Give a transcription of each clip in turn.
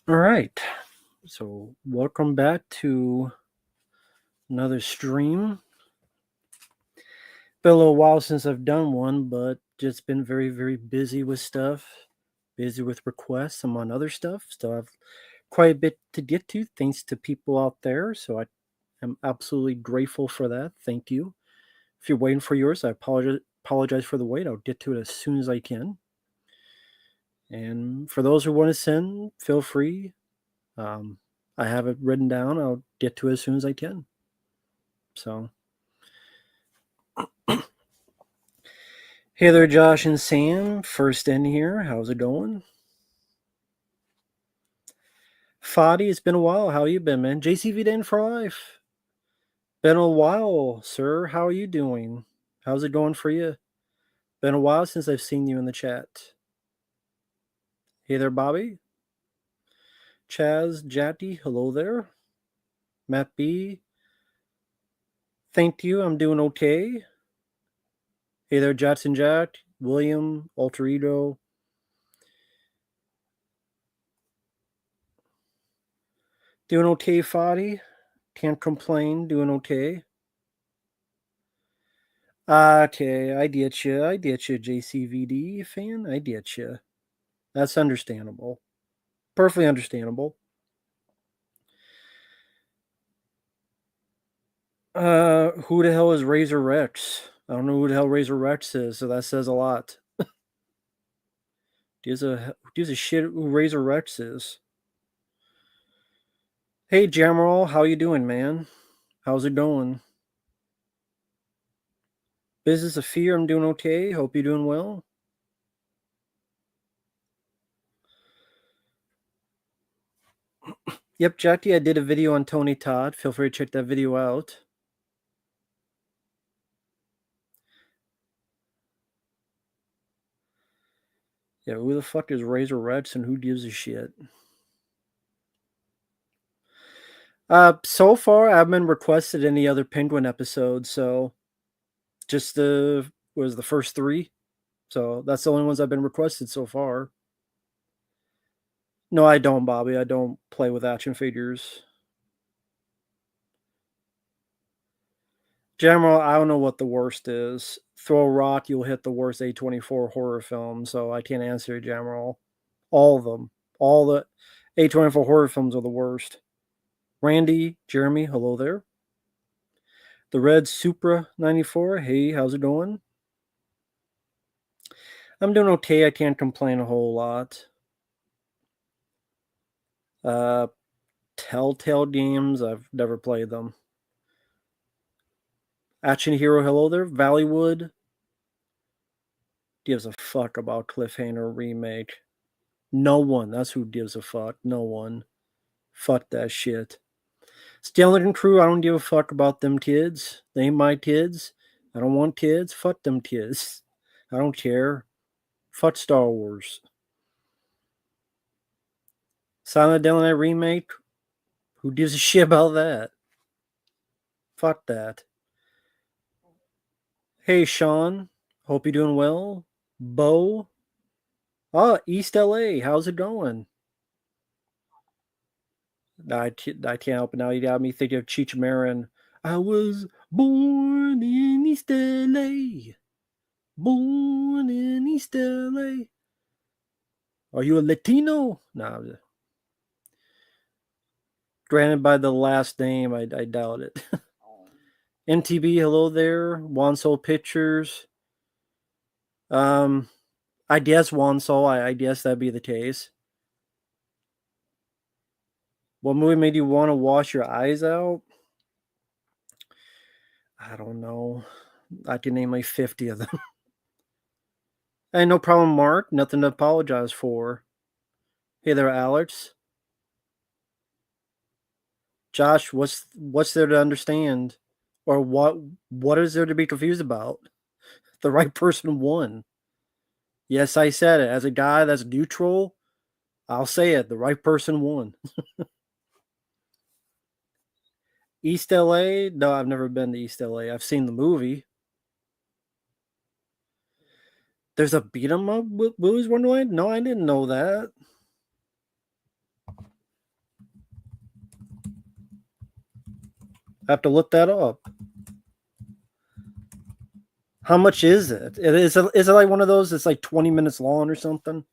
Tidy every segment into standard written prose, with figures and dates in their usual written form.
All right. So, welcome back to another stream. Been a little while since I've done one, but just been very, very busy with stuff, busy with requests, among other stuff. So, I've quite a bit to get to, thanks to people out there. So, I am absolutely grateful for that. Thank you. If you're waiting for yours, I apologize for the wait. I'll get to it as soon as I can. And for those who want to send, feel free. Um, I have it written down. I'll get to it as soon as I can. So, hey there, Josh and Sam. First in here. How's it going? Fadi, it's been a while. How you been, man? JCV Day for life. Been a while, sir. How are you doing? How's it going for you? Been a while since I've seen you in the chat. Hey there, Bobby. Chaz, Jatty, hello there. Matt B, thank you. I'm doing okay. Hey there, Jatson Jack, William, Alter Ego. Doing okay, Fadi. Can't complain. Doing okay. Okay, I get you, JCVD fan. I get you. That's understandable. Perfectly understandable. Who the hell is Razor Rex? I don't know who the hell Razor Rex is, so that says a lot. Gives a shit who Razor Rex is. Hey Jamal, how you doing, man? How's it going? Business of Fear, I'm doing okay. Hope you're doing well. Yep, Jackie, I did a video on Tony Todd. Feel free to check that video out. Yeah, who the fuck is Razor Rex and who gives a shit? So far I haven't been requested any other Penguin episodes, so just the was the first three. So that's the only ones I've been requested so far. No, I don't, Bobby. I don't play with action figures. General, I don't know what the worst is. Throw a rock, you'll hit the worst A24 horror film, so I can't answer, General. All of them. All the A24 horror films are the worst. Randy, Jeremy, hello there. The Red Supra 94, hey, how's it going? I'm doing okay. I can't complain a whole lot. Uh, Telltale games, I've never played them. Action Hero, hello there. Valleywood gives a fuck about Cliffhanger remake. No one. That's who gives a fuck. No one. Fuck that shit. Skeleton Crew, I don't give a fuck about them kids. They ain't my kids. I don't want kids. Fuck them kids. I don't care. Fuck Star Wars. Silent Night remake. Who gives a shit about that? Fuck that. Hey, Sean. Hope you're doing well. Bo. Oh, East LA. How's it going? I can't help it now. You got me thinking of Cheech Marin. I was born in East LA. Born in East LA. Are you a Latino? No. Granted, by the last name, I doubt it. MTB, hello there. One Soul Pictures. Um, I guess One Soul. I guess that'd be the case. What movie made you want to wash your eyes out? I don't know. I can name like 50 of them. Hey, no problem, Mark. Nothing to apologize for. Hey there, Alex. Josh, what's there to understand? Or what is there to be confused about? The right person won. Yes, I said it. As a guy that's neutral, I'll say it. The right person won. East LA? No, I've never been to East LA. I've seen the movie. There's a beat 'em up with Willy's Wonderland? No, I didn't know that. I have to look that up. How much is it? Is it like one of those that's like 20 minutes long or something?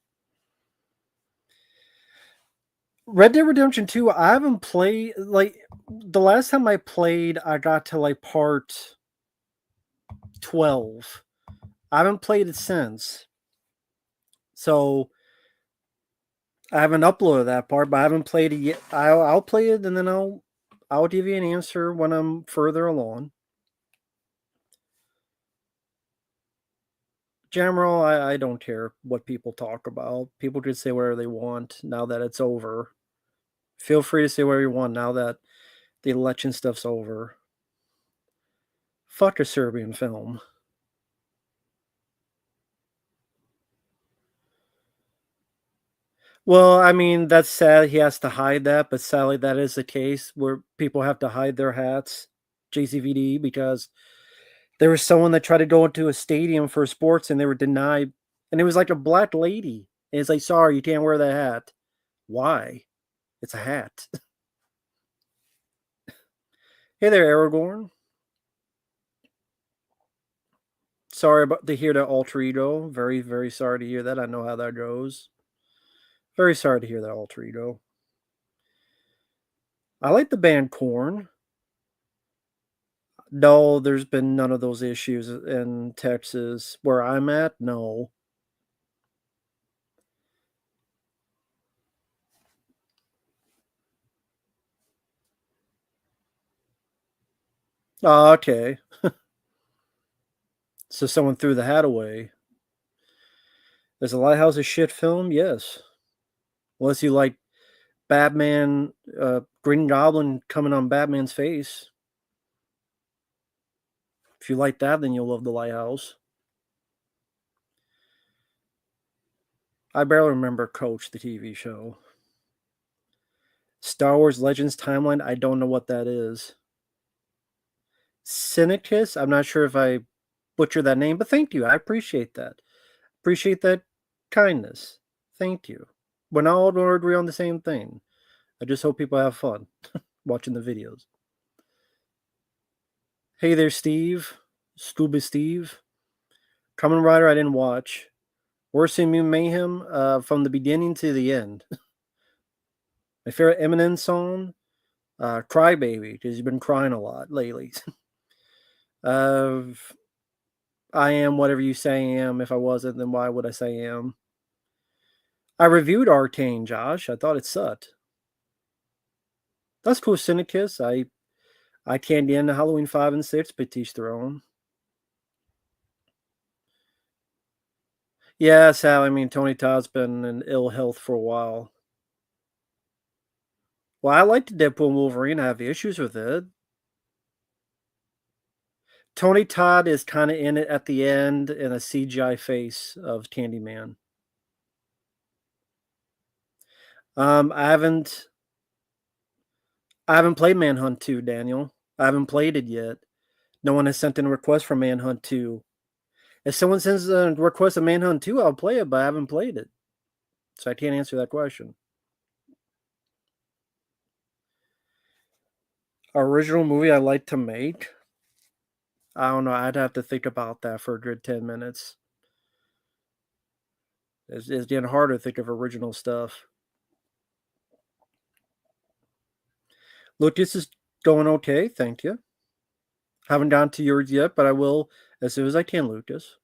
Red Dead Redemption 2, I haven't played like the last time I played, I got to like part 12. I haven't played it since. So I haven't uploaded that part, but I haven't played it yet. I'll play it and then I'll give you an answer when I'm further along. General, I don't care what people talk about. People can say whatever they want now that it's over. Feel free to say whatever you want now that the election stuff's over. Fuck a Serbian film. Well, I mean, that's sad he has to hide that, but sadly that is the case where people have to hide their hats, JCVD, because there was someone that tried to go into a stadium for sports and they were denied. And it was like a black lady. And it's like, sorry, you can't wear that hat. Why? It's a hat. Hey there, Aragorn. Sorry about to hear that alter ego. Very, very sorry to hear that. I know how that goes. Very sorry to hear that alter ego. I like the band Corn. No, there's been none of those issues in Texas where I'm at. No. Oh, okay. So someone threw the hat away. Is the Lighthouse a shit film? Yes. Unless you like Batman, Green Goblin coming on Batman's face. If you like that, then you'll love the Lighthouse. I barely remember Coach, the TV show. Star Wars Legends Timeline. I don't know what that is. Cynicus. I'm not sure if I butchered that name, but thank you. I appreciate that. Appreciate that kindness. Thank you. We're not all going to agree on the same thing. I just hope people have fun watching the videos. Hey there, Steve. Scuba Steve. Kamen Rider, I didn't watch. Worst Immune Mayhem, from the beginning to the end. My favorite Eminem song, Crybaby, because you've been crying a lot lately. uh, I am whatever you say I am. If I wasn't, then why would I say I am? I reviewed Arcane, Josh. I thought it sucked. That's cool, Syndicus. I can't get into Halloween 5 and 6, but teach their own. Yeah, Sal. I mean, Tony Todd's been in ill health for a while. Well, I liked Deadpool and Wolverine. I have issues with it. Tony Todd is kind of in it at the end in a CGI face of Candyman. Um, I haven't I haven't played Manhunt 2, Daniel. I haven't played it yet. No one has sent in a request for Manhunt 2. If someone sends a request of Manhunt 2, I'll play it, but I haven't played it. So I can't answer that question. Original movie I like to make? I don't know. I'd have to think about that for a good 10 minutes. It's getting harder to think of original stuff. Lucas is going okay. Thank you. Haven't gotten to yours yet, but I will as soon as I can, Lucas.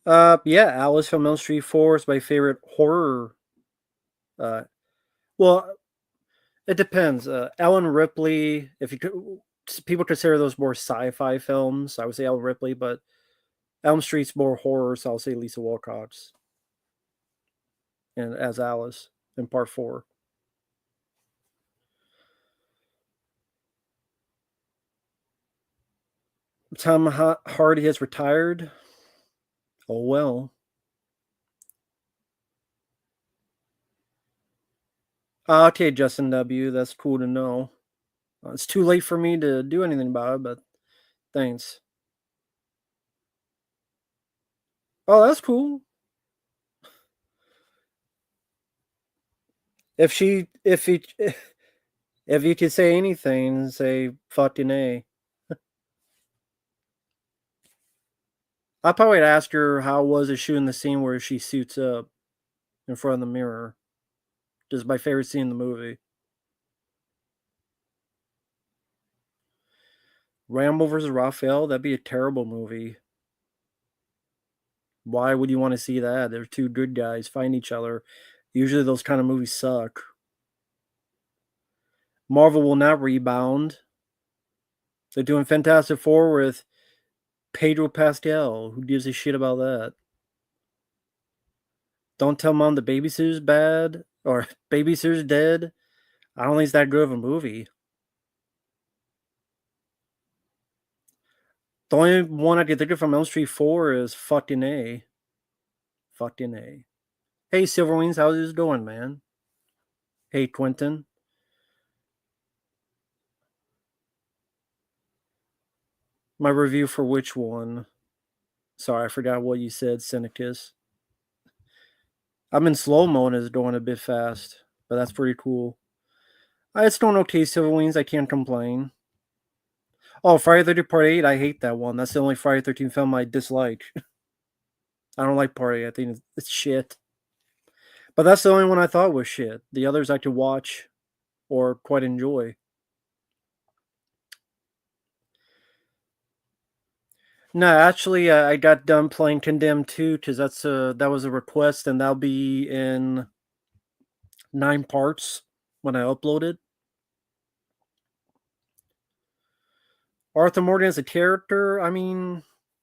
Yeah, Alice from Elm Street 4 is my favorite horror. Uh, well, it depends. Ellen Ripley, if you could, people consider those more sci-fi films. I would say Ellen Ripley, but Elm Street's more horror, so I'll say Lisa Wilcox and as Alice in Part 4. Tom Hardy has retired. Oh well. Okay, Justin W. That's cool to know. It's too late for me to do anything about it, but thanks. Oh, that's cool. If you could say anything, say fucking A. I probably would ask her how was it shooting the scene where she suits up in front of the mirror. Just my favorite scene in the movie. Rambo versus Raphael, that'd be a terrible movie. Why would you want to see that? They're two good guys fighting each other. Usually those kind of movies suck. Marvel will not rebound. They're doing Fantastic Four with Pedro Pascal. Who gives a shit about that? Don't tell mom the babysitter's bad or babysitter's dead. I don't think it's that good of a movie. The only one I can think of from Elm Street 4 is fucking A. Fucking A. Hey, Silverwings, how's this going, man? Hey, Quentin. My review for which one? Sorry, I forgot what you said, Senecus. I'm in slow mo and it's going a bit fast, but that's pretty cool. It's doing okay, Silverwings. I can't complain. Oh, Friday 13th Part 8, I hate that one. That's the only Friday 13th film I dislike. I don't like Part 8. I think it's shit. But that's the only one I thought was shit. The others I could watch or quite enjoy. No, actually, I got done playing Condemned 2 because that was a request, and that'll be in 9 parts when I upload it. Arthur Morgan as a character, I mean,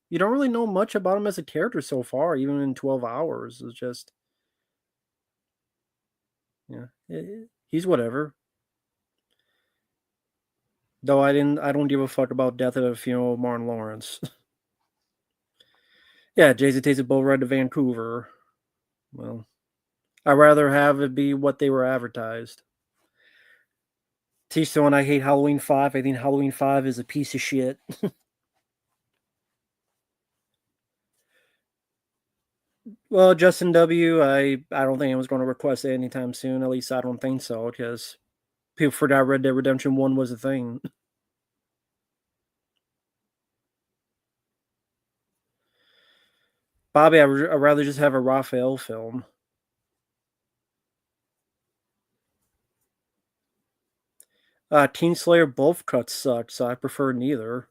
you don't really know much about him as a character so far, even in 12 hours. It's just, yeah, he's whatever. Though I don't give a fuck about Death at a Funeral of Martin Lawrence. Yeah, Jason takes a boat ride to Vancouver. Well, I'd rather have it be what they were advertised. Teach the one I hate Halloween 5. I think Halloween 5 is a piece of shit. Well, Justin W., I don't think I was going to request it anytime soon. At least I don't think so, because people forgot Red Dead Redemption 1 was a thing. Bobby, I'd rather just have a Raphael film. Teen Slayer both cuts suck, so I prefer neither.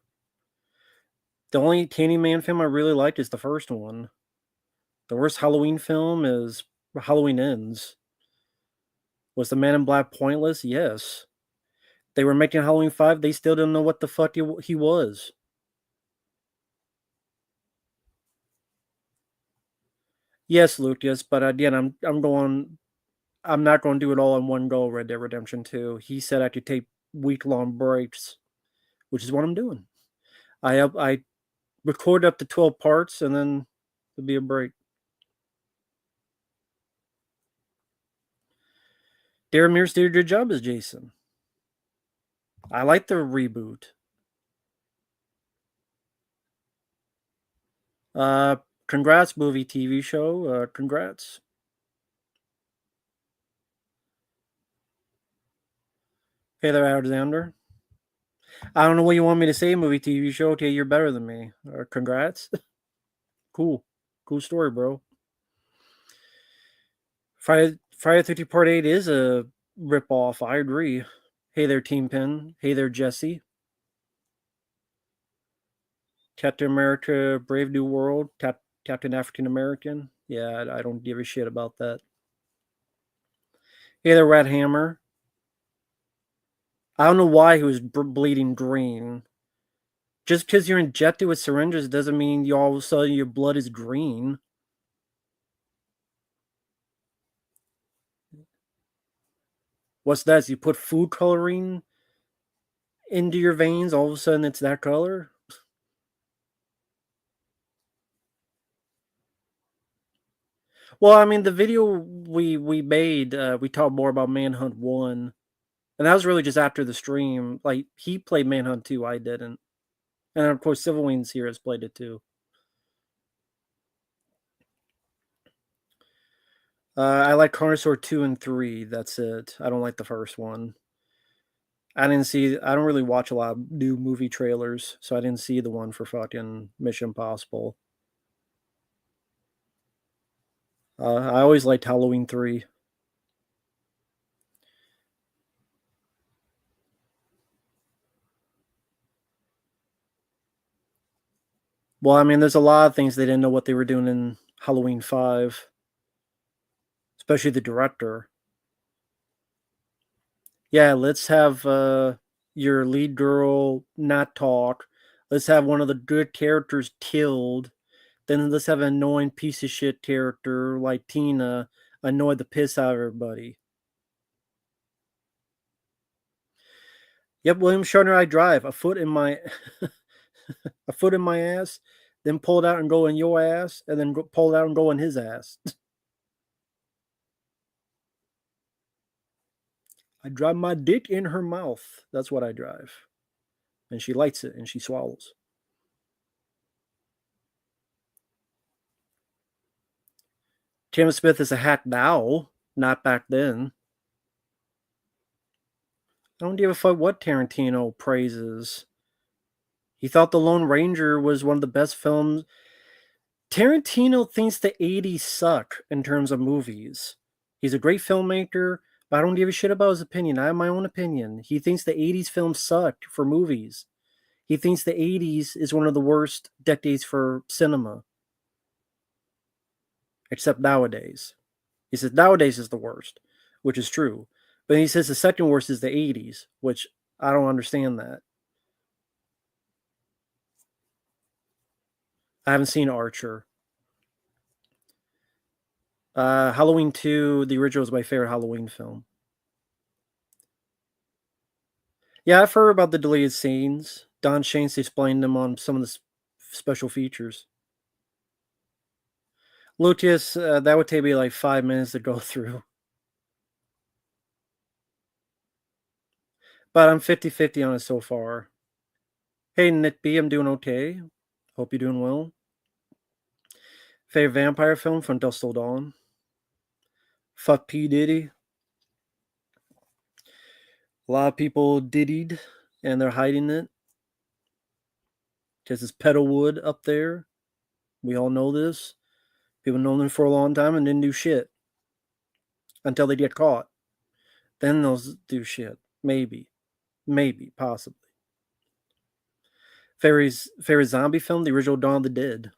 The only Candyman film I really liked is the first one. The worst Halloween film is Halloween Ends. Was the Man in Black pointless? Yes. They were making Halloween 5, they still didn't know what the fuck he was. Yes, Lucas, but again, I'm not going to do it all in one go. Red Dead Redemption 2. He said I could take week-long breaks, which is what I'm doing. I record up to 12 parts and then there'll be a break. Darren Mears did a good job as Jason. I like the reboot. Uh, Congrats, movie, TV show. Congrats. Hey there, Alexander. I don't know what you want me to say, movie, TV show. Okay, you're better than me. Congrats. Cool. Cool story, bro. Friday 50 Part 8 is a ripoff. I agree. Hey there, Team Pin. Hey there, Jesse. Captain America, Brave New World, Captain African American. Yeah, I don't give a shit about that. Hey there, Rat Hammer. I don't know why he was bleeding green. Just because you're injected with syringes doesn't mean you all of a sudden your blood is green. What's that? So you put food coloring into your veins, all of a sudden it's that color? Well, I mean, the video we made, we talked more about Manhunt 1, and that was really just after the stream. Like, he played Manhunt 2, I didn't. And of course, Civil Wings here has played it too. I like Carnosaur 2 and 3, that's it. I don't like the first one. I don't really watch a lot of new movie trailers, so I didn't see the one for fucking Mission Impossible. I always liked Halloween 3. Well, I mean, there's a lot of things they didn't know what they were doing in Halloween 5, especially the director. Yeah, let's have your lead girl not talk. Let's have one of the good characters killed. Then let's have an annoying piece of shit character like Tina annoy the piss out of everybody. Yep, William Shatner, I drive a foot in my a foot in my ass, then pull it out and go in your ass, and then pull it out and go in his ass. I drive my dick in her mouth. That's what I drive. And she likes it and she swallows. Kevin Smith is a hack now, not back then. I don't give a fuck what Tarantino praises. He thought The Lone Ranger was one of the best films. Tarantino thinks the 80s suck in terms of movies. He's a great filmmaker, but I don't give a shit about his opinion. I have my own opinion. He thinks the 80s films sucked for movies. He thinks the 80s is one of the worst decades for cinema, except nowadays. He says nowadays is the worst, which is true. But he says the second worst is the 80s, which I don't understand that. I haven't seen Archer. Halloween 2, the original is my favorite Halloween film. Yeah, I've heard about the deleted scenes. Don Shanks explained them on some of the special features. Lucas, that would take me like 5 minutes to go through. But I'm 50-50 on it so far. Hey, Nick B, I'm doing okay. Hope you're doing well. Favorite vampire film from Dusk Till Dawn? Fuck P. Diddy. A lot of people diddied, and they're hiding it. Because it's Pedalwood up there. We all know this. People know them for a long time and didn't do shit. Until they get caught. Then they'll do shit. Maybe. Maybe. Possibly. Favorite zombie film? The original Dawn of the Dead.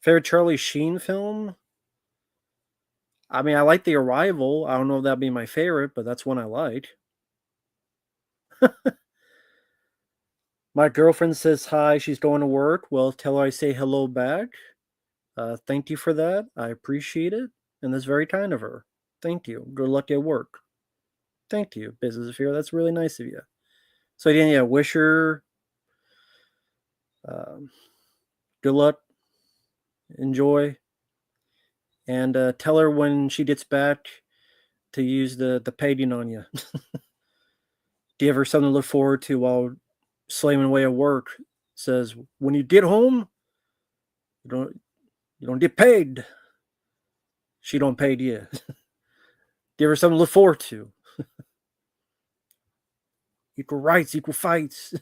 Favorite Charlie Sheen film? I mean, I like The Arrival. I don't know if that'd be my favorite, but that's one I like. My girlfriend says hi. She's going to work. Well, tell her I say hello back. Thank you for that. I appreciate it. And that's very kind of her. Thank you. Good luck at work. Thank you, Business Affair. That's really nice of you. So, yeah, wish her um, good luck, enjoy, and tell her when she gets back to use the painting on you. Give her something to look forward to while slamming away at work. Says, when you get home, you don't get paid. She don't paid you. Give her something to look forward to. Equal rights, equal fights.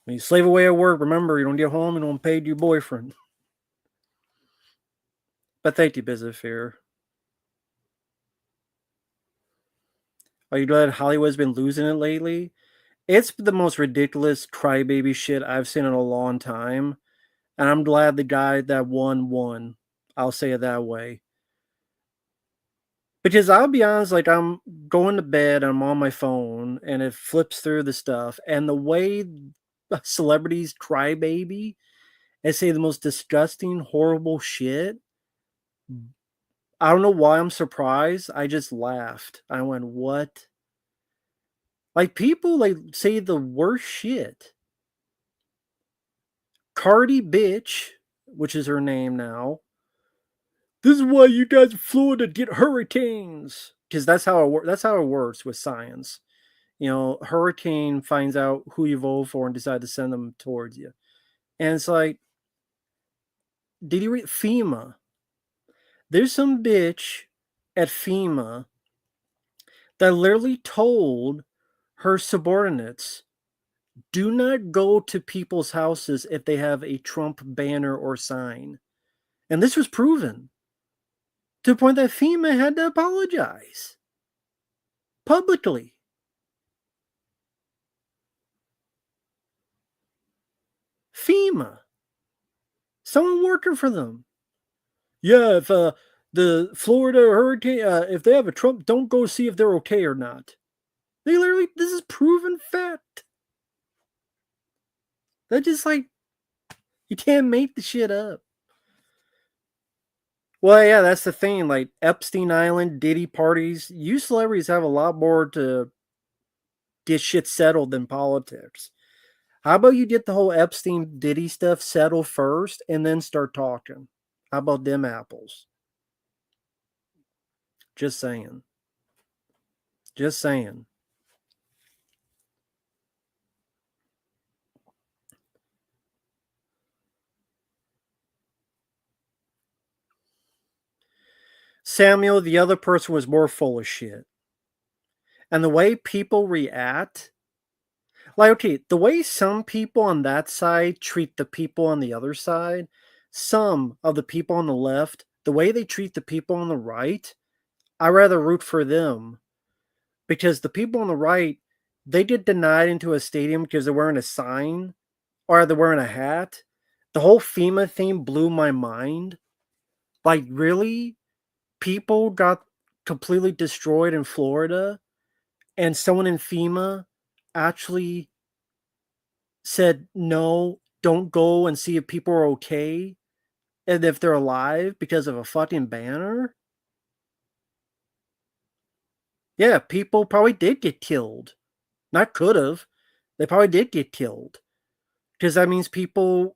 When you slave away at work, remember, you don't get home and don't pay your boyfriend. But thank you, Business Fair. Are you glad Hollywood's been losing it lately? It's the most ridiculous crybaby shit I've seen in a long time. And I'm glad the guy that won. I'll say it that way. Because I'll be honest, like I'm going to bed, I'm on my phone, and it flips through the stuff, and the way celebrities cry baby and say the most disgusting, horrible shit. I don't know why I'm surprised. I just laughed. I went, "What?" Like people like say the worst shit. Cardi bitch, which is her name now. This is why you guys in Florida get hurricanes. Because that's how it works with science. hurricane finds out who you vote for and decide to send them towards you. And it's like, did you read FEMA? There's some bitch at FEMA that literally told her subordinates, do not go to people's houses if they have a Trump banner or sign. And this was proven to the point that FEMA had to apologize publicly. FEMA, someone working for them. Yeah, if the Florida hurricane, if they have a Trump, don't go see if they're okay or not. They literally, this is proven fact. They're just like, you can't make the shit up. Well, yeah, that's the thing. Like Epstein Island, Diddy parties, you celebrities have a lot more to get shit settled than politics. How about you get the whole Epstein Diddy stuff settled first and then start talking? How about them apples? Just saying. Just saying. Samuel, the other person was more full of shit. And the way people react, like, okay, the way some people on that side treat the people on the other side, some of the people on the left, the way they treat the people on the right, I rather root for them because the people on the right, they get denied into a stadium because they're wearing a sign or they're wearing a hat. The whole FEMA thing blew my mind. Like, really? People got completely destroyed in Florida, and someone in FEMA actually said, no, don't go and see if people are okay and if they're alive because of a fucking banner? Yeah, people probably did get killed. Not could have. They probably did get killed. Because that means people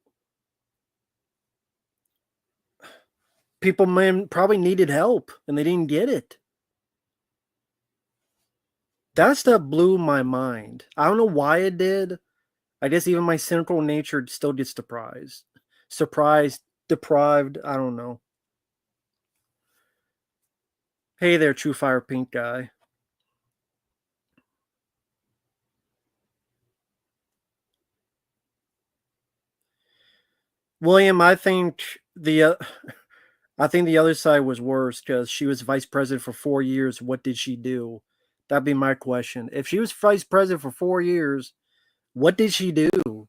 probably needed help and they didn't get it. That stuff blew my mind. I don't know why it did. I guess even my cynical nature still gets surprised. Surprised, deprived, I don't know. Hey there, True Fire Pink guy. William, I think the other side was worse because she was vice president for 4 years. What did she do? That'd be my question. If she was vice president for 4 years, what did she do?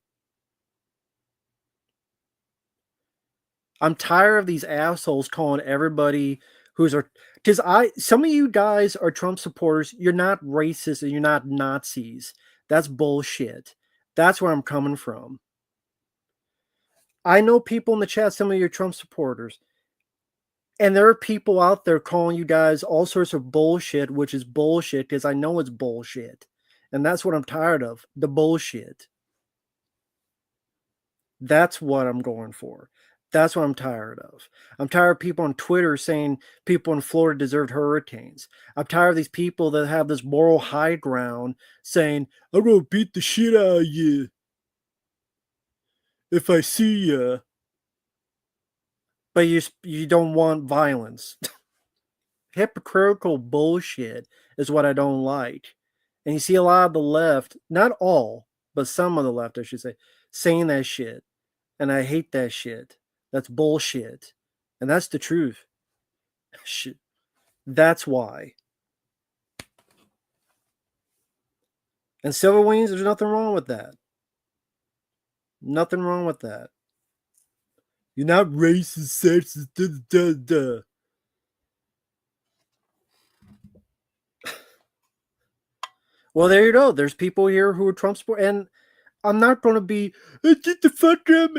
I'm tired of these assholes calling everybody who's a because some of you guys are Trump supporters. You're not racist and you're not Nazis. That's bullshit. That's where I'm coming from. I know people in the chat, some of your Trump supporters, and there are people out there calling you guys all sorts of bullshit, which is bullshit because I know it's bullshit. And that's what I'm tired of, the bullshit. That's what I'm going for. That's what I'm tired of. I'm tired of people on Twitter saying people in Florida deserved hurricanes. I'm tired of these people that have this moral high ground saying, I'm going to beat the shit out of you if I see you. But you don't want violence. Hypocritical bullshit is what I don't like. And you see a lot of the left, not all, but some of the left, I should say, saying that shit. And I hate that shit. That's bullshit. And that's the truth. Shit. That's why. And civil wings, there's nothing wrong with that. Nothing wrong with that. You're not racist, sexist, da da da. Well, there you go. There's people here who are Trump support, and I'm not going to be get the fuck out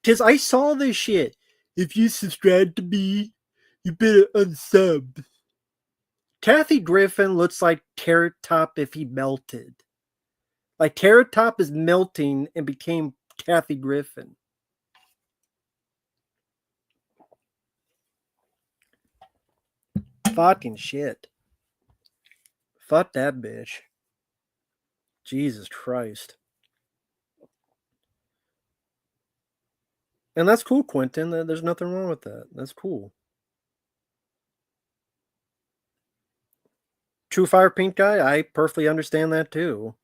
because I saw this shit. If you subscribe to me, you better unsub. Kathy Griffin looks like Carrot Top if he melted. Like Carrot Top is melting and became Kathy Griffin. Fucking shit. Fuck that bitch. Jesus Christ. And that's cool, Quentin. There's nothing wrong with that. That's cool. True Fire Pink guy, I perfectly understand that too.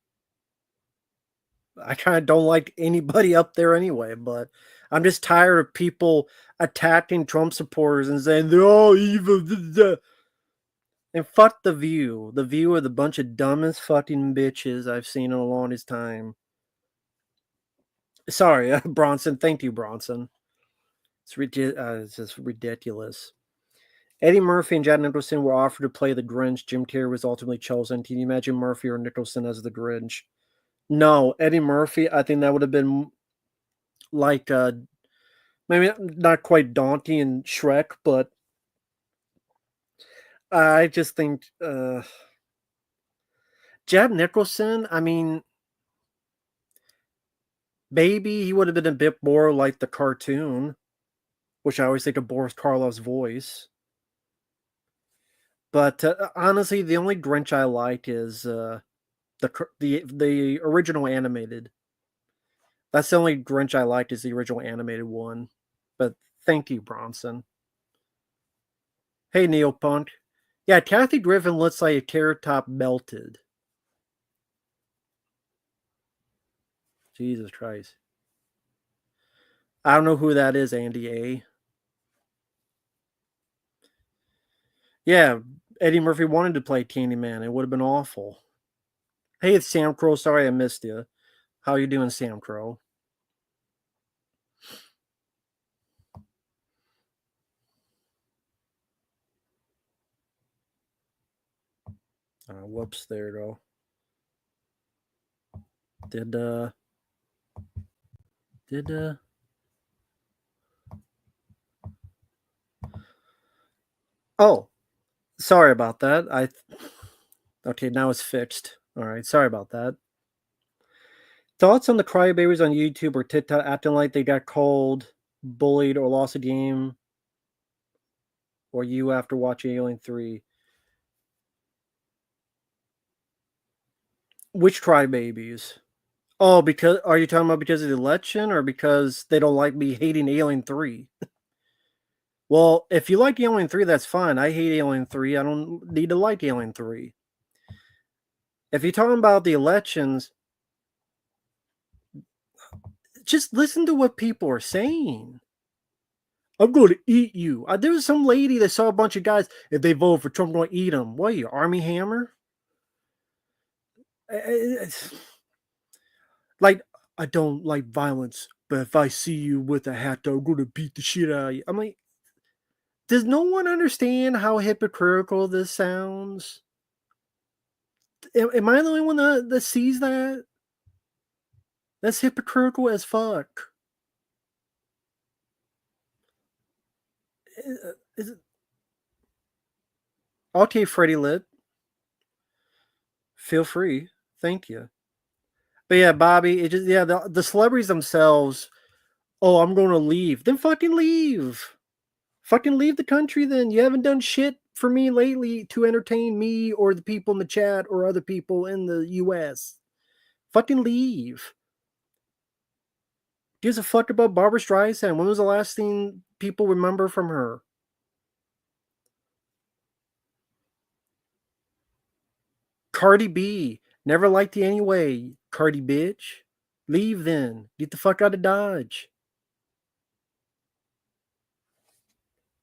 I kind of don't like anybody up there anyway, but I'm just tired of people attacking Trump supporters and saying they're all evil. And fuck The View. The View are the bunch of dumbest fucking bitches I've seen in the longest time. Sorry, Bronson. Thank you, Bronson. It's just ridiculous. Eddie Murphy and Jack Nicholson were offered to play the Grinch. Jim Carrey was ultimately chosen. Can you imagine Murphy or Nicholson as the Grinch? No, Eddie Murphy. I think that would have been like maybe not quite Donkey and Shrek, but I just think Jack Nicholson. I mean, maybe he would have been a bit more like the cartoon, which I always think of Boris Karloff's voice. But honestly, the only Grinch I like is the original animated. That's the only Grinch I liked is the original animated one. But thank you, Bronson. Hey, Neopunk. Yeah, Kathy Griffin looks like a carrot top melted. Jesus Christ. I don't know who that is, Andy A. Yeah, Eddie Murphy wanted to play Candyman. It would have been awful. Hey, it's Sam Crow. Sorry I missed you. How you doing, Sam Crow? Whoops, there you go. Did oh, sorry about that. Okay, now it's fixed. All right, sorry about that. Thoughts on the crybabies on YouTube or TikTok acting like they got called, bullied, or lost a game, or you after watching Alien 3? Which crybabies? Oh, because are you talking about because of the election or because they don't like me hating Alien 3? Well, if you like Alien 3, that's fine. I hate Alien 3. I don't need to like Alien 3. If you're talking about the elections, just listen to what people are saying. I'm going to eat you. There was some lady that saw a bunch of guys. If they vote for Trump, I'm going to eat them. What are you, Army Hammer? It's like, I don't like violence, but if I see you with a hat, I'm going to beat the shit out of you. I'm like, does no one understand how hypocritical this sounds? Am I the only one that sees that? That's hypocritical as fuck. Is it, okay, Freddie Lit. Feel free. Thank you. But yeah, Bobby, it just yeah, the celebrities themselves. Oh, I'm going to leave. Then fucking leave. Fucking leave the country. Then you haven't done shit for me lately to entertain me or the people in the chat or other people in the U.S. Fucking leave. Gives a fuck about Barbara Streisand. When was the last thing people remember from her? Cardi B. Never liked you anyway, Cardi bitch. Leave then. Get the fuck out of Dodge.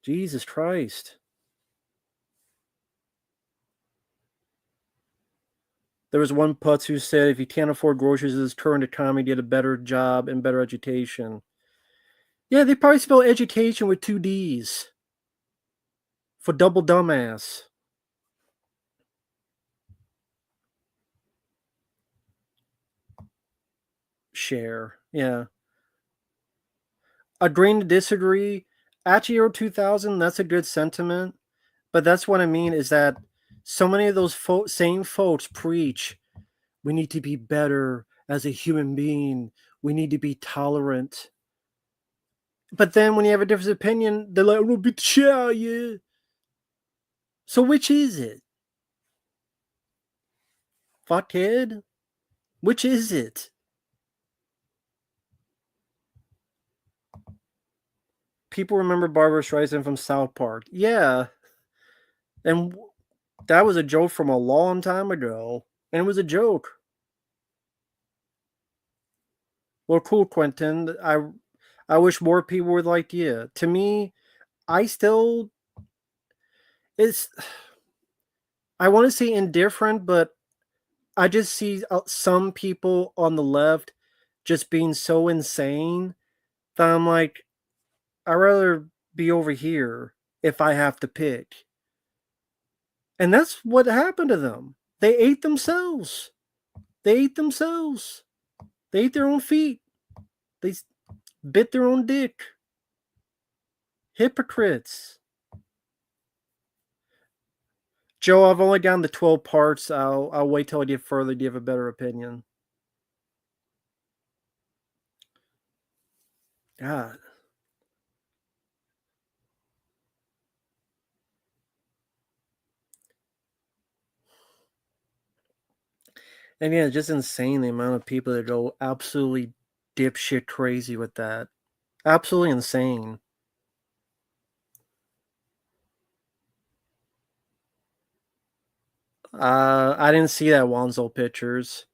Jesus Christ. There was one putz who said if you can't afford groceries in this current economy, get a better job and better education. Yeah, they probably spell education with two D's. For double dumbass. Share. Yeah. Agreeing to disagree. At Year 2000, that's a good sentiment. But that's what I mean is that so many of those same folks preach we need to be better as a human being. We need to be tolerant. But then when you have a different opinion, they're like, we'll beat the shit out of you. So which is it? Fuckhead? Which is it? People remember Barbara Streisand from South Park. Yeah, and that was a joke from a long time ago, and it was a joke. Well, cool, Quentin. I wish more people were like you. To me, I still it's I want to say indifferent, but I just see some people on the left just being so insane that I'm like, I'd rather be over here if I have to pick. And that's what happened to them. They ate themselves. They ate themselves. They ate their own feet. They bit their own dick. Hypocrites. Joe, I've only gotten the 12 parts. I'll wait till I get further to give a better opinion. God. And yeah, it's just insane the amount of people that go absolutely dipshit crazy with that. Absolutely insane. I didn't see that Wanzo pictures.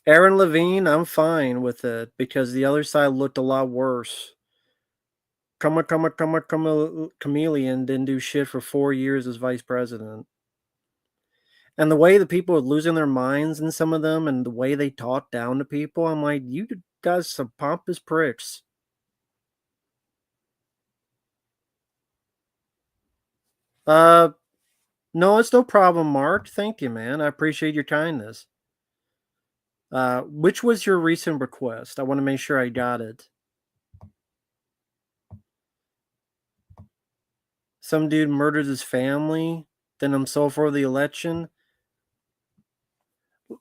Aaron Levine, I'm fine with it because the other side looked a lot worse. Chameleon didn't do shit for 4 years as vice president. And the way the people are losing their minds in some of them and the way they talk down to people, I'm like, you guys some pompous pricks. Uh, no, it's no problem, Mark. Thank you, man. I appreciate your kindness. Which was your recent request? I want to make sure I got it. Some dude murders his family, then I'm so for the election.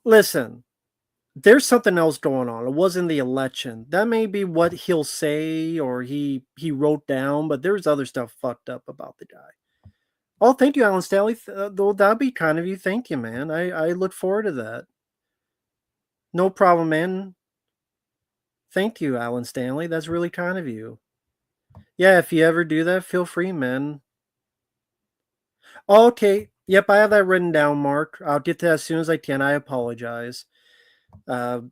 Listen, there's something else going on. It wasn't the election. That may be what he'll say or he wrote down, but there's other stuff fucked up about the guy. Oh, thank you, Alan Stanley. Though that'd be kind of you. Thank you, man. I look forward to that. No problem, man. Thank you, Alan Stanley. That's really kind of you. Yeah, if you ever do that, feel free, man. Okay. Yep, I have that written down, Mark. I'll get to that as soon as I can. I apologize. Uh,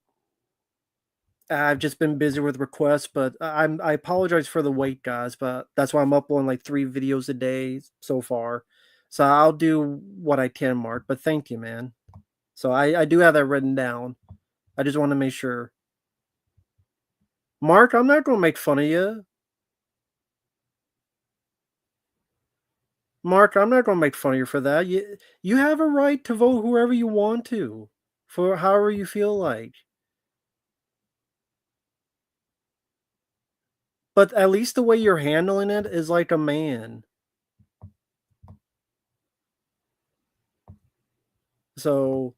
I've just been busy with requests, but I apologize for the wait, guys. But that's why I'm uploading like 3 videos a day so far. So I'll do what I can, Mark. But thank you, man. So I do have that written down. I just want to make sure. Mark, I'm not going to make fun of you. Mark, I'm not going to make fun of you for that. You have a right to vote whoever you want to, for however you feel like. But at least the way you're handling it is like a man. So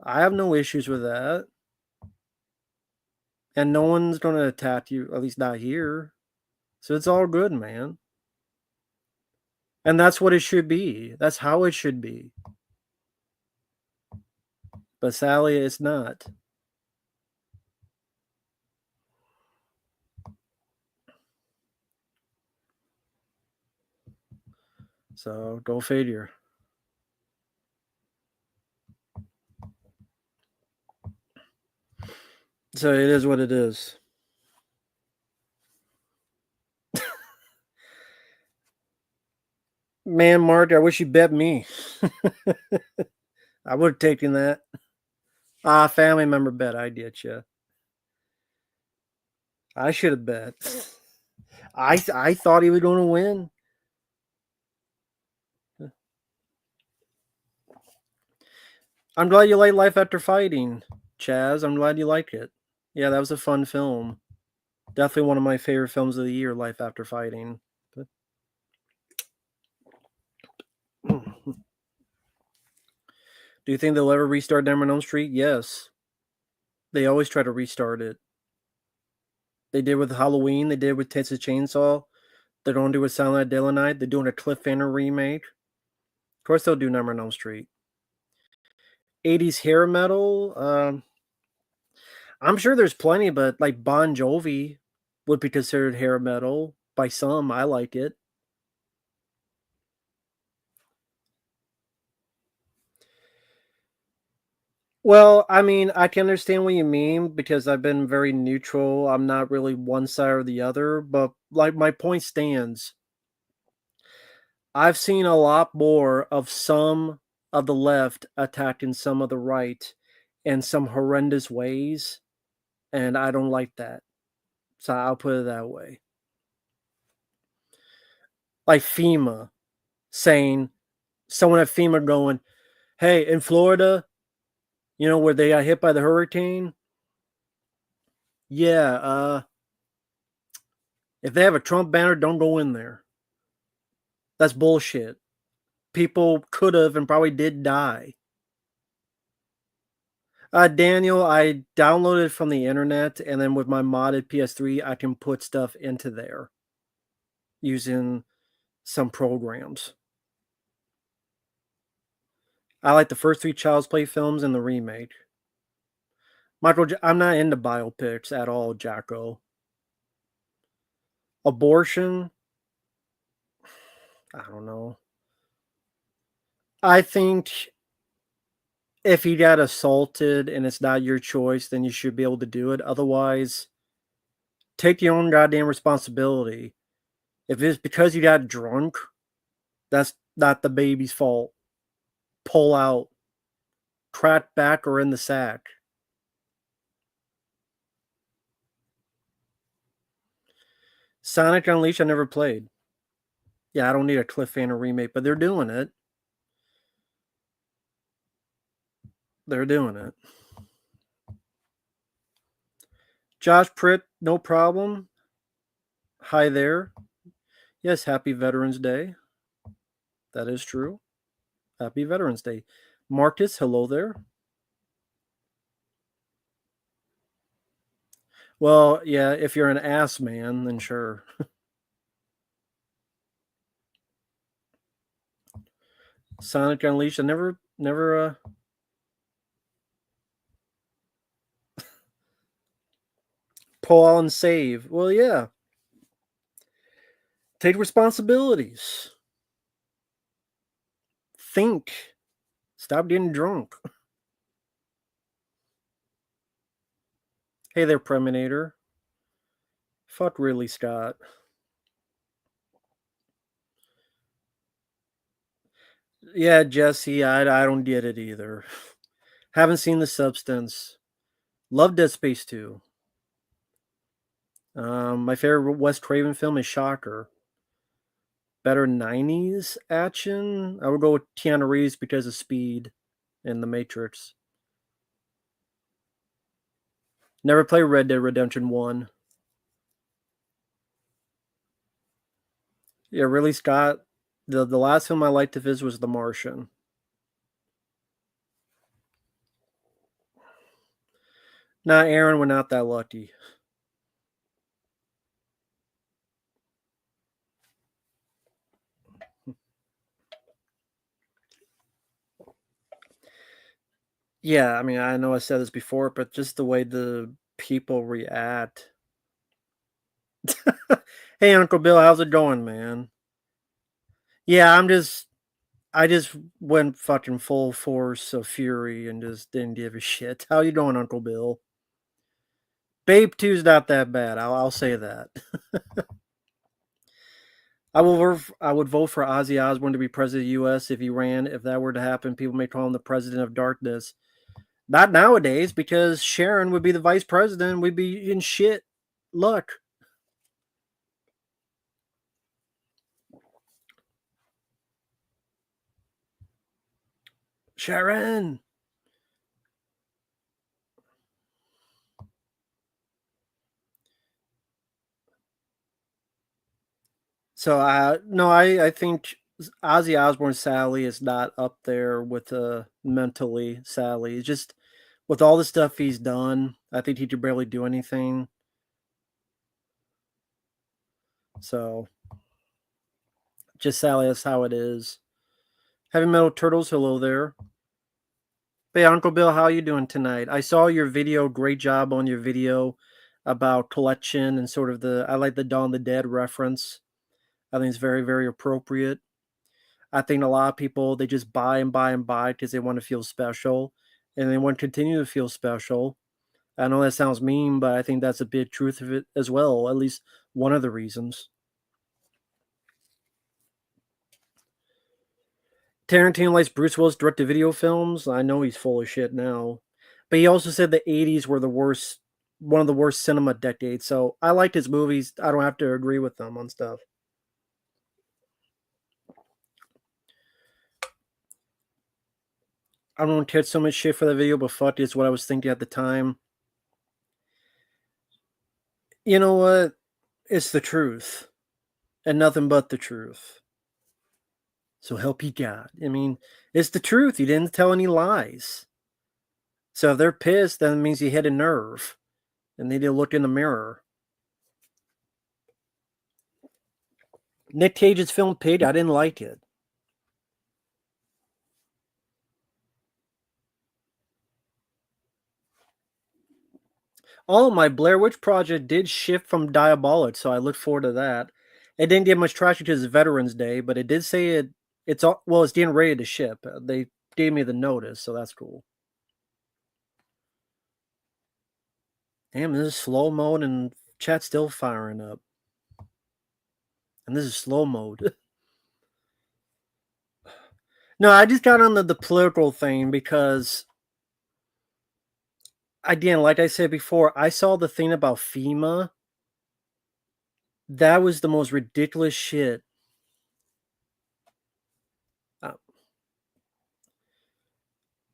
I have no issues with that. And no one's going to attack you, at least not here. So it's all good, man. And that's what it should be. That's how it should be. But sadly, it's not. So go figure. So it is what it is. Man, Mark, I wish you bet me. I would have taken that. Family member bet. I get you. I should have bet. I thought he was going to win. I'm glad you like Life After Fighting, Chaz. I'm glad you like it. Yeah, that was a fun film. Definitely one of my favorite films of the year, Life After Fighting. But, do you think they'll ever restart Nightmare on Elm Street? Yes. They always try to restart it. They did with Halloween. They did with Texas Chainsaw. They're gonna do a Silent Night, Deadly Night. They're doing a Cliffhanger remake. Of course, they'll do Number on Elm Street. 80s hair metal. I'm sure there's plenty, but like Bon Jovi would be considered hair metal by some. I like it. Well, I mean, I can understand what you mean because I've been very neutral. I'm not really one side or the other, but like my point stands. I've seen a lot more of some of the left attacking some of the right in some horrendous ways, and I don't like that. So I'll put it that way. Like FEMA saying, someone at FEMA going, hey, in Florida, where they got hit by the hurricane, yeah, if they have a Trump banner, don't go in there. That's bullshit. People could have and probably did die. Daniel, I downloaded from the internet, and then with my modded PS3, I can put stuff into there using some programs. I like the first three Child's Play films and the remake. I'm not into biopics at all, Jacko. Abortion, I don't know. I think if you got assaulted and it's not your choice, then you should be able to do it. Otherwise, take your own goddamn responsibility. If it's because you got drunk, that's not the baby's fault. Pull out, crack back, or in the sack. Sonic Unleashed, I never played. Yeah, I don't need a cliffhanger remake, but they're doing it. They're doing it. Josh Pritt, no problem. Hi there. Yes, happy Veterans Day. That is true. Happy Veterans Day. Marcus, hello there. Well, yeah, if you're an ass man, then sure. Sonic Unleashed, I never pull out and save. Well, yeah. Take responsibilities. Think. Stop getting drunk. Hey there, Preminator. Fuck Ridley Scott. Yeah, Jesse, I don't get it either. Haven't seen The Substance. Love Dead Space 2. My favorite Wes Craven film is Shocker. Better 90s action? I would go with Keanu Reeves because of Speed and The Matrix. Never played Red Dead Redemption 1. Yeah, Ridley Scott. The last film I liked of his was The Martian. Nah, Aaron, we're not that lucky. Yeah, I mean, I know I said this before, but just the way the people react. Hey, Uncle Bill, how's it going, man? Yeah, I just went fucking full force of fury and just didn't give a shit. How you doing, Uncle Bill? Babe 2's not that bad. I'll say that. I would vote for Ozzy Osbourne to be president of the U.S. if he ran. If that were to happen, people may call him the president of darkness. Not nowadays, because Sharon would be the vice president. We'd be in shit luck. Sharon. So no, I think Ozzy Osbourne Sally is not up there with mentally Sally. It's just with all the stuff he's done, I think he could barely do anything. So Just sadly, that's how it is. Heavy Metal Turtles, hello there. Hey, Uncle Bill, how you doing tonight? I saw your video. Great job on your video about collection and sort of I like the Dawn of the Dead reference. I think it's very, very appropriate. I think a lot of people, they just buy and buy and buy because they want to feel special and they want to continue to feel special. I know that sounds mean, but I think that's a big truth of it as well, at least one of the reasons. Tarantino likes Bruce Willis direct-to-video films. I know he's full of shit now, but he also said the '80s were the worst, one of the worst cinema decades. So I liked his movies. I don't have to agree with them on stuff. I don't catch so much shit for the video, but fuck, it's what I was thinking at the time. You know what? It's the truth, and nothing but the truth. So help you God. I mean, it's the truth. He didn't tell any lies. So if they're pissed, then it means he hit a nerve, and they need to look in the mirror. Nick Cage's film Pig, I didn't like it. Oh, my Blair Witch Project did shift from Diabolic, so I look forward to that. It didn't get much traction because it's Veterans Day, but it did say it's all, well, it's getting ready to ship. They gave me the notice, so that's cool. Damn, this is slow mode and chat's still firing up. And this is slow mode. No, I just got on the political thing because again, like I said before, I saw the thing about FEMA. That was the most ridiculous shit. Uh,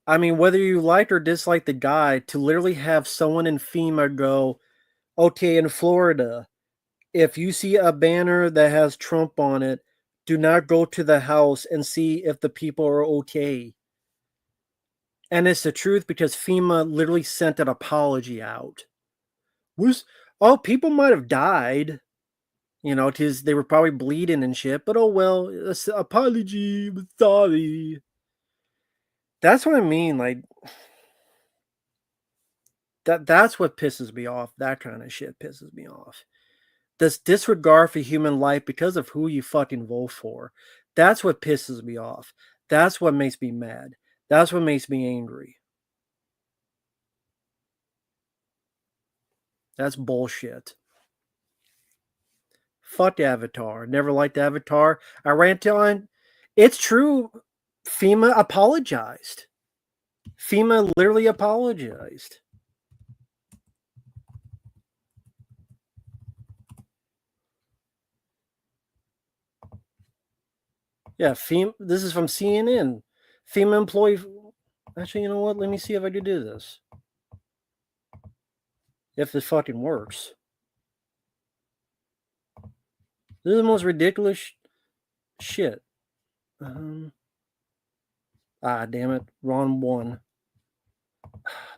I mean, whether you like or dislike the guy, to literally have someone in FEMA go, okay, in Florida, if you see a banner that has Trump on it, do not go to the house and see if the people are okay. And it's the truth because FEMA literally sent an apology out. Was oh, people might have died, because they were probably bleeding and shit. But oh well, apology, sorry. That's what I mean. Like that's what pisses me off. That kind of shit pisses me off. This disregard for human life because of who you fucking vote for. That's what pisses me off. That's what makes me mad. That's what makes me angry. That's bullshit. Fuck Avatar. Never liked Avatar. I rant on. It's true. FEMA apologized. FEMA literally apologized. Yeah, FEMA. This is from CNN. FEMA employee. Actually, you know what? Let me see if I can do this. If this fucking works. This is the most ridiculous shit. Damn it. Wrong one.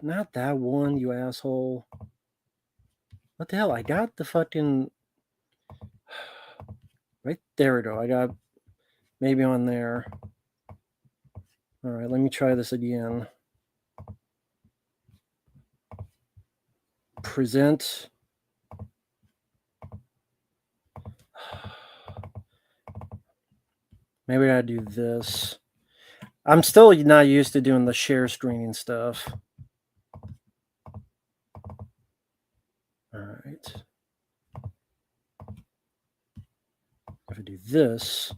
Not that one, you asshole. What the hell? I got the fucking. Right there we go. I got maybe on there. All right, let me try this again. Present. Maybe I gotta do this. I'm still not used to doing the share screening stuff. All right. If I do this,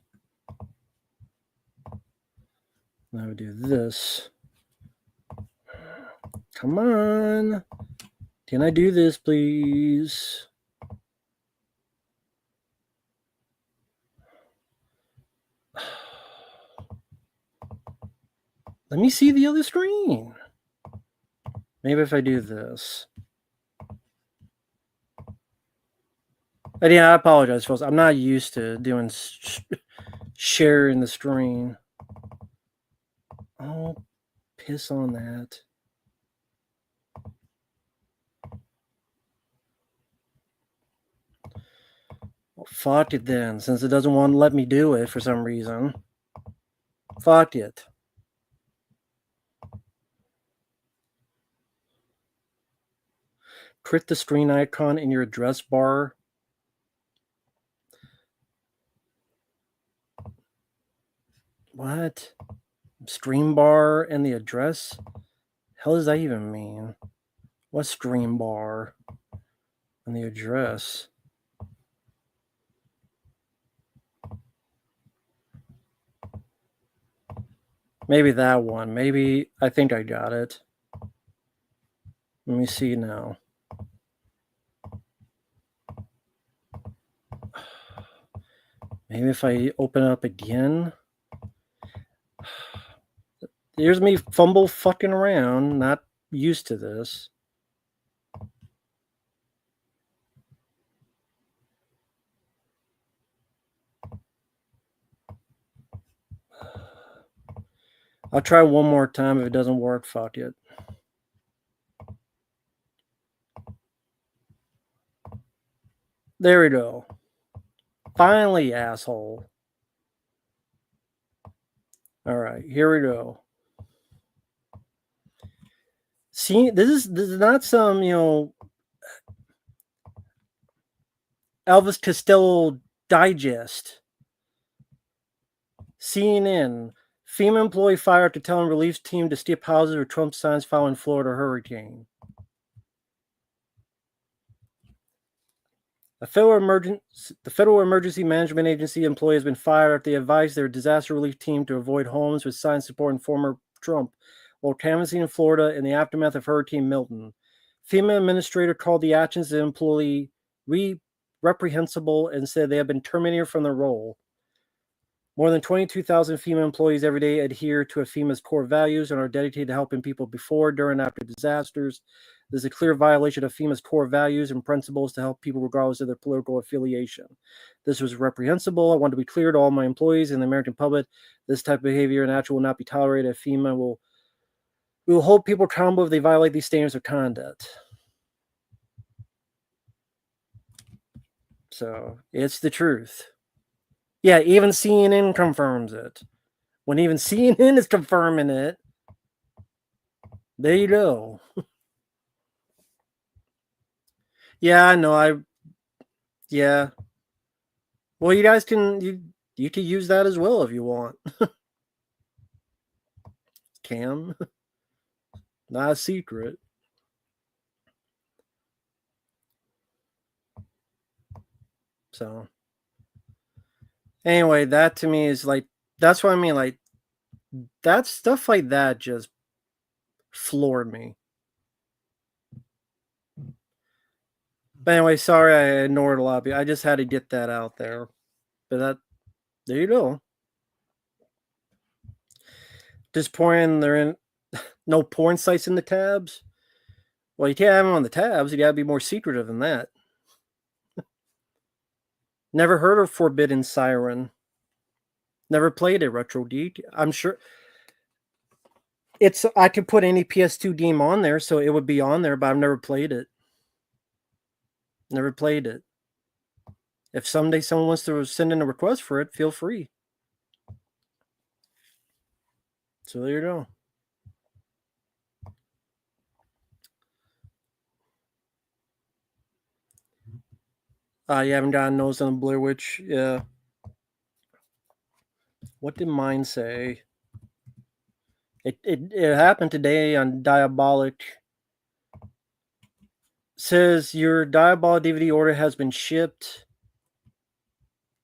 I would do this. Come on. Can I do this, please? Let me see the other screen. Maybe if I do this. And yeah, I apologize, folks. I'm not used to doing sharing the screen. Oh, piss on that. Well, fuck it then, since it doesn't want to let me do it for some reason. Fuck it. Click the screen icon in your address bar. What? Screen bar and the address? Hell does that even mean? What screen bar and the address? Maybe that one. Maybe I think I got it. Let me see now. Maybe if I open it up again. Here's me fumble fucking around, not used to this. I'll try one more time. If it doesn't work, fuck it. There we go. Finally, asshole. All right, here we go. See, this is not some, Elvis Costello digest. CNN. FEMA employee fired after telling relief team to steep houses or Trump signs following Florida hurricane. The Federal Emergency Management Agency employee has been fired after they advised their disaster relief team to avoid homes with signs supporting former Trump while canvassing in Florida in the aftermath of Hurricane Milton. FEMA administrator called the actions of the employee reprehensible and said they have been terminated from their role. More than 22,000 FEMA employees every day adhere to FEMA's core values and are dedicated to helping people before, during, and after disasters. There's a clear violation of FEMA's core values and principles to help people regardless of their political affiliation. This was reprehensible. I want to be clear to all my employees and the American public. This type of behavior and action will not be tolerated. FEMA we will hold people accountable if they violate these standards of conduct. So it's the truth. Yeah, even CNN confirms it. When even CNN is confirming it, there you go. Yeah, I know. Yeah. Well, you guys you can use that as well if you want. Cam, not a secret. So anyway, that to me is like that's what I mean. Like that stuff like that just floored me. But anyway, sorry I ignored a lot of you. I just had to get that out there. But there you go. Just pouring they're in no porn sites in the tabs. Well, you can't have them on the tabs. You gotta be more secretive than that. Never heard of Forbidden Siren. Never played it, Retro Geek. I'm sure I could put any PS2 game on there, so it would be on there, but I've never played it. Never played it. If someday someone wants to send in a request for it, feel free. So there you go. You haven't gotten those on Blair Witch. Yeah. What did mine say? It happened today on Diabolic. Says your Diabolic DVD order has been shipped,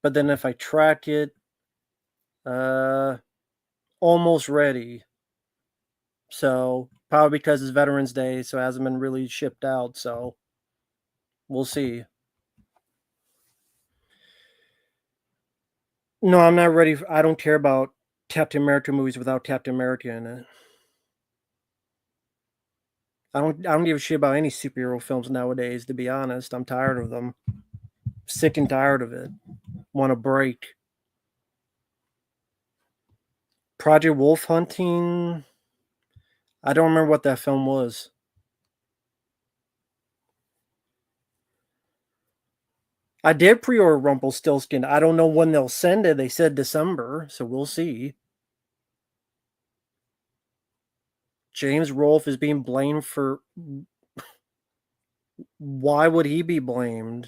but then if I track it, almost ready. So probably because it's Veterans Day, so it hasn't been really shipped out. So we'll see. No, I'm not ready. I don't care about Captain America movies without Captain America in it. I don't give a shit about any superhero films nowadays, to be honest. I'm tired of them. Sick and tired of it. Want a break. Project Wolf Hunting. I don't remember what that film was. I did pre-order Rumpelstiltskin. I don't know when they'll send it. They said December, so we'll see. James Rolfe is being blamed for. Why would he be blamed?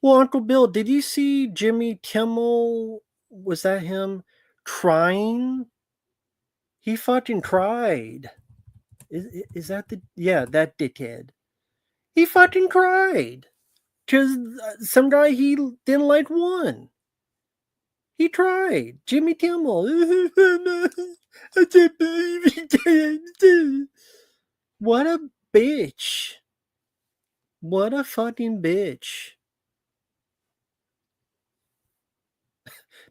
Well, Uncle Bill, did you see Jimmy Kimmel? Was that him crying? He fucking cried. Is that the yeah that dickhead? He fucking cried because some guy he didn't like won. He tried. Jimmy Kimmel. What a bitch. What a fucking bitch.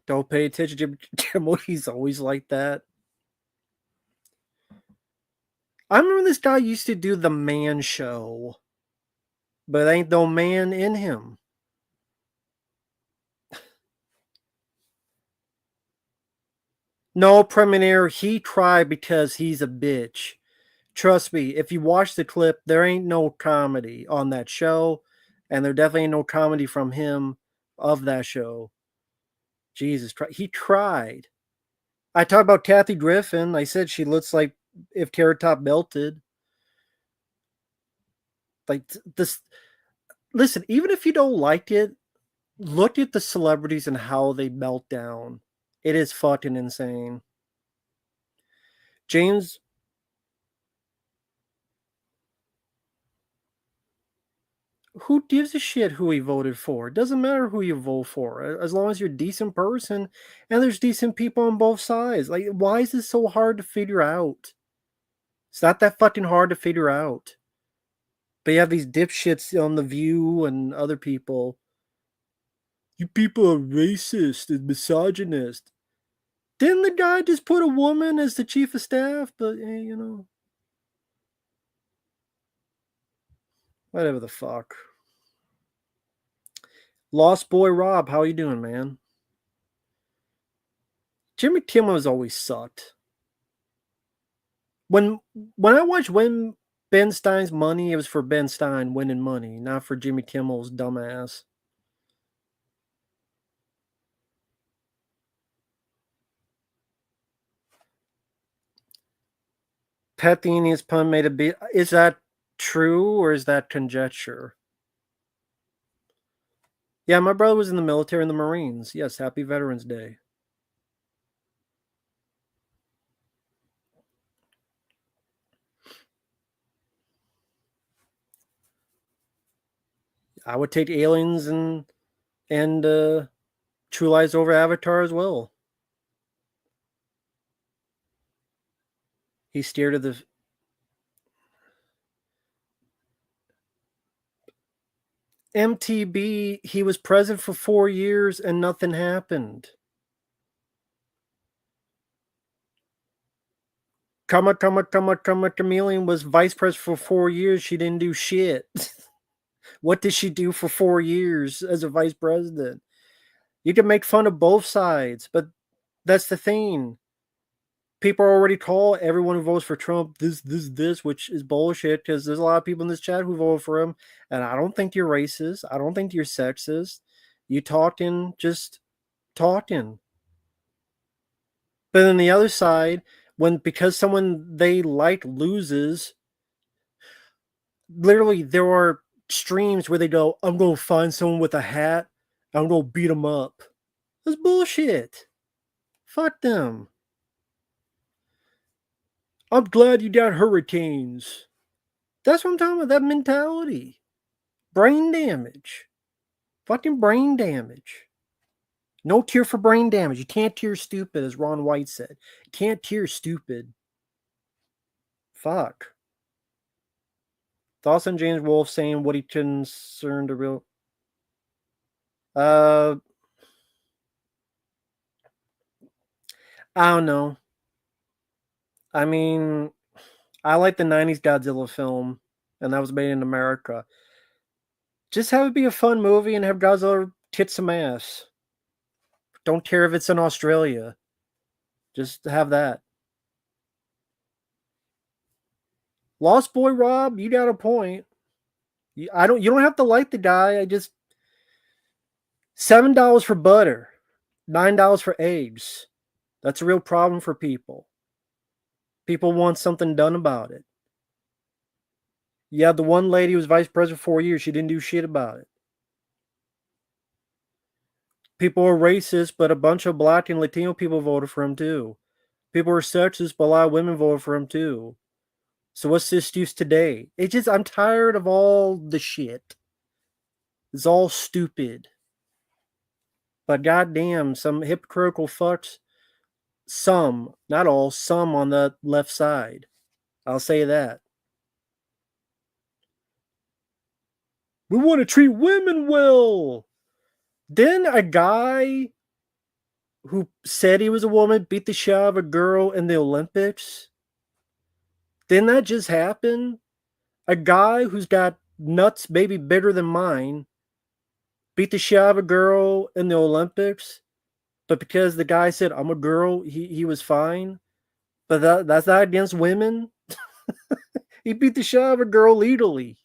Don't pay attention to Jimmy Kimmel. He's always like that. I remember this guy used to do the man show, but ain't no man in him. No preliminary. He tried because he's a bitch. Trust me, if you watch the clip, there ain't no comedy on that show, and there definitely ain't no comedy from him of that show. Jesus Christ, he tried. I talked about Kathy Griffin. I said she looks like if Carrot Top melted. Like this. Listen, even if you don't like it, look at the celebrities and how they melt down. It is fucking insane. James, who gives a shit who he voted for? It doesn't matter who you vote for, as long as you're a decent person and there's decent people on both sides. Like, why is this so hard to figure out? It's not that fucking hard to figure out. But you have these dipshits on The View and other people. You people are racist and misogynist. Didn't the guy just put a woman as the chief of staff? But, whatever the fuck. Lost Boy Rob, how you doing, man? Jimmy Kimmel has always sucked. When when I watched Win Ben Stein's Money, it was for Ben Stein winning money, not for Jimmy Kimmel's dumbass. Pat the Indian's pun made a bit. Is that true or is that conjecture? Yeah, my brother was in the military in the Marines. Yes, happy Veterans Day. I would take Aliens and True Lies over Avatar as well. He steered of the MTB. He was president for 4 years and nothing happened. Chameleon was vice president for 4 years. She didn't do shit. What did she do for 4 years as a vice president? You can make fun of both sides, but that's the thing. People already call everyone who votes for Trump this, which is bullshit because there's a lot of people in this chat who voted for him, and I don't think you're racist. I don't think you're sexist. You talking, just talking. But on the other side, when because someone they like loses, literally there are streams where they go, "I'm going to find someone with a hat. I'm going to beat them up." That's bullshit. Fuck them. I'm glad you got hurricanes. That's what I'm talking about. That mentality. Brain damage. Fucking brain damage. No tear for brain damage. You can't tear stupid, as Ron White said. You can't tear stupid. Fuck. Thoughts on James Wolfe saying what he concerned a real. Uh, I don't know. I mean, I like the 90s Godzilla film, and that was made in America. Just have it be a fun movie and have Godzilla kick some ass. Don't care if it's in Australia. Just have that. Lost Boy Rob, you got a point. You don't have to like the guy. I just $7 for butter, $9 for eggs. That's a real problem for people. People want something done about it. Yeah, the one lady was vice president for 4 years. She didn't do shit about it. People are racist, but a bunch of black and Latino people voted for him too. People are sexist, but a lot of women voted for him too. So what's the excuse today? It's just I'm tired of all the shit. It's all stupid. But goddamn, some hypocritical fucks. Some, not all, some on the left side. I'll say that. We want to treat women well. Then a guy who said he was a woman beat the shit out of a girl in the Olympics. Didn't that just happen? A guy who's got nuts maybe bigger than mine beat the shit out of a girl in the Olympics, but because the guy said I'm a girl, he was fine. But that's not against women. He beat the shit out of a girl legally.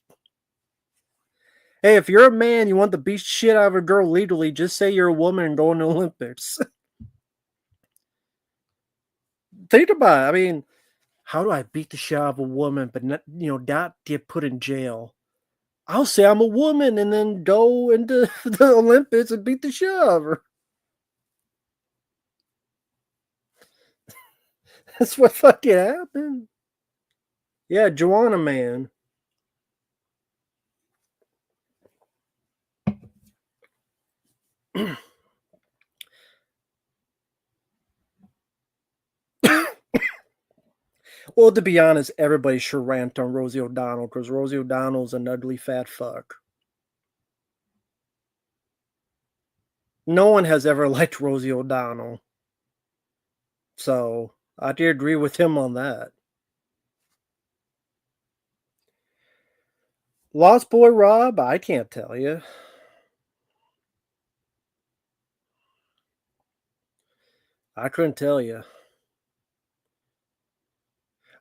Hey, if you're a man, you want to beat shit out of a girl legally, just say you're a woman and go in the Olympics. Think about it. I mean, how do I beat the shit out of a woman, but not get put in jail? I'll say I'm a woman and then go into the Olympics and beat the shit out of her. That's what fucking happened. Yeah, Joanna Man. Well, to be honest, everybody should rant on Rosie O'Donnell because Rosie O'Donnell's an ugly fat fuck. No one has ever liked Rosie O'Donnell. So I do agree with him on that. Lost Boy Rob, I can't tell you. I couldn't tell you.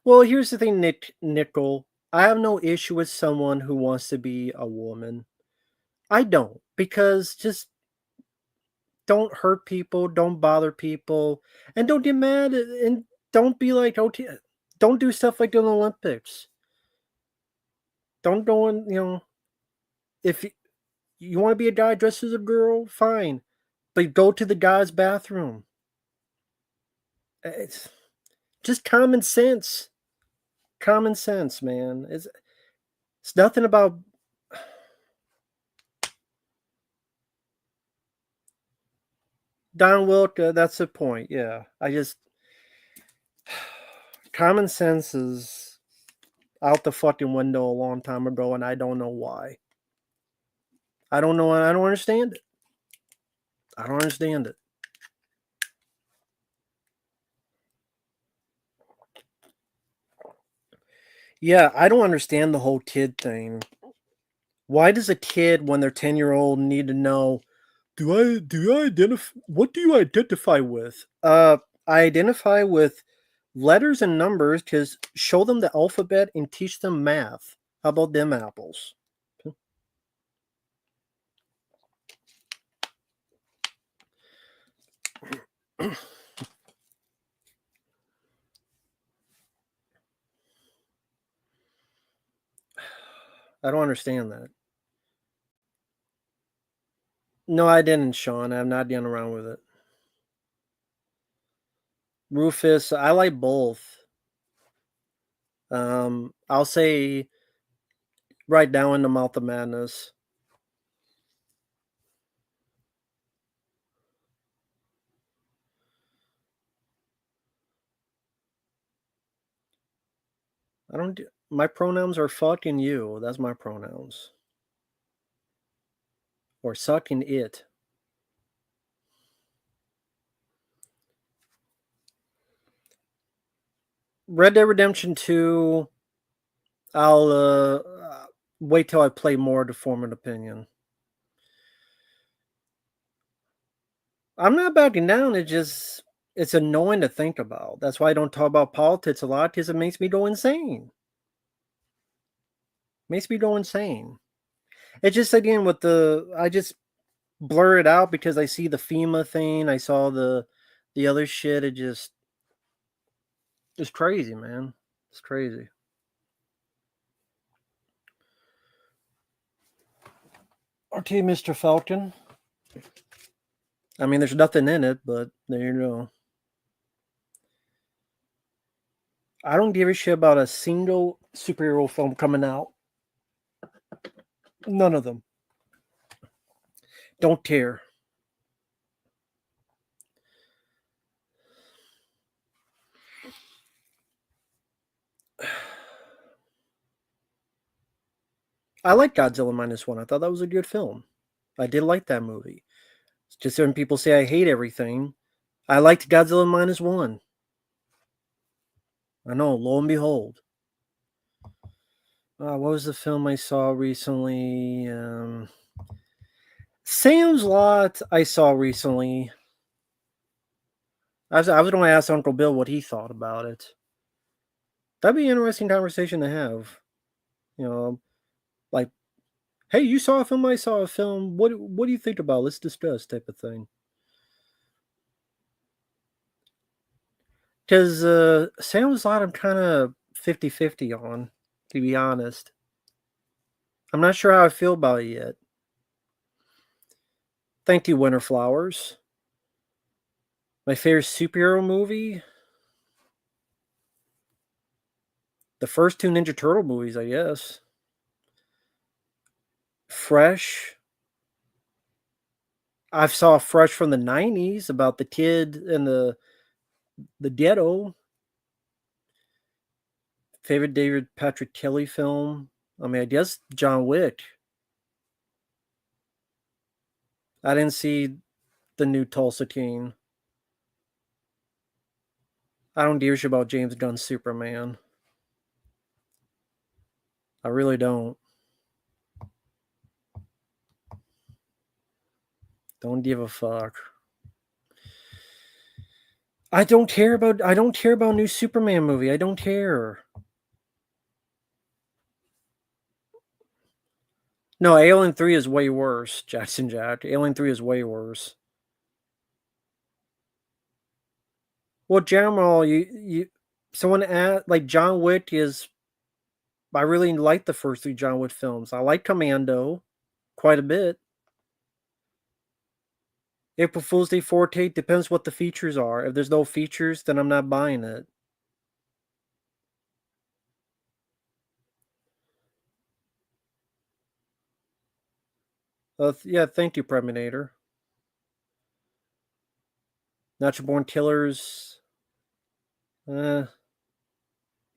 Well, here's the thing, Nickel. I have no issue with someone who wants to be a woman. I don't, because just don't hurt people, don't bother people, and don't get mad, and don't be like, okay, don't do stuff like the Olympics. Don't go in, if you want to be a guy dressed as a girl, fine, but go to the guy's bathroom. It's just common sense. Common sense, man. It's nothing about Don Wilk. That's the point. Yeah, I just common sense is out the fucking window a long time ago, and I don't know why. I don't know. I don't understand it. I don't understand it. Yeah, I don't understand the whole kid thing. Why does a kid, when they're 10-year-old, need to know? Do I identify? What do you identify with? I identify with letters and numbers because show them the alphabet and teach them math. How about them apples? I don't understand that. No, I didn't, Sean. I'm not getting around with it. Rufus, I like both. I'll say right now in the mouth of madness. I don't. My pronouns are fucking you. That's my pronouns. Or sucking it. Red Dead Redemption 2. I'll wait till I play more to form an opinion. I'm not backing down. It's annoying to think about. That's why I don't talk about politics a lot because it makes me go insane. Makes me go insane. It's just again with the I just blur it out because I see the FEMA thing. I saw the other shit. It just it's crazy, man. It's crazy. Okay, Mr. Falcon. I mean, there's nothing in it, but there you go. I don't give a shit about a single superhero film coming out. None of them. Don't care. I like Godzilla minus one. I thought that was a good film. I did like that movie. It's just when people say I hate everything, I liked Godzilla minus one. I know. Lo and behold, what was the film I saw recently? Sam's Lot. I saw recently. I was going to ask Uncle Bill what he thought about it. That'd be an interesting conversation to have. You know, like, hey, you saw a film, I saw a film. What do you think about it? Let's discuss type of thing. Because Sam's Lot I'm kind of 50-50 on, to be honest. I'm not sure how I feel about it yet. Thank you, Winter Flowers. My favorite superhero movie? The first two Ninja Turtle movies, I guess. Fresh. I saw Fresh from the 90s about the kid and the ghetto. Favorite David Patrick Kelly film? I mean, I guess John Wick. I didn't see the new Tulsa King. I don't give a shit about James Gunn's Superman. I really don't. Don't give a fuck. I don't care about new Superman movie. I don't care. No, Alien 3 is way worse, Jackson Jack. Alien 3 is way worse. Well, Jamal, you someone at like John Wick is I really like the first three John Wick films. I like Commando quite a bit. April Fool's Day 4K depends what the features are. If there's no features, then I'm not buying it. Yeah, thank you, Preminator. Natural Born Killers. Eh,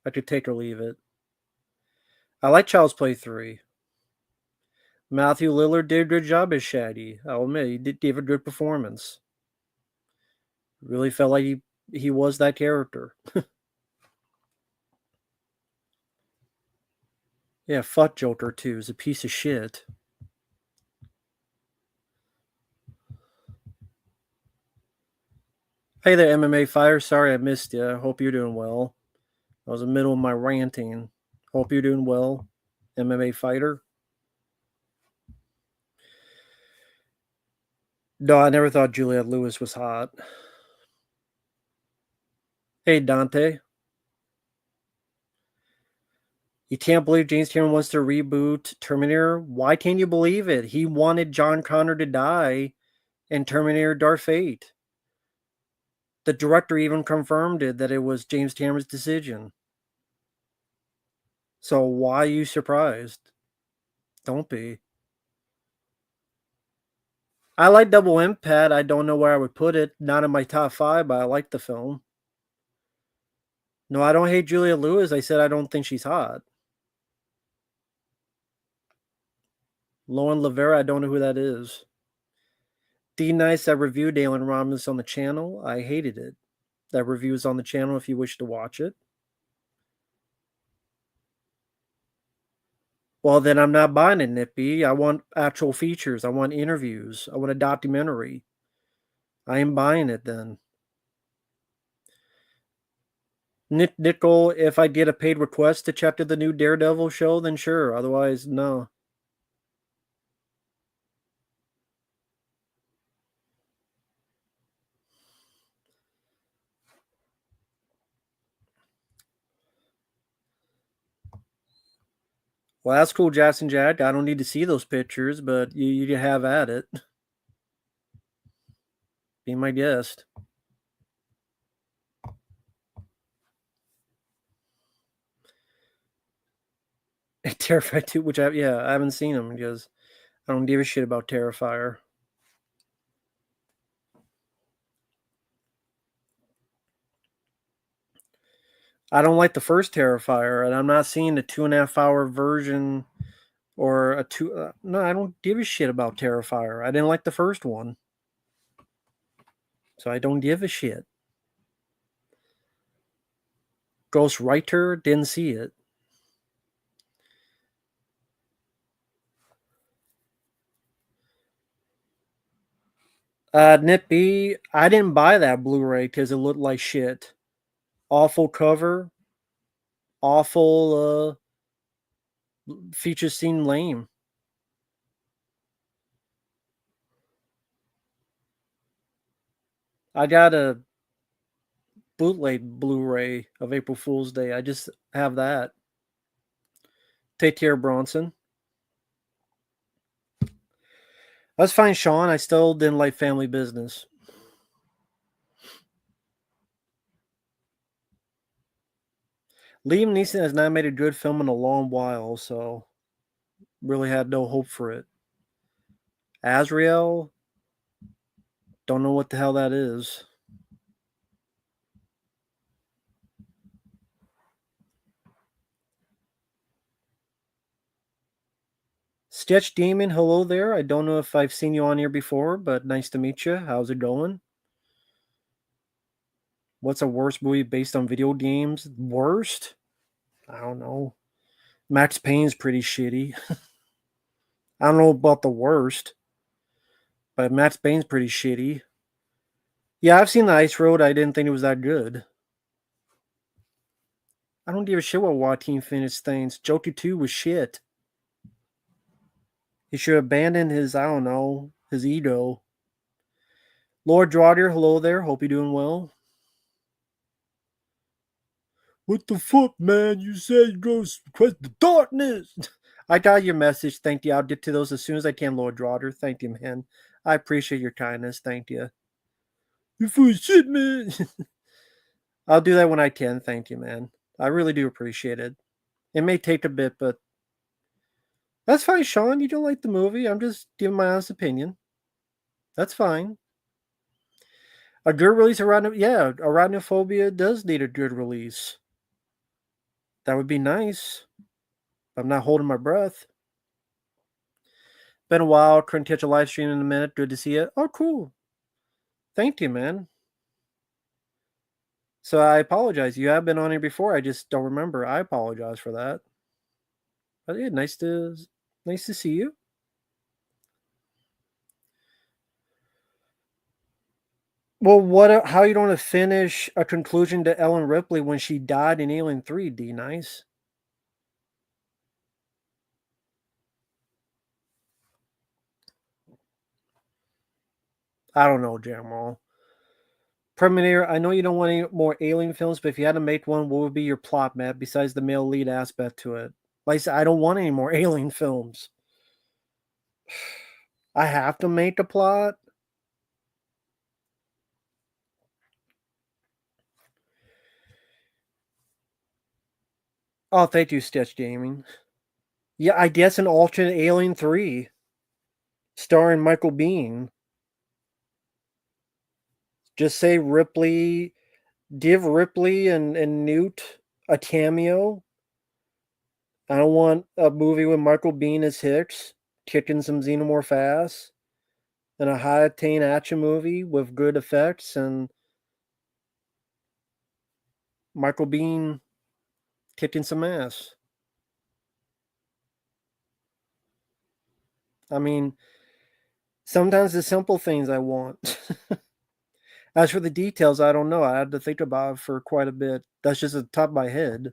I could take or leave it. I like Child's Play 3. Matthew Lillard did a good job as Shaggy. I'll admit, he did give a good performance. Really felt like he was that character. Yeah, fuck Joker too. He's a piece of shit. Hey there, MMA fighter. Sorry I missed you. I hope you're doing well. I was in the middle of my ranting. Hope you're doing well, MMA fighter. No, I never thought Juliette Lewis was hot. Hey, Dante. You can't believe James Cameron wants to reboot Terminator? Why can't you believe it? He wanted John Connor to die in Terminator Dark Fate. The director even confirmed it that it was James Cameron's decision. So why are you surprised? Don't be. I like Double Impact. I don't know where I would put it. Not in my top five, but I like the film. No, I don't hate Julia Lewis. I said I don't think she's hot. Lauren Lavera, I don't know who that is. D Nice, I reviewed Alan Romulus on the channel. I hated it. That review is on the channel if you wish to watch it. Well, then I'm not buying it, Nippy. I want actual features. I want interviews. I want a documentary. I ain't buying it then. Nickel, if I get a paid request to check to the new Daredevil show, then sure. Otherwise, no. Well, that's cool, Jackson Jack. I don't need to see those pictures, but you have at it. Be my guest. Terrifier 2, which I haven't seen them because I don't give a shit about Terrifier. I don't like the first Terrifier, and I'm not seeing the 2.5 hour version or a two. No, I don't give a shit about Terrifier. I didn't like the first one, so I don't give a shit. Ghostwriter didn't see it. Nip B, I didn't buy that Blu-ray because it looked like shit. Awful cover, awful feature scene, lame. I got a bootleg Blu-ray of April Fool's Day. I just have that. Take care, Bronson. That's fine, Sean. I still didn't like Family Business. Liam Neeson has not made a good film in a long while, so really had no hope for it. Azrael, don't know what the hell that is. Sketch Demon, hello there. I don't know if I've seen you on here before, but nice to meet you. How's it going? What's a worst movie based on video games? Worst? I don't know. Max Payne's pretty shitty. I don't know about the worst, but Max Payne's pretty shitty. Yeah, I've seen the Ice Road. I didn't think it was that good. I don't give a shit what Joaquin Phoenix thinks. Joker 2 was shit. He should abandon his, I don't know, his ego. Lord Draughter, hello there. Hope you're doing well. What the fuck, man? You said you go quest the darkness. I got your message. Thank you. I'll get to those as soon as I can, Lord Draughter. Thank you, man. I appreciate your kindness. Thank you. You full of shit, man. I'll do that when I can. Thank you, man. I really do appreciate it. It may take a bit, but that's fine, Sean. You don't like the movie. I'm just giving my honest opinion. That's fine. A good release around yeah, arachnophobia does need a good release. That would be nice. I'm not holding my breath. Been a while. Couldn't catch a live stream in a minute. Good to see you. Oh, cool. Thank you, man. So I apologize. You have been on here before. I just don't remember. I apologize for that. But yeah, nice to see you. Well, what? How you going to finish a conclusion to Ellen Ripley when she died in Alien 3? D nice. I don't know, Jamal. Terminator, I know you don't want any more Alien films, but if you had to make one, what would be your plot, Matt, besides the male lead aspect to it? Like I said, I don't want any more Alien films. I have to make a plot? Oh, thank you, Stitch Gaming. Yeah, I guess an alternate Alien 3 starring Michael Biehn. Just say Ripley, give Ripley and Newt a cameo. I don't want a movie with Michael Biehn as Hicks kicking some xenomorph ass, and a high octane action movie with good effects and Michael Biehn kicking some ass. I mean, sometimes the simple things I want. As for the details, I don't know. I had to think about it for quite a bit. That's just at the top of my head.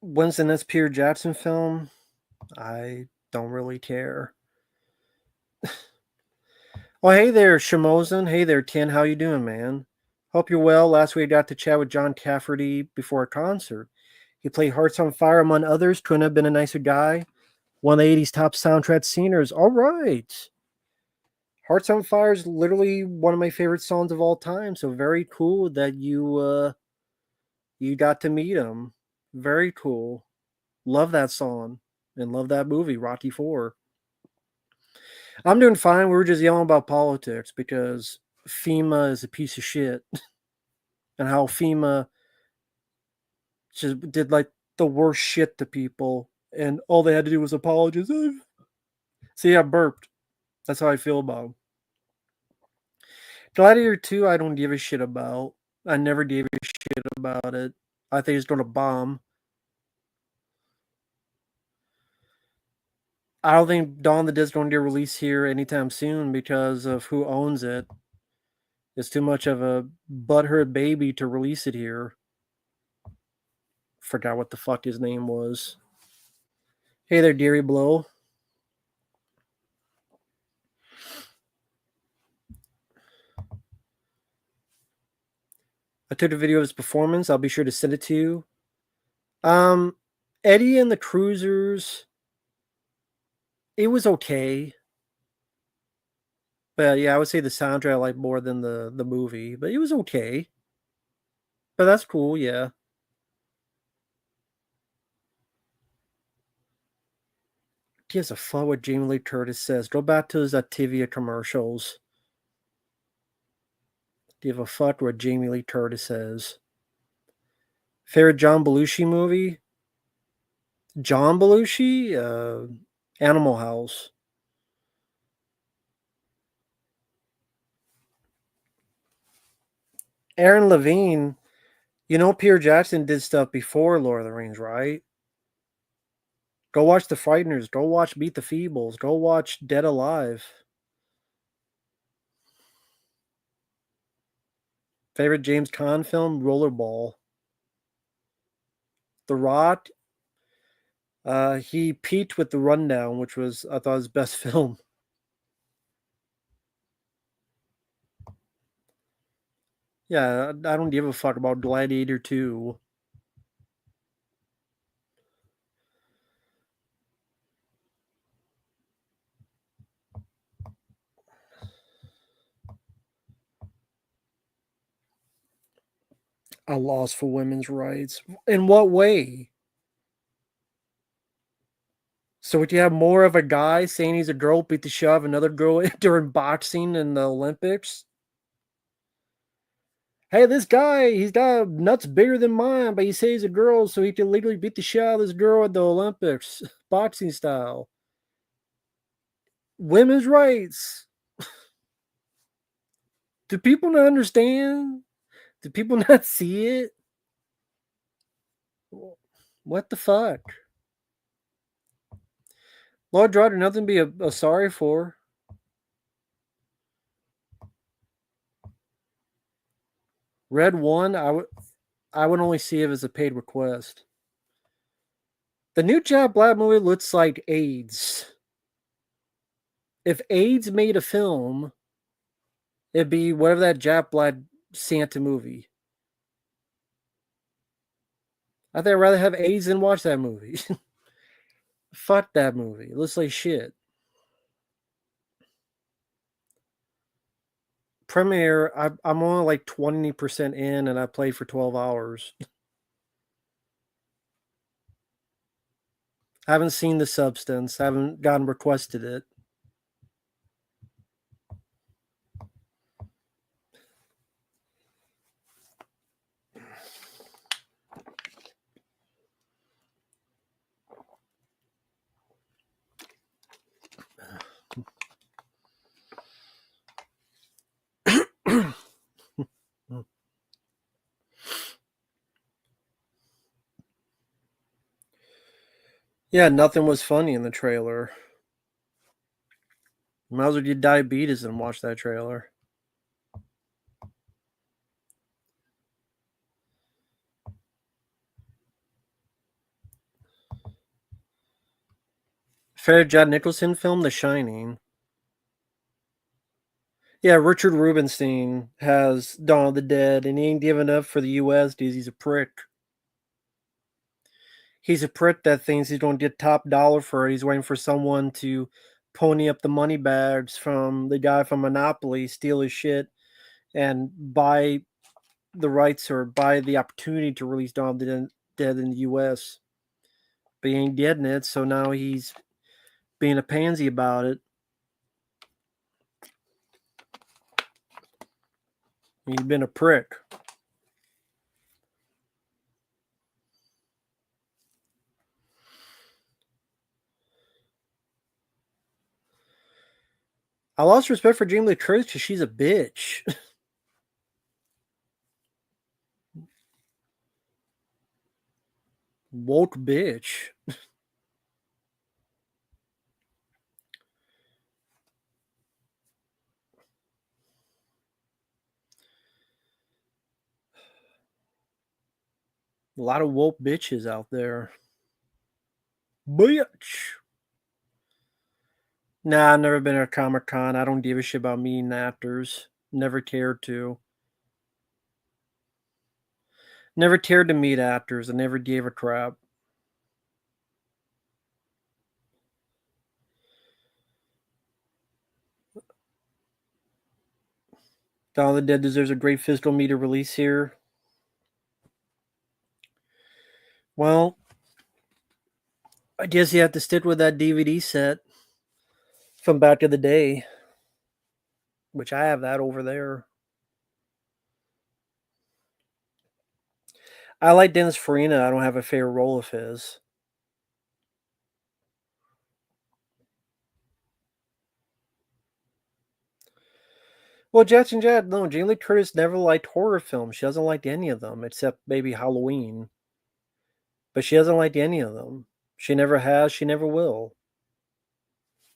When's the next Peter Jackson film? I don't really care. Oh, hey there, Shamozen. Hey there, Tin. How you doing, man? Hope you're well. Last week I got to chat with John Cafferty before a concert. He played Hearts on Fire, among others. Couldn't have been a nicer guy. One of the 80s top soundtrack singers. All right. Hearts on Fire is literally one of my favorite songs of all time. So very cool that you got to meet him. Very cool. Love that song and love that movie, Rocky 4. I'm doing fine. We were just yelling about politics because FEMA is a piece of shit and how FEMA just did like the worst shit to people and all they had to do was apologize. See, I burped. That's how I feel about him. Gladiator 2, I don't give a shit about. I never gave a shit about it. I think it's going to bomb. I don't think Dawn of the Dead is going to get released here anytime soon because of who owns it. It's too much of a butthurt baby to release it here. Forgot what the fuck his name was. Hey there, Deary Blow. I took a video of his performance. I'll be sure to send it to you. Um, Eddie and the Cruisers. It was okay, but yeah, I would say the soundtrack I like more than the movie. But it was okay. But that's cool. Yeah. Gives a fuck what Jamie Lee Curtis says. Go back to his Activia commercials. Give a fuck what Jamie Lee Curtis says. Favorite John Belushi movie? John Belushi? Animal House. Aaron Levine. You know Peter Jackson did stuff before Lord of the Rings, right? Go watch The Frighteners. Go watch Beat the Feebles. Go watch Dead Alive. Favorite James Caan film? Rollerball. The Rock. He peaked with The Rundown, which was I thought his best film. Yeah, I don't give a fuck about Gladiator 2. I lost for women's rights. In what way? So would you have more of a guy saying he's a girl beat the shit out of another girl during boxing in the Olympics? Hey, this guy, he's got nuts bigger than mine, but he says he's a girl, so he can legally beat the shit out of this girl at the Olympics, boxing style. Women's rights. Do people not understand? Do people not see it? What the fuck? Lord Driver, nothing to be a sorry for. Red One, I would only see it as a paid request. The new Jack Black movie looks like AIDS. If AIDS made a film, it'd be whatever that Jack Black Santa movie. I think I'd rather have AIDS than watch that movie. Fuck that movie. It looks like shit. Premiere, I'm only like 20% in and I played for 12 hours. I haven't seen the substance. I haven't gotten requested it. Yeah, nothing was funny in the trailer. You might as well get diabetes and watch that trailer. Favorite Jack Nicholson film, The Shining. Yeah, Richard Rubenstein has Dawn of the Dead, and he ain't giving up for the U.S. because he's a prick. He's a prick that thinks he's going to get top dollar for it. He's waiting for someone to pony up the money bags from the guy from Monopoly, steal his shit, and buy the rights or buy the opportunity to release Dawn of the Dead in the U.S. But he ain't getting it, so now he's being a pansy about it. He's been a prick. I lost respect for Jamie Lee Curtis because she's a bitch. Woke bitch. A lot of woke bitches out there. Bitch. Nah, I've never been at a Comic Con. I don't give a shit about meeting actors. Never cared to. Never cared to meet actors. I never gave a crap. Dawn of the Dead deserves a great physical media release here. Well, I guess you have to stick with that DVD set from back in the day, which I have that over there. I like Dennis Farina. I don't have a favorite role of his. Well, Jackson Jad, no, Jamie Lee Curtis never liked horror films. She doesn't like any of them except maybe Halloween. But she doesn't like any of them. She never has, she never will.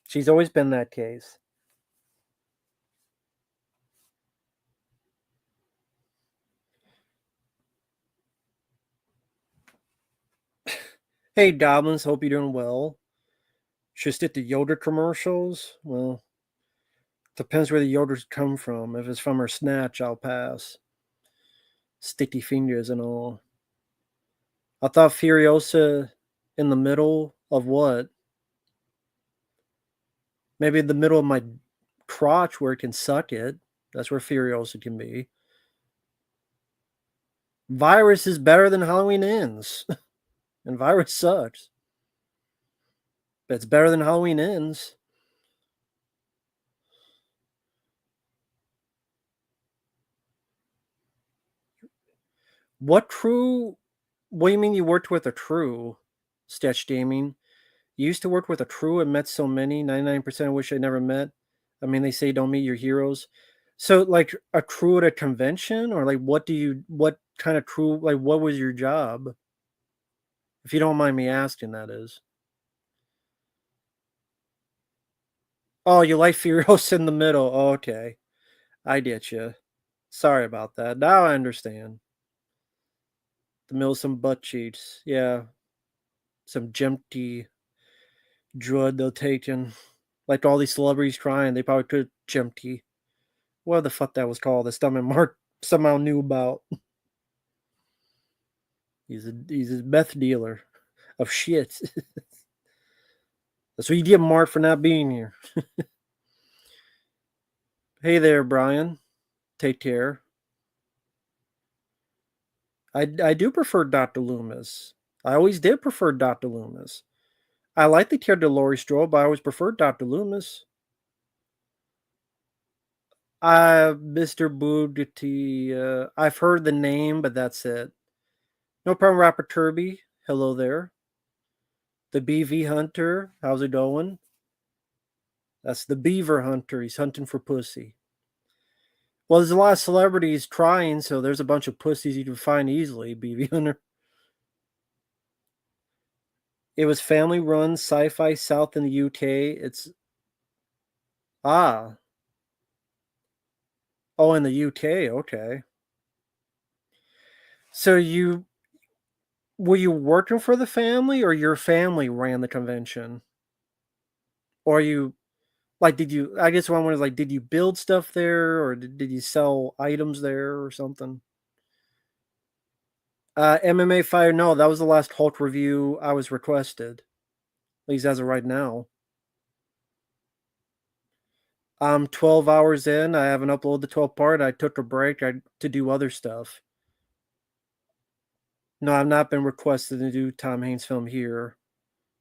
She's always been that case. Hey, Goblins, hope you're doing well. Should stick to Yoda commercials? Well, depends where the Yodas come from. If it's from her snatch, I'll pass. Sticky fingers and all. I thought Furiosa in the middle of what? Maybe in the middle of my crotch where it can suck it. That's where Furiosa can be. Virus is better than Halloween Ends. And Virus sucks. But it's better than Halloween Ends. What crew? What do you mean you worked with a crew? Sketch Gaming. You used to work with a crew and met so many. 99% of which I never met. I mean, they say don't meet your heroes. So, like a crew at a convention, or like what do you? What kind of crew? Like, what was your job? If you don't mind me asking, that is. Oh, you like Furios in the middle. Oh, okay, I get you. Sorry about that. Now I understand. The middle, some butt cheeks. Yeah, some empty drug they'll take in. Like all these celebrities crying, they probably could Jemty. What the fuck that was called? The stomach Mark somehow knew about. He's a meth dealer of shit. That's what you get, Mark, for not being here. Hey there, Brian. Take care. I do prefer Dr. Loomis. I always did prefer Dr. Loomis. I like the character Laurie Strode, but I always preferred Dr. Loomis. Mr. Booty, I've heard the name, but that's it. No problem, Rapper Kirby. Hello there. The BV Hunter. How's it going? That's the Beaver Hunter. He's hunting for pussy. Well, there's a lot of celebrities trying, so there's a bunch of pussies you can find easily, BV Hunter. It was family run, Sci-Fi South in the UK. It's ah oh in the UK. Okay. So you were you working for the family, or your family ran the convention, or you like did you? I guess what I wonder is like, did you build stuff there, or did you sell items there or something? MMA Fire. No, that was the last Hulk review I was requested. At least as of right now. I'm 12 hours in. I haven't uploaded the 12th part. I took a break to do other stuff. No, I've not been requested to do Tom Hanks' film here.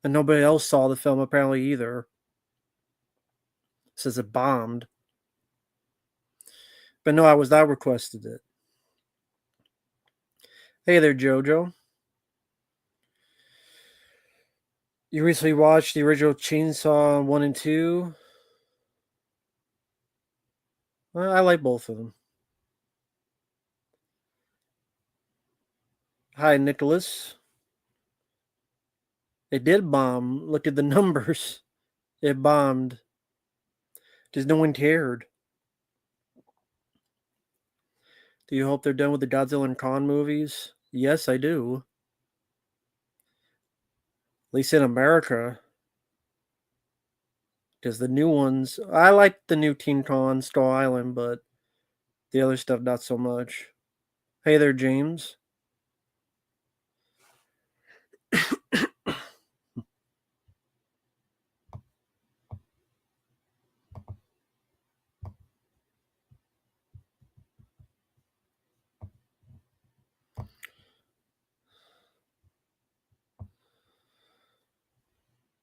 And nobody else saw the film apparently either. It says it bombed. But no, I was not requested it. Hey there, Jojo. You recently watched the original Chainsaw 1 and 2? Well, I like both of them. Hi, Nicholas. It did bomb. Look at the numbers. It bombed. Just no one cared. Do you hope they're done with the Godzilla and Kong movies? Yes, I do. At least in America. Because the new ones, I like the new Teen Kong, Skull Island, but the other stuff not so much. Hey there, James.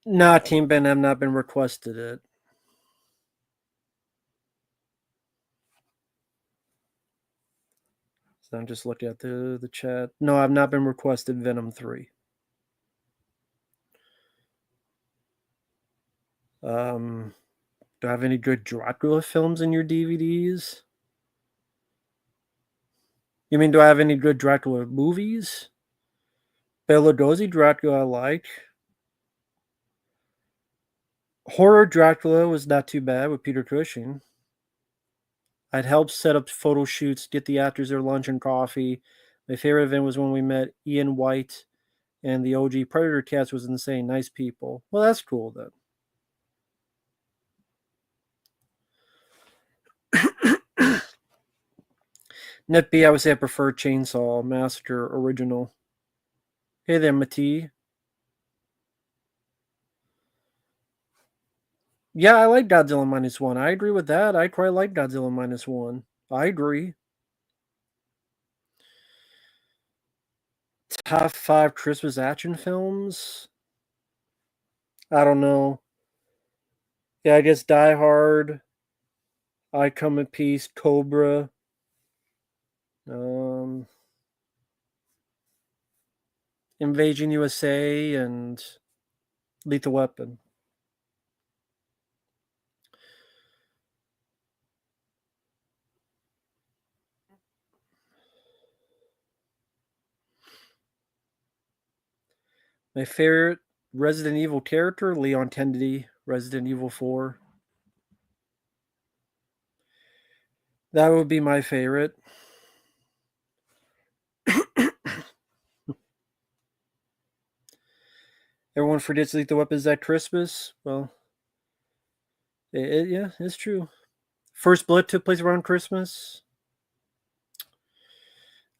Nah, Team Ben have not been requested it. So I'm just looking at the chat. No, I've not been requested Venom 3. Do I have any good Dracula films in your DVDs? You mean, do I have any good Dracula movies? Bela Lugosi Dracula I like. Horror Dracula was not too bad with Peter Cushing. I'd helped set up photo shoots, get the actors their lunch and coffee. My favorite event was when we met Ian White and the OG Predator cast was insane. Nice people. Well, that's cool then. Net B, I would say I prefer Chainsaw Massacre original. Hey there, Mati. Yeah, I like Godzilla minus one. I agree with that. I quite like Godzilla minus one. I agree. Top five Christmas action films? I don't know. Yeah, I guess Die Hard, I Come in Peace, Cobra, um, Invasion USA, and Lethal Weapon. My favorite Resident Evil character, Leon Kennedy, Resident Evil 4. That would be my favorite. Everyone forgets Lethal Weapons at Christmas. Well, yeah, it's true. First Blood took place around Christmas.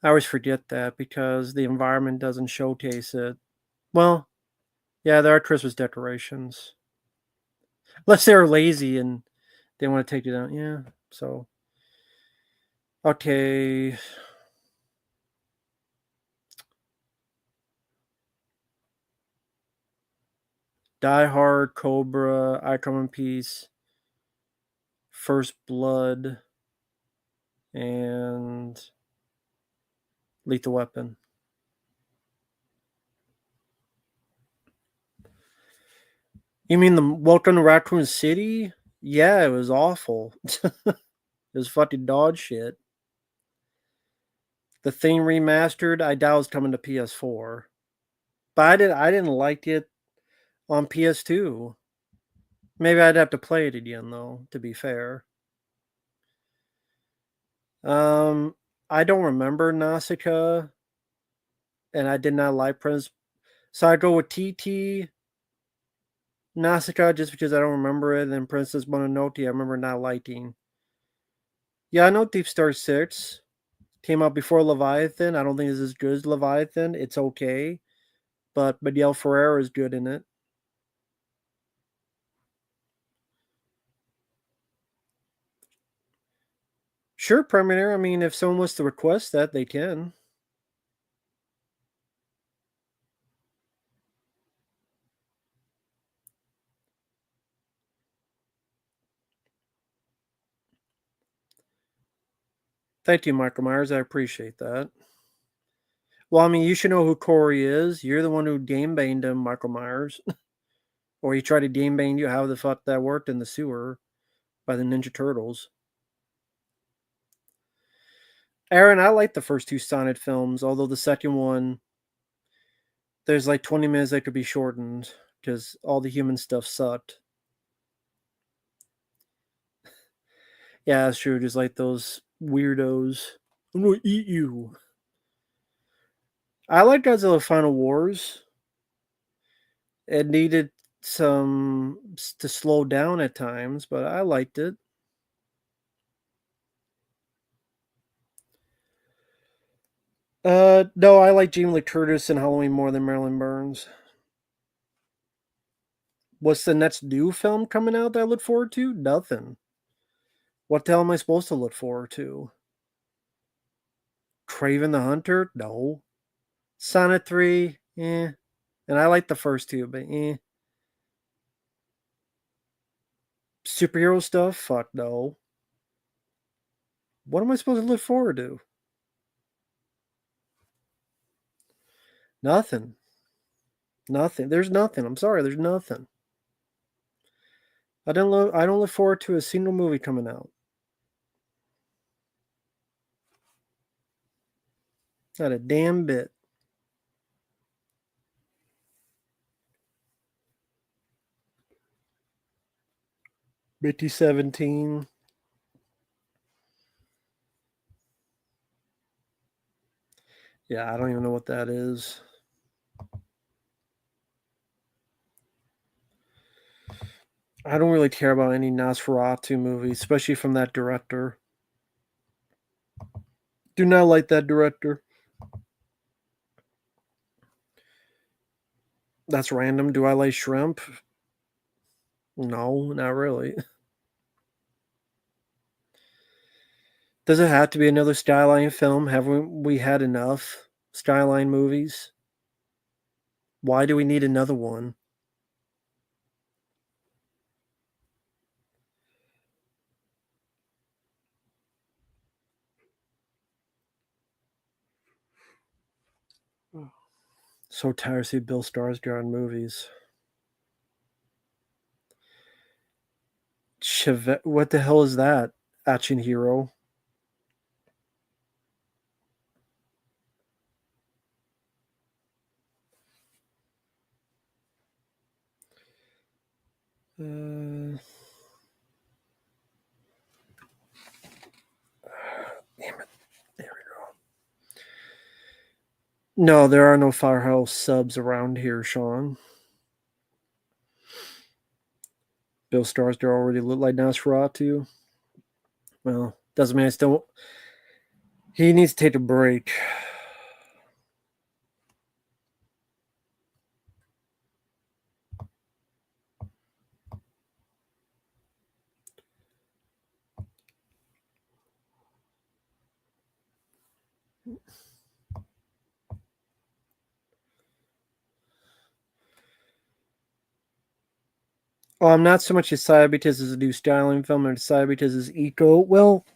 I always forget that because the environment doesn't showcase it. Well, yeah, there are Christmas decorations. Unless they're lazy and they want to take it down. Yeah, so. Okay. Die Hard, Cobra, I Come in Peace, First Blood, and Lethal Weapon. You mean the Welcome to Raccoon City? Yeah, it was awful. It was fucking dog shit. The Thing remastered, I doubt it's coming to PS4. But I didn't like it. on PS2. Maybe I'd have to play it again though, to be fair. Um, I don't remember Nausicaa, and I did not like Prince. So I go with TT Nausicaa just because I don't remember it, and then Princess Mononoke I remember not liking. Yeah, I know Deep Star 6 came out before Leviathan. I don't think it's as good as Leviathan. It's okay, but Miguel Ferrer is good in it. Sure, Premiere. I mean, if someone wants to request that, they can. Thank you, Michael Myers. I appreciate that. Well, I mean, you should know who Corey is. You're the one who game banged him, Michael Myers. Or he tried to game bang you. How the fuck that worked in the sewer by the Ninja Turtles. Aaron, I like the first two Sonic films, although the second one, there's like 20 minutes that could be shortened because all the human stuff sucked. Yeah, that's true. Just like those weirdos. I'm gonna eat you. I like Godzilla Final Wars. It needed some to slow down at times, but I liked it. No, I like Jamie Lee Curtis and Halloween more than Marilyn Burns. What's the next new film coming out that I look forward to? Nothing. What the hell am I supposed to look forward to? Craven the Hunter? No. Sonic 3? Eh. And I like the first two, but eh. Superhero stuff? Fuck no. What am I supposed to look forward to? Nothing. Nothing. There's nothing. I'm sorry, there's nothing. I don't look forward to a single movie coming out. Not a damn bit. Bitty 17. Yeah, I don't even know what that is. I don't really care about any Nosferatu movies, especially from that director. Do not like that director. That's random. Do I like shrimp? No, not really. Does it have to be another Skyline film? Haven't we had enough Skyline movies? Why do we need another one? So tired to see Bill Skarsgård in movies. What the hell is that? Action hero. Damn it. There we go. No, there are no Firehouse subs around here, Sean. Bill Skarsgård already looked like Nosferatu. Well, doesn't mean I still. He needs to take a break. Oh, I'm not so much excited because it's a new styling film. I'm excited because it's eco. Well,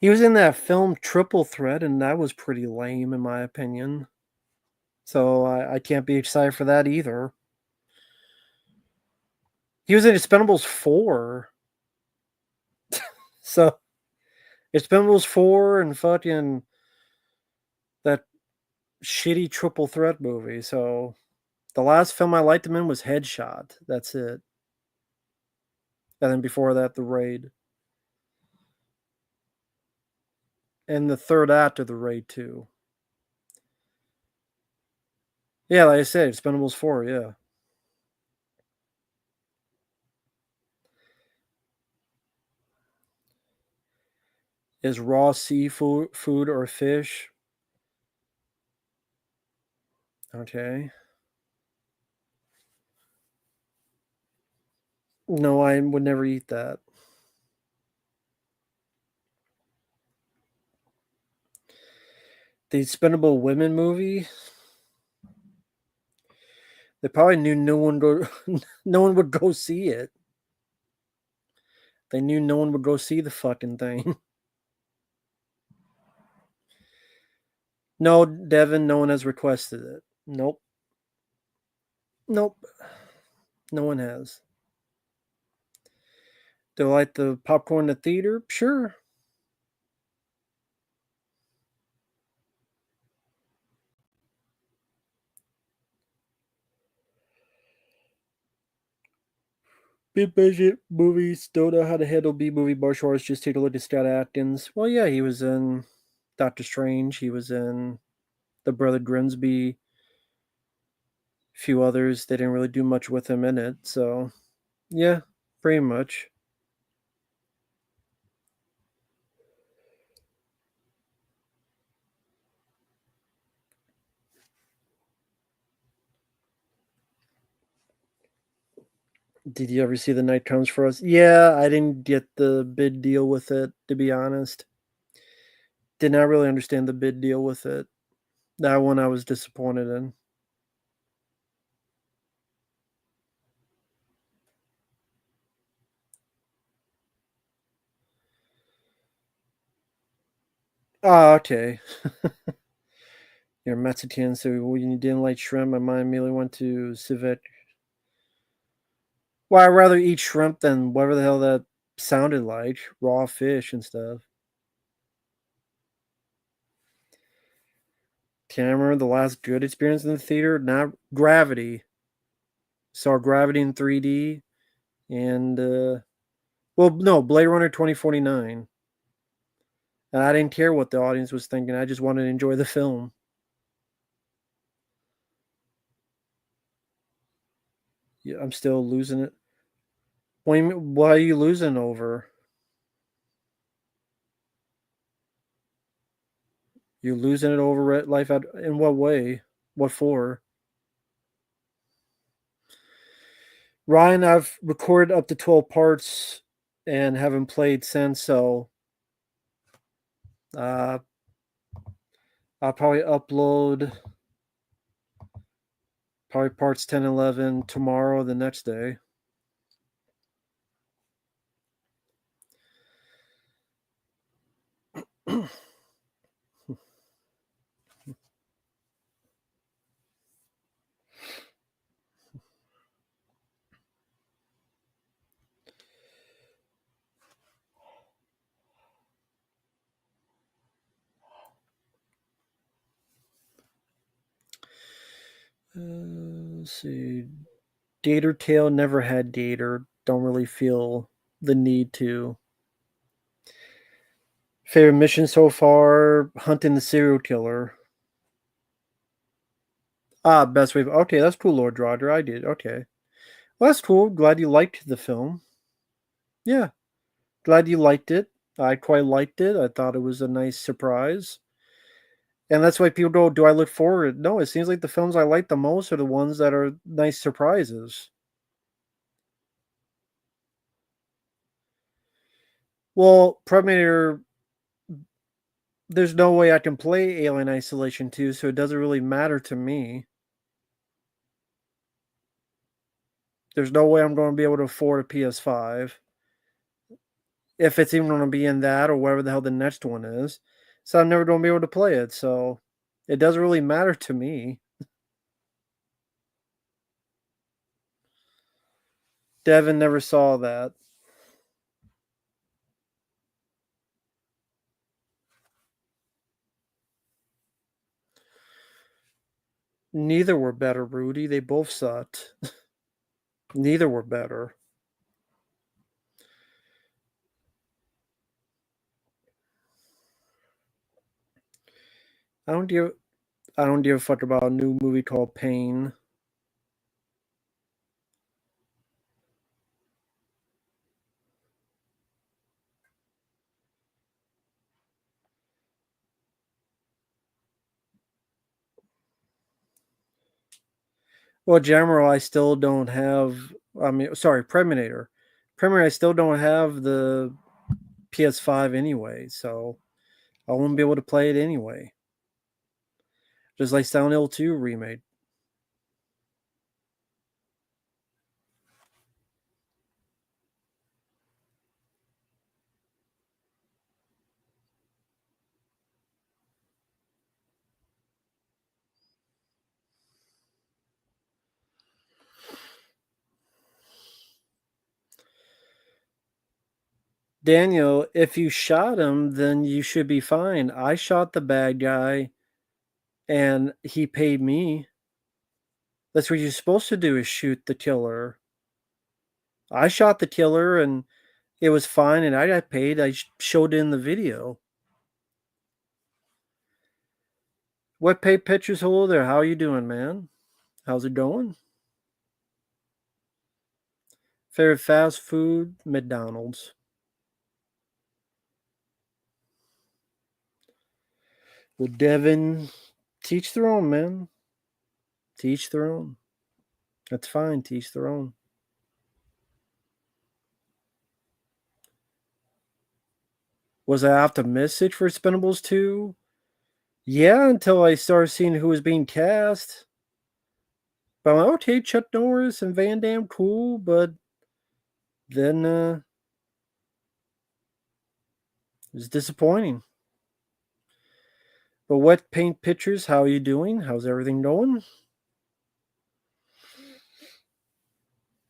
he was in that film Triple Threat, and that was pretty lame, in my opinion. So I can't be excited for that either. He was in Expendables 4. So, Expendables 4 and fucking that shitty Triple Threat movie. So, The last film I liked him in was Headshot. That's it. And then before that, The Raid. And the third act of The Raid too. Yeah, like I said, Expendables 4, yeah. Is raw seafood food or fish? Okay. No, I would never eat that. The Expendable Women movie? They probably knew no one go no one would go see it. They knew no one would go see the fucking thing. No, Devin, no one has requested it. Nope. Nope. No one has. Do I like the popcorn in the theater? Sure. Big budget movies don't know how to handle B movie martial arts. Just take a look at Scott Atkins. Well, yeah, he was in Doctor Strange. He was in The Brother Grimsby. A few others. They didn't really do much with him in it. So, yeah, pretty much. Did you ever see The Night Comes for Us? Yeah, I didn't get the bid deal with it, to be honest. Did not really understand the bid deal with it. That one I was disappointed in. Oh, okay. You're Mexican, so when you didn't like shrimp, my mind immediately went to civet. Well, I'd rather eat shrimp than whatever the hell that sounded like, raw fish and stuff. Can't remember the last good experience in the theater. Not Gravity. Saw Gravity in 3D, and well, no, Blade Runner 2049. And I didn't care what the audience was thinking. I just wanted to enjoy the film. Yeah, I'm still losing it. Why are you losing over? You losing it over life out in what way? What for? Ryan, I've recorded up to 12 parts and haven't played since, so uh, I'll probably upload probably parts 10 and 11 tomorrow or the next day. Let's see. Gator Tail never had Gator. Don't really feel the need to. Favorite mission so far? Hunting the serial killer. Ah, best way. Okay, that's cool, Lord Roger. I did. Okay. Well, that's cool. Glad you liked the film. Yeah. Glad you liked it. I quite liked it. I thought it was a nice surprise. And that's why people go, do I look forward? No, it seems like the films I like the most are the ones that are nice surprises. Well, Predator, there's no way I can play Alien Isolation 2, so it doesn't really matter to me. There's no way I'm going to be able to afford a PS5 if it's even going to be in that or whatever the hell the next one is. So I'm never going to be able to play it. So it doesn't really matter to me. Devin never saw that. Neither were better, Rudy. They both sucked. Neither were better. I don't give I don't give a fuck about a new movie called Pain. Well, General, I still don't have. I mean, sorry, Preminator. Preminator, I still don't have the PS5 anyway, so I won't be able to play it anyway. Just like Silent Hill 2 remake. Daniel, if you shot him, then you should be fine. I shot the bad guy and he paid me. That's what you're supposed to do is shoot the killer. I shot the killer and it was fine and I got paid. I showed in the video. What paid pictures? Hello there. How you doing, man? How's it going? Favorite fast food? McDonald's. Well, Devin, teach their own, man. Teach their own. That's fine. Teach their own. Was I optimistic for Expendables 2? Yeah, until I started seeing who was being cast. But I'm like, okay, Chuck Norris and Van Damme, cool. But then it was disappointing. But what paint pictures? How are you doing? How's everything going?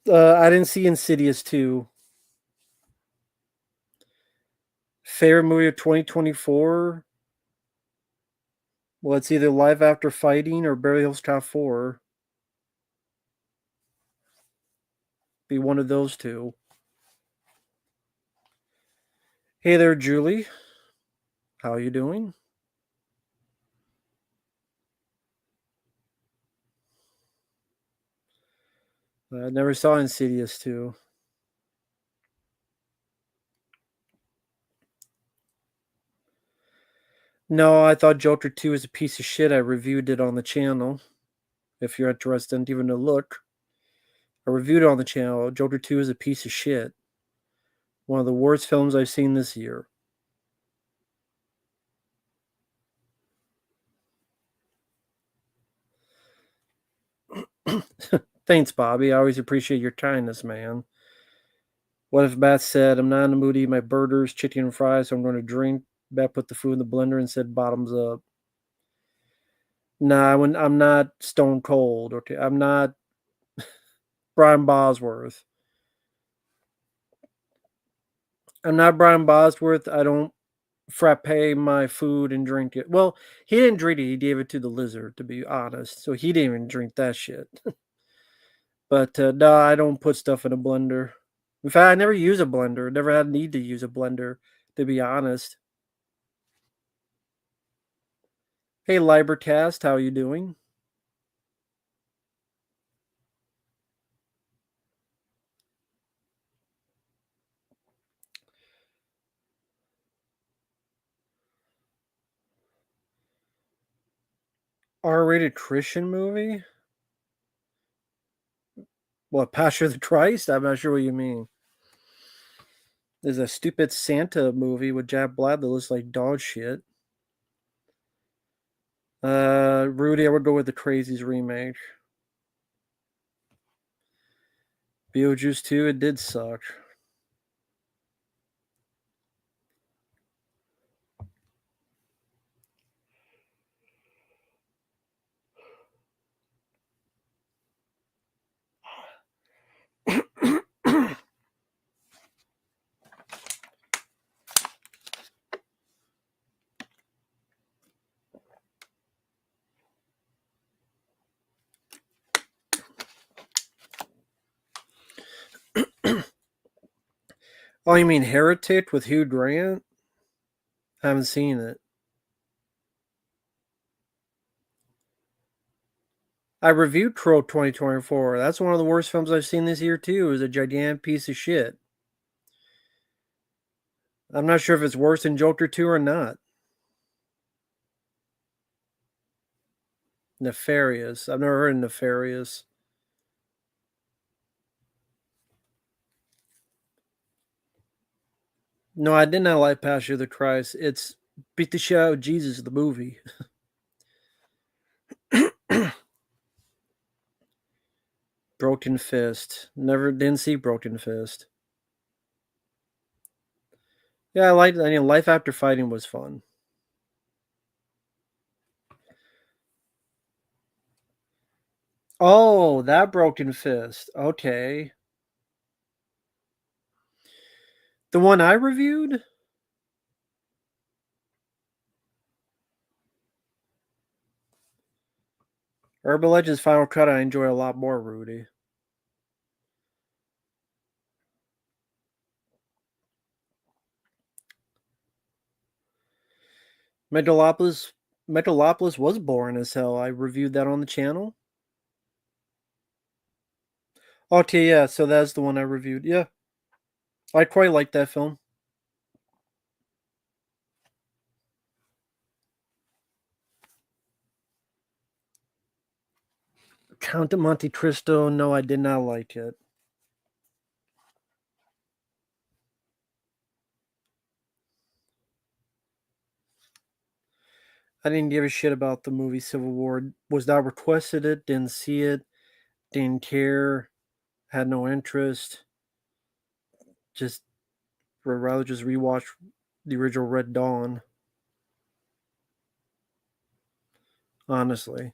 I didn't see Insidious 2. Favorite movie of 2024? Well, it's either Live After Fighting or Beverly Hills Cop 4. Be one of those two. Hey there, Julie. How are you doing? I never saw Insidious 2. No, I thought Joker 2 was a piece of shit. I reviewed it on the channel. If you're interested, even to look. I reviewed it on the channel. Joker 2 is a piece of shit. One of the worst films I've seen this year. Thanks, Bobby. I always appreciate your kindness, man. What if Bat said, I'm not in the mood to eat my burgers, chicken, and fries, so I'm going to drink? Bat put the food in the blender and said, bottoms up. Nah, I'm not stone cold. Okay, I'm not Brian Bosworth. I'm not Brian Bosworth. I don't frappe my food and drink it. Well, he didn't drink it. He gave it to the lizard, to be honest. So he didn't even drink that shit. But no, I don't put stuff in a blender. In fact, I never use a blender. Never had need to use a blender, to be honest. Hey, Libercast, how are you doing? R-rated Christian movie? What, Passion of the Christ? I'm not sure what you mean. There's a stupid Santa movie with Jack Black that looks like dog shit. Rudy, I would go with the Crazies remake. Beetlejuice 2, it did suck. Oh, you mean Heretic with Hugh Grant? Haven't seen it. I reviewed Crow 2024. That's one of the worst films I've seen this year too. It was a gigantic piece of shit. I'm not sure if it's worse than Joker 2 or not. Nefarious. I've never heard of Nefarious. No, I did not like Passion of the Christ. It's beat the shit out of Jesus, the movie. Broken Fist. Never didn't see Broken Fist. Yeah, I liked. I mean, Life After Fighting was fun. Oh, that Broken Fist. Okay, the one I reviewed. Urban Legends Final Cut. I enjoy a lot more. Rudy. Metalopolis. Metalopolis was boring as hell. I reviewed that on the channel. Okay, yeah. So that's the one I reviewed. Yeah, I quite like that film. Count of Monte Cristo. No, I did not like it. I didn't give a shit about the movie Civil War. Was not requested it. Didn't see it. Didn't care. Had no interest. Just would rather just rewatch the original Red Dawn. Honestly,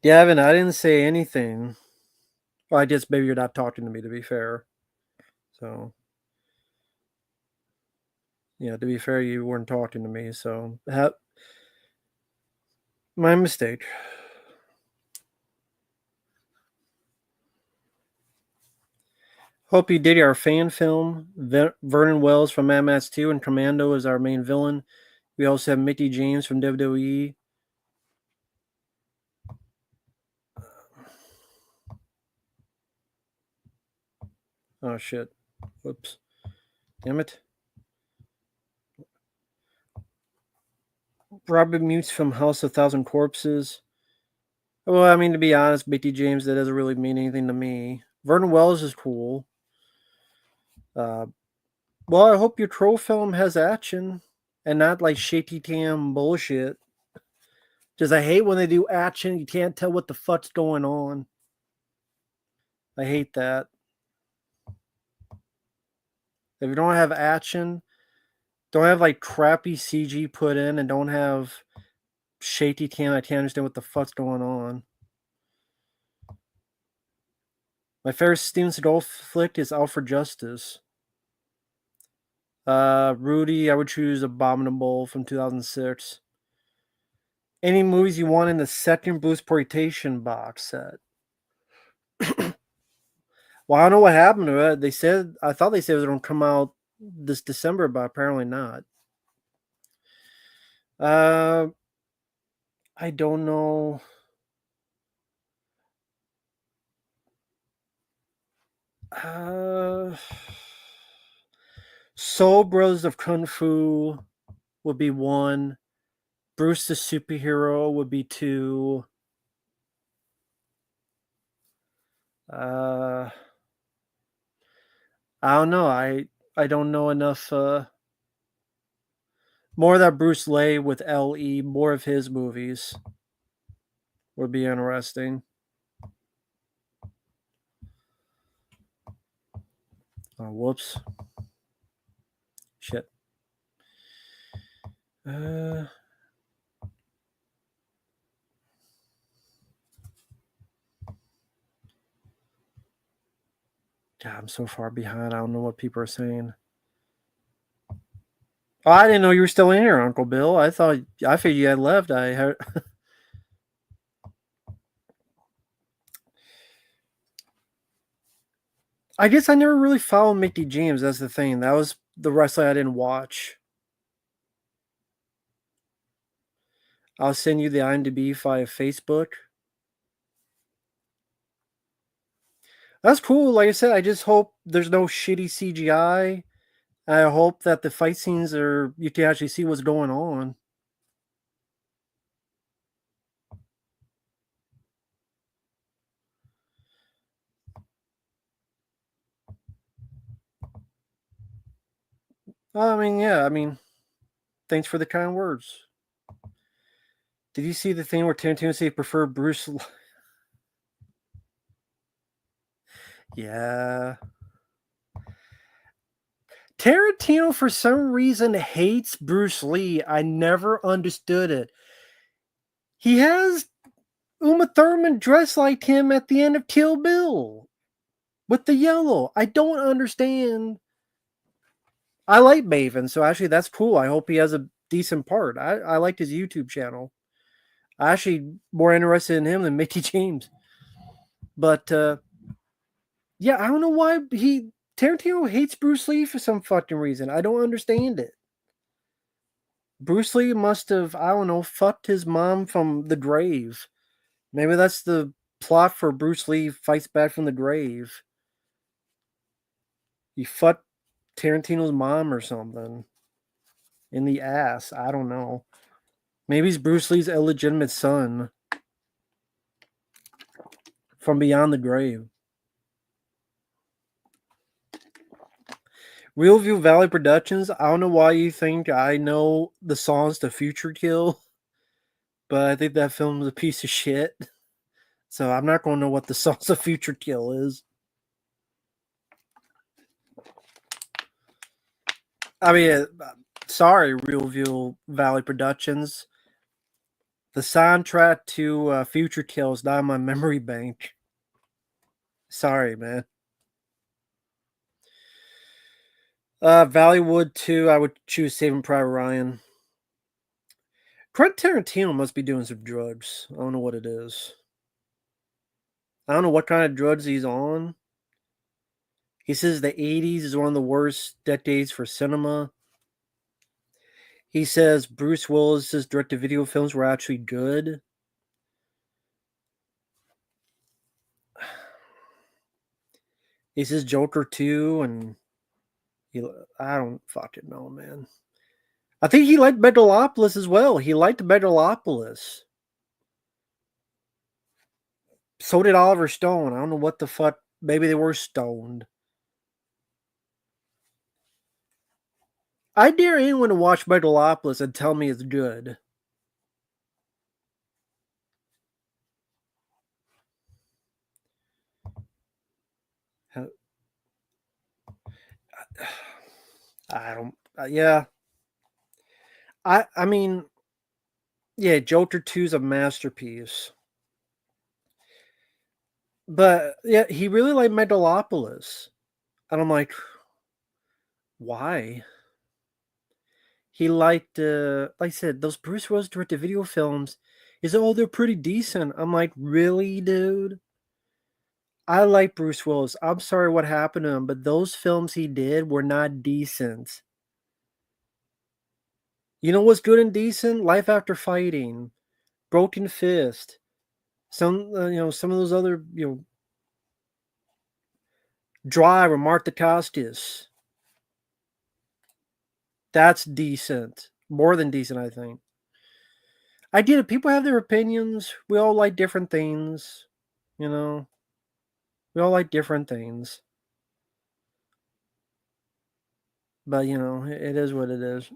yeah, Evan, I didn't say anything. Well, I just maybe you're not talking to me. To be fair, so yeah, to be fair, you weren't talking to me. So my mistake. Hope you did our fan film. Vernon Wells from Mad Max 2 and Commando is our main villain. We also have Mickey James from WWE. Oh shit. Whoops. Damn it. Robert Mutes from House of Thousand Corpses. Well, I mean, to be honest, Mickey James, that doesn't really mean anything to me. Vernon Wells is cool. Uh, well, I hope your troll film has action and not like shaky cam bullshit. Because I hate when they do action, you can't tell what the fuck's going on. I hate that. If you don't have action, don't have like crappy CG put in, and don't have shaky cam, I can't understand what the fuck's going on. My favorite Steven Seagal flick is Out for Justice. Rudy, I would choose Abominable from 2006. Any movies you want in the second Blues Exploitation box set? Well, I don't know what happened to it. They said I thought they said it was going to come out this December, but apparently not. Uh, I don't know. Uh, Soul Brothers of Kung Fu would be one. Bruce the Superhero would be two. Uh, I don't know. I don't know enough. More of that Bruce Lee with L.E. More of his movies would be interesting. Oh, whoops. Shit. Uh, God, I'm so far behind. I don't know what people are saying. Oh, I didn't know you were still in here, Uncle Bill. I figured you had left. I heard. I guess I never really followed Mickey James. That's the thing. That was the wrestler I didn't watch. I'll send you the IMDb via Facebook. That's cool. Like I said, I just hope there's no shitty CGI. I hope that the fight scenes are you can actually see what's going on. I mean, yeah. I mean, thanks for the kind words. Did you see the thing where Tarantino said he preferred Bruce? Yeah. Tarantino, for some reason, hates Bruce Lee. I never understood it. He has Uma Thurman dressed like him at the end of Kill Bill with the yellow. I don't understand. I like Maven, so actually that's cool. I hope he has a decent part. I liked his YouTube channel. I actually more interested in him than Mickey James. But yeah, I don't know why he Tarantino hates Bruce Lee for some fucking reason. I don't understand it. Bruce Lee must have, I don't know, fucked his mom from the grave. Maybe that's the plot for Bruce Lee fights back from the grave. He fucked Tarantino's mom or something in the ass. I don't know. Maybe he's Bruce Lee's illegitimate son from beyond the grave. Realview Valley Productions. I don't know why you think I know the songs to Future Kill, but I think that film's a piece of shit. So I'm not going to know what the songs of Future Kill is. I mean, sorry, Realview Valley Productions. The soundtrack to Future Kill is not in my memory bank. Sorry, man. Valleywood 2, I would choose Saving Private Ryan. Quentin Tarantino must be doing some drugs. I don't know what it is. I don't know what kind of drugs he's on. He says the 80s is one of the worst decades for cinema. He says Bruce Willis's direct-to-video films were actually good. He says Joker 2, and I don't fucking know, man. I think he liked Megalopolis as well. He liked Megalopolis. So did Oliver Stone. I don't know what the fuck. Maybe they were stoned. I dare anyone to watch Megalopolis and tell me it's good. I don't. Yeah. I mean, yeah, Joker 2 is a masterpiece. But yeah, he really liked Megalopolis. And I'm like, why? He liked, like I said, those Bruce Willis directed video films. Is oh, they're pretty decent. I'm like, really, dude? I like Bruce Willis. I'm sorry what happened to him, but those films he did were not decent. You know what's good and decent? Life After Fighting, Broken Fist, some of those other, Drive or Mark Dacascos. That's decent. More than decent, I think. I get it. People have their opinions. We all like different things. You know, we all like different things. But, it is what it is.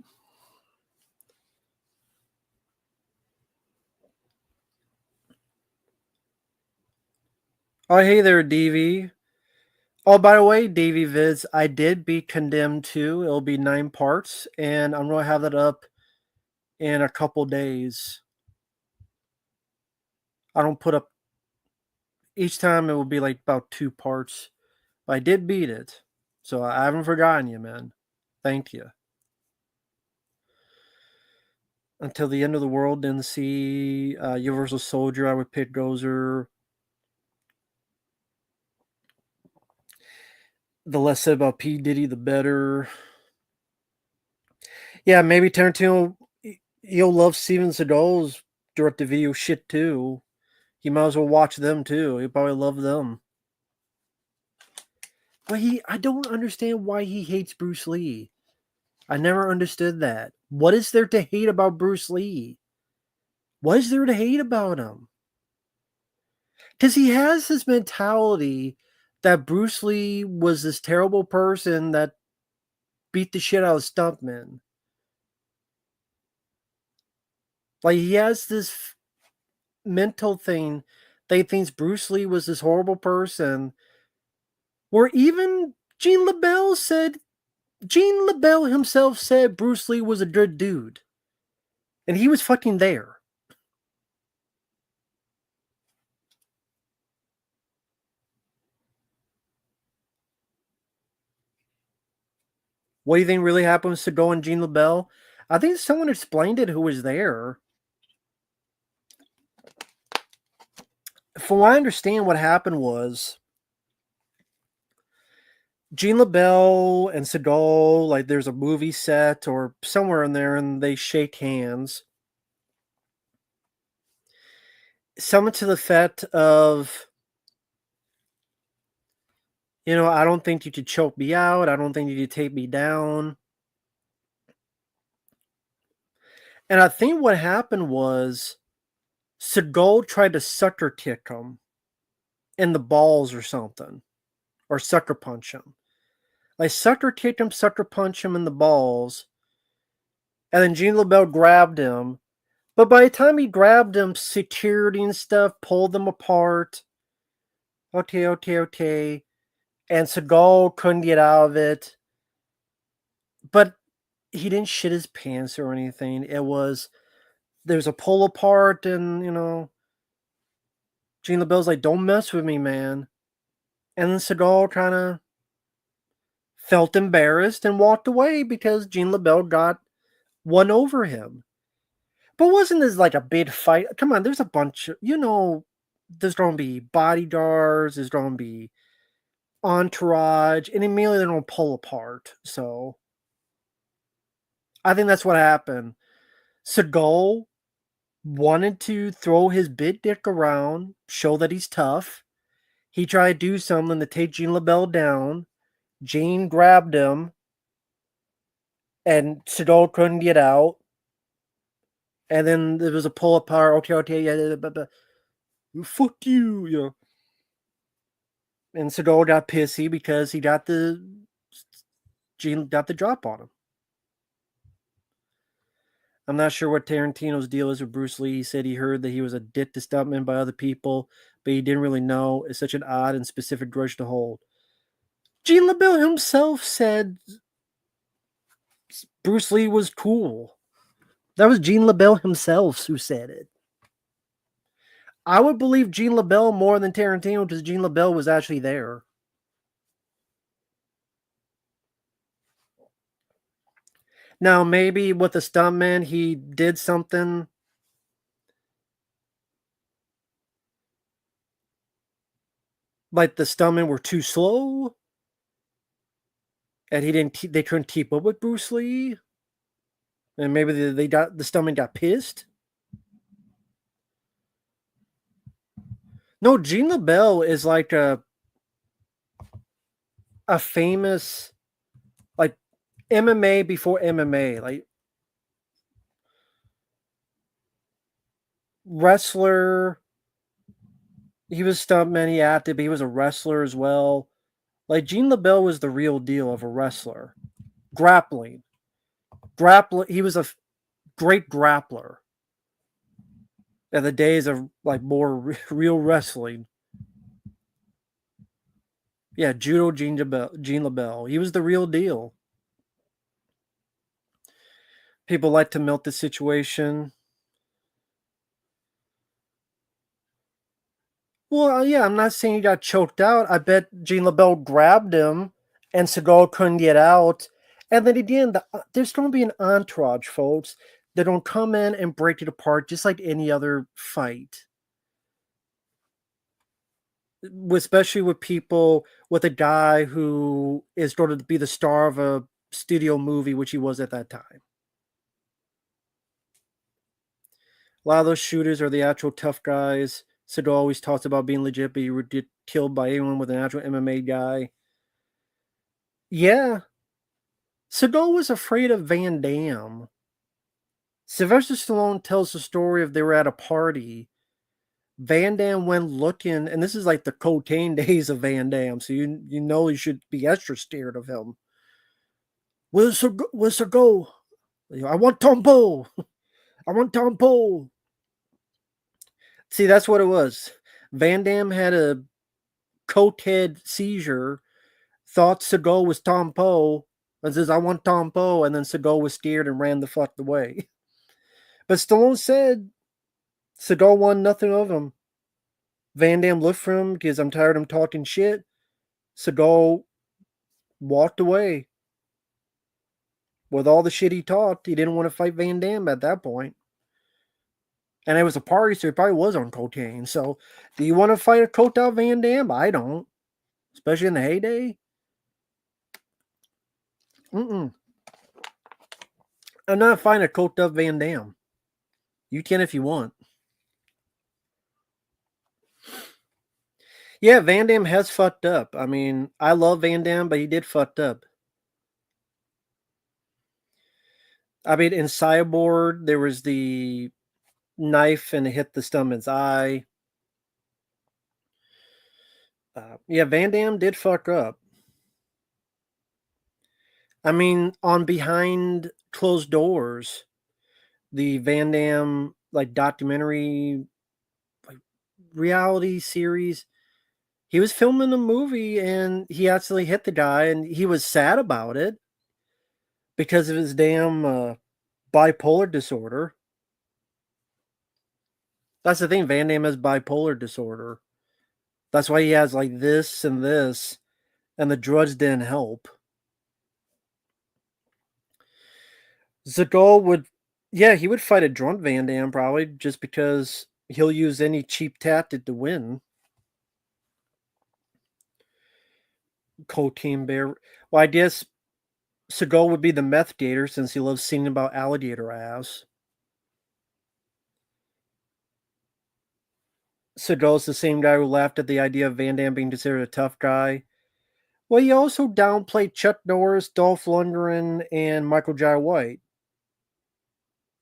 Oh, hey there, DV. Oh, by the way, Davey Vids, I did beat Condemned 2. It'll be 9 parts, and I'm going to have that up in a couple days. I don't put up each time, it will be like about 2 parts. But I did beat it. So I haven't forgotten you, man. Thank you. Until the End of the World, didn't see Universal Soldier. I would pick Gozer. The less said about P Diddy, the better. Yeah, maybe Tarantino. He'll love Steven Seagal's direct to video shit too. He might as well watch them too. He'll probably love them. But I don't understand why he hates Bruce Lee. I never understood that. What is there to hate about Bruce Lee? What is there to hate about him? Because he has this mentality that Bruce Lee was this terrible person that beat the shit out of stuntmen. Like, he has this mental thing that he thinks Bruce Lee was this horrible person. Where even Gene LaBelle himself said Bruce Lee was a good dude. And he was fucking there. What do you think really happened with Seagal and Gene LaBelle? I think someone explained it who was there. From what I understand, what happened was Gene LaBelle and Seagal, like there's a movie set or somewhere in there, and they shake hands. Something to the effect of, I don't think you should choke me out. I don't think you should take me down. And I think what happened was Seagal tried to sucker kick him in the balls or something, or sucker punch him. Like sucker kicked him, sucker punch him in the balls, and then Gene LaBelle grabbed him. But by the time he grabbed him, security and stuff pulled them apart. Okay. And Seagal couldn't get out of it. But he didn't shit his pants or anything. There's a pull apart, and, Gene LaBelle's like, don't mess with me, man. And then Seagal kind of felt embarrassed and walked away because Gene LaBelle got one over him. But wasn't this like a big fight? Come on, there's a bunch of, there's going to be bodyguards, there's going to be entourage, and immediately they're going to pull apart. So I think that's what happened. Seagal wanted to throw his big dick around, show that he's tough. He tried to do something to take Gene LaBelle down. Gene grabbed him, and Seagal couldn't get out. And then there was a pull apart. Okay, yeah, fuck you. And Seagal got pissy because Gene got the drop on him. I'm not sure what Tarantino's deal is with Bruce Lee. He said he heard that he was a dick to stuntmen by other people, but he didn't really know. It's such an odd and specific grudge to hold. Gene LaBelle himself said Bruce Lee was cool. That was Gene LaBelle himself who said it. I would believe Gene LaBelle more than Tarantino because Gene LaBelle was actually there. Now, maybe with the stuntman, he did something like the stuntmen were too slow, and they couldn't keep up with Bruce Lee, and maybe the stuntman got pissed. No, Gene LaBelle is like a famous, like, MMA before MMA, like wrestler. He was stuntman, he acted, but he was a wrestler as well. Like, Gene LaBelle was the real deal of a wrestler. Grappling. He was a great grappler in the days of, like, more real wrestling. Yeah, Judo Gene LaBelle. He was the real deal. People like to melt the situation. Well, yeah, I'm not saying he got choked out. I bet Gene LaBelle grabbed him and Seagal couldn't get out. And then again, there's going to be an entourage, folks. They don't come in and break it apart just like any other fight. especially with people with a guy who is going to be the star of a studio movie, which he was at that time. A lot of those shooters are the actual tough guys. Seagal always talks about being legit, but he would get killed by anyone with an actual MMA guy. Yeah, Seagal was afraid of Van Damme. Sylvester Stallone tells the story of they were at a party. Van Damme went looking, and this is like the cocaine days of Van Damme, so you know you should be extra scared of him. Where's Seagal? I want Tombo. I want Tombo. See, that's what it was. Van Damme had a cokehead seizure, thought Seagal was Tom Poe, and says, I want Tom Poe, and then Seagal was scared and ran the fuck away. But Stallone said Seagal won nothing of him. Van Damme looked for him because I'm tired of him talking shit. Seagal walked away. With all the shit he talked, he didn't want to fight Van Damme at that point. And it was a party, so he probably was on cocaine. So, do you want to fight a coked out Van Damme? I don't. Especially in the heyday. Mm-mm. I'm not fighting a coked up Van Damme. You can if you want. Yeah, Van Damme has fucked up. I mean, I love Van Damme, but he did fucked up. I mean, in Cyborg, there was the knife and it hit the stuntman's eye. Yeah, Van Damme did fuck up. I mean, on Behind Closed Doors, the Van Damme like documentary, like reality series, he was filming a movie and he actually hit the guy, and he was sad about it because of his damn bipolar disorder. That's the thing. Van Damme has bipolar disorder. That's why he has like this and this, and the drugs didn't help. Seagal would, yeah, he would fight a drunk Van Damme probably just because he'll use any cheap tactic to win. Cocaine bear. Well, I guess Seagal would be the meth gator since he loves singing about alligator ass. Seagal's the same guy who laughed at the idea of Van Damme being considered a tough guy. Well, he also downplayed Chuck Norris, Dolph Lundgren, and Michael Jai White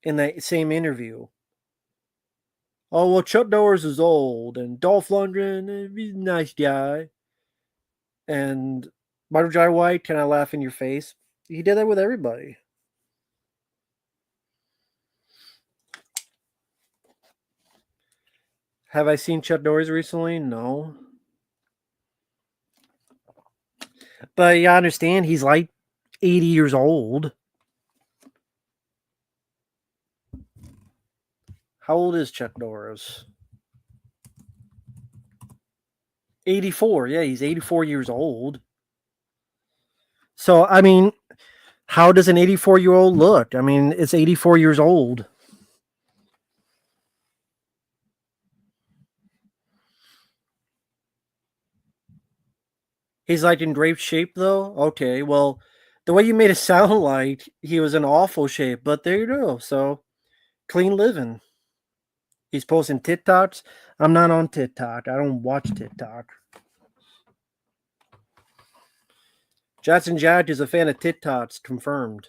in that same interview. Oh, well, Chuck Norris is old, and Dolph Lundgren, he's a nice guy. And Michael Jai White, can I laugh in your face? He did that with everybody. Have I seen Chuck Norris recently? No. But you understand, he's like 80 years old. How old is Chuck Norris? 84. Yeah, he's 84 years old. So, I mean, how does an 84-year-old look? I mean, it's 84 years old. He's like in great shape, though? Okay, well, the way you made it sound like he was in awful shape, but there you go. So, clean living. He's posting TikToks. I'm not on TikTok. I don't watch TikTok. Jackson Judge is a fan of TikToks, confirmed.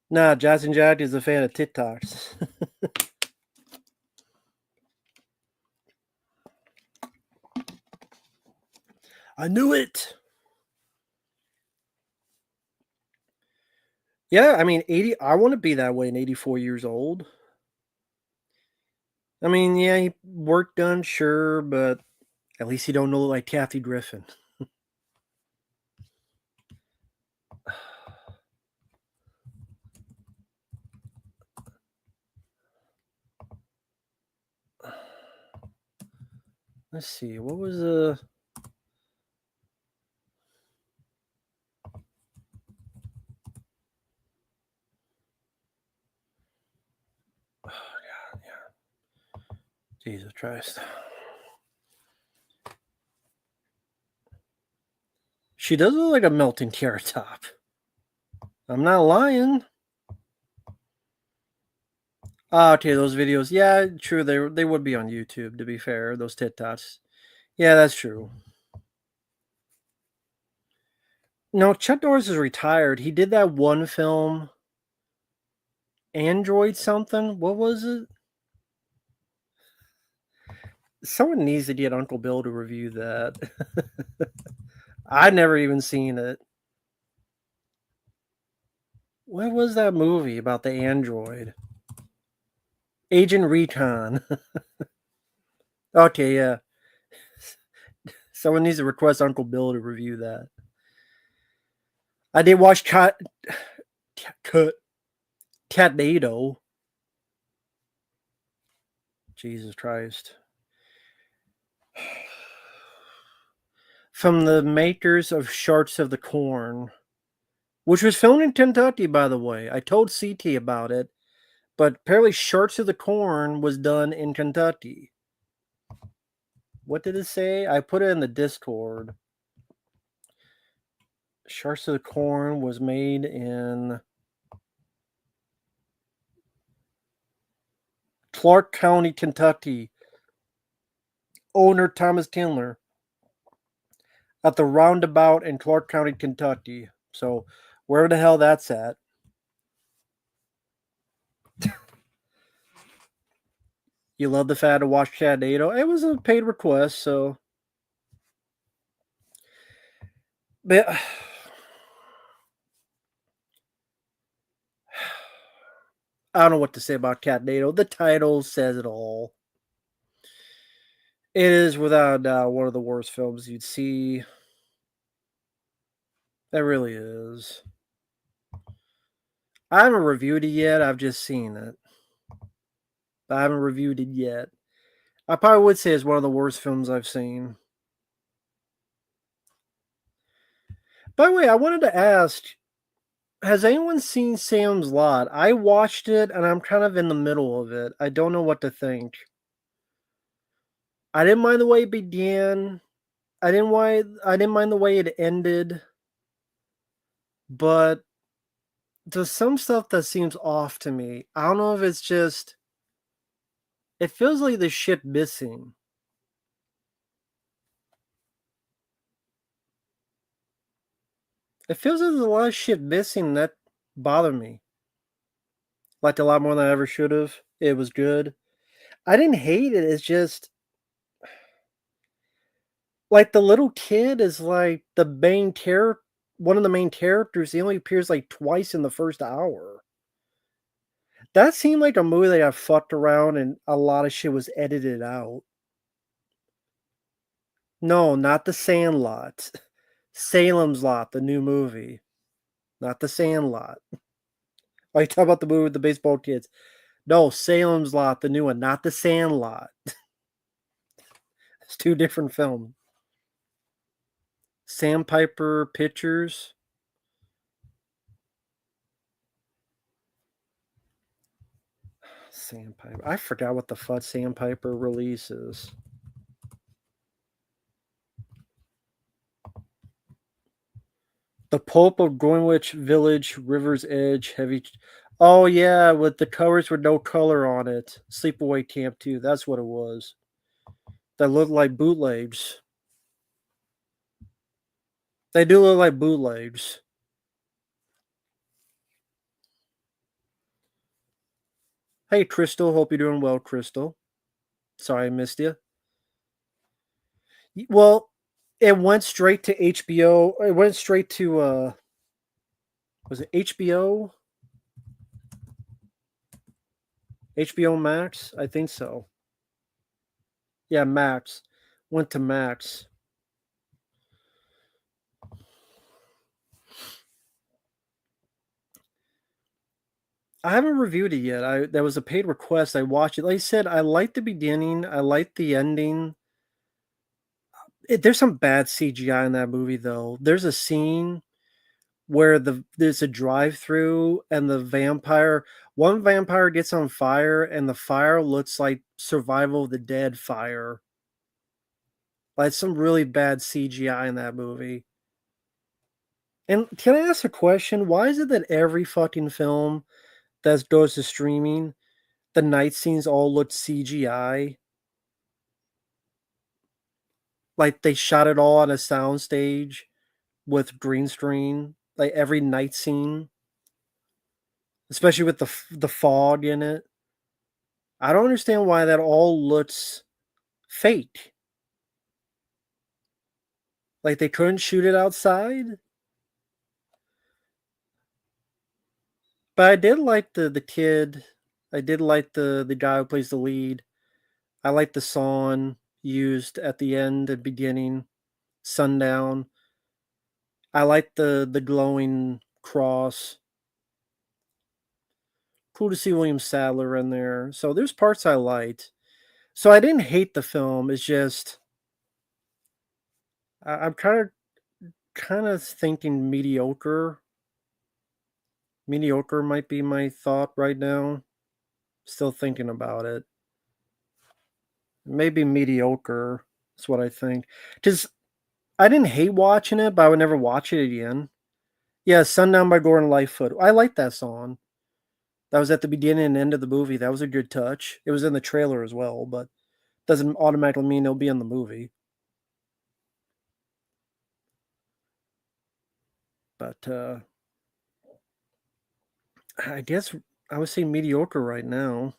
Nah, Jackson Judge is a fan of TikToks. I knew it. Yeah, I mean, 80. I want to be that way in 84 years old. I mean, yeah, he work done, sure, but at least he don't look like Kathy Griffin. Let's see, what was Jesus Christ. She does look like a melting carrot top. I'm not lying. Okay, those videos. Yeah, true. They would be on YouTube. To be fair, those tit tots. Yeah, that's true. No, Chuck Norris is retired. He did that one film, Android something. What was it? Someone needs to get Uncle Bill to review that. I've never even seen it. What was that movie about the android? Agent Recon. Okay, yeah. Someone needs to request Uncle Bill to review that. I did watch Catnado. Jesus Christ. From the makers of Sharks of the Corn, which was filmed in Kentucky, by the way. I told CT about it, but apparently Sharks of the Corn was done in Kentucky. What did it say? I put it in the Discord. Sharks of the Corn was made in Clark County, Kentucky. Owner Thomas Kindler at the roundabout in Clark County, Kentucky. So where the hell that's at? You love the fact to watch Cadado. It was a paid request, so but I don't know what to say about Cadado. The title says it all. It is without a doubt one of the worst films you'd see. That really is. I haven't reviewed it yet. I've just seen it. But I haven't reviewed it yet. I probably would say it's one of the worst films I've seen. By the way, I wanted to ask, has anyone seen Sam's Lot? I watched it and I'm kind of in the middle of it. I don't know what to think. I didn't mind the way it began. I didn't mind the way it ended. But there's some stuff that seems off to me. I don't know if it's just it feels like there's shit missing. It feels like there's a lot of shit missing that bothered me. Liked a lot more than I ever should have. It was good. I didn't hate it. It's just like the little kid is like the main character, one of the main characters. He only appears like twice in the first hour. That seemed like a movie that got fucked around and a lot of shit was edited out. No, not The Sandlot. Salem's Lot, the new movie. Not The Sandlot. Oh, you talk about the movie with the baseball kids. No, Salem's Lot, the new one, not The Sandlot. It's two different films. Sandpiper Pictures. Sandpiper. I forgot what the fuck Sandpiper releases. The Pope of Greenwich Village, River's Edge, Heavy. Oh, yeah, with the covers with no color on it. Sleepaway Camp 2. That's what it was. That looked like bootlegs. They do look like bootlegs. Hey, Crystal. Hope you're doing well, Crystal. Sorry I missed you. Well, it went straight to HBO. It went straight to was it HBO? HBO Max? I think so. Yeah, Max. Went to Max. I haven't reviewed it yet. That was a paid request. I watched it. Like I said, I like the beginning. I like the ending. There's some bad CGI in that movie, though. There's a scene where there's a drive-through and one vampire gets on fire and the fire looks like Survival of the Dead fire. Like some really bad CGI in that movie. And can I ask a question? Why is it that every fucking film that goes to streaming, the night scenes all look CGI? Like they shot it all on a soundstage with green screen, like every night scene, especially with the fog in it. I don't understand why that all looks fake. Like they couldn't shoot it outside. But I did like the kid. I did like the guy who plays the lead. I like the song used at the end and beginning, Sundown. I like the glowing cross. Cool to see William Sadler in there. So there's parts I liked. So I didn't hate the film. It's just I'm kind of thinking mediocre. Mediocre might be my thought right now. Still thinking about it. Maybe mediocre is what I think. Because I didn't hate watching it, but I would never watch it again. Yeah, Sundown by Gordon Lightfoot. I like that song. That was at the beginning and end of the movie. That was a good touch. It was in the trailer as well, but doesn't automatically mean it'll be in the movie. But I guess I would say mediocre right now.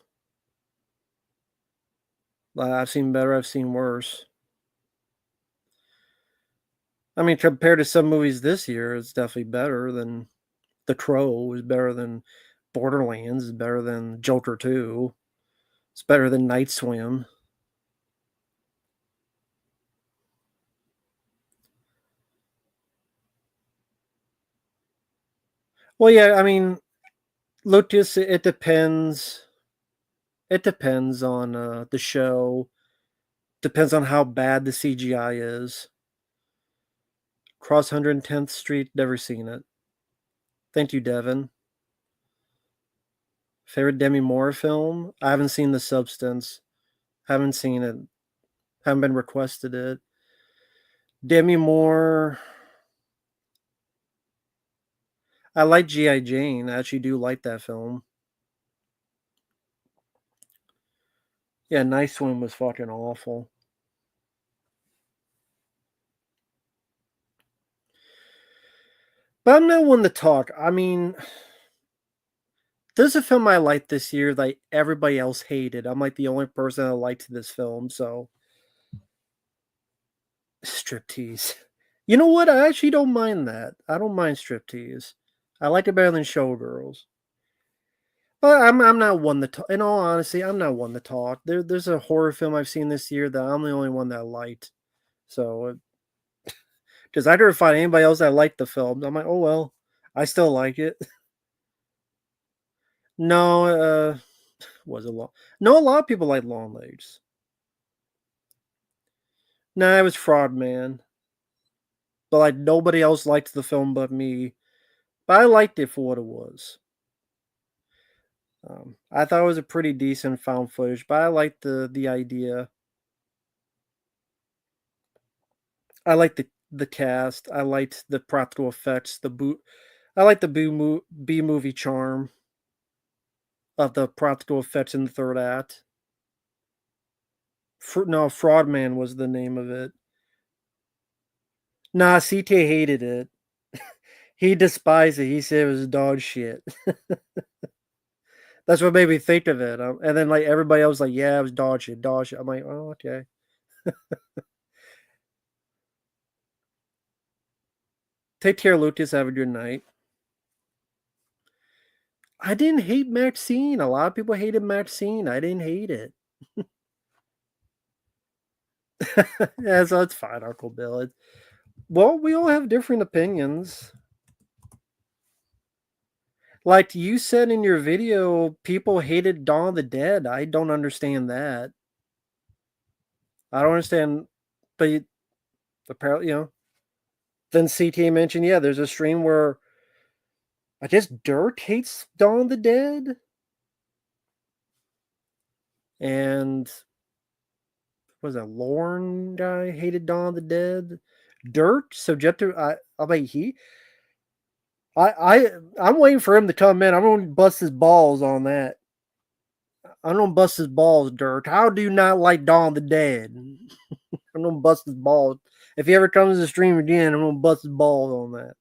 I've seen better, I've seen worse. I mean, compared to some movies this year, it's definitely better than The Crow, is better than Borderlands, is better than Joker 2. It's better than Night Swim. Well, yeah, I mean, Lucas, it depends. It depends on the show. Depends on how bad the CGI is. Cross 110th Street, never seen it. Thank you, Devin. Favorite Demi Moore film? I haven't seen The Substance. Haven't seen it. Haven't been requested it. Demi Moore. I like G.I. Jane. I actually do like that film. Yeah, Night Swim was fucking awful. But I'm not one to talk. I mean, there's a film I liked this year that everybody else hated. I'm like the only person that liked this film, so Striptease. You know what? I actually don't mind that. I don't mind Striptease. I like it better than Showgirls. But I'm not one to talk. In all honesty, I'm not one to talk. There's a horror film I've seen this year that I'm the only one that liked. So, because I didn't find anybody else that liked the film. I'm like, oh well, I still like it. No, was it long? No, a lot of people like Long Legs. No, it was Fraud Man. But like nobody else liked the film but me. But I liked it for what it was. I thought it was a pretty decent found footage, but I liked the idea. I liked the cast. I liked the practical effects. I like the B movie charm of the practical effects in the third act. No, Fraud Man was the name of it. Nah, CT hated it. He despised it. He said it was dog shit. That's what made me think of it. And then like everybody else, like, yeah, it was dog shit, dog shit. I'm like, oh, okay. Take care, Lucas. Have a good night. I didn't hate Maxine. A lot of people hated Maxine. I didn't hate it. Yeah, so it's fine, Uncle Bill. Well, we all have different opinions. Like you said in your video, people hated Dawn of the Dead. I don't understand that. I don't understand, but apparently, then CT mentioned, yeah, there's a stream where I guess Dirk hates Dawn of the Dead, and what was that Lorne guy hated Dawn of the Dead? Dirk subjective. I mean I'm waiting for him to come in. I'm going to bust his balls on that. I'm going to bust his balls, Dirk. How do you not like Dawn of the Dead? I'm going to bust his balls. If he ever comes to the stream again, I'm going to bust his balls on that.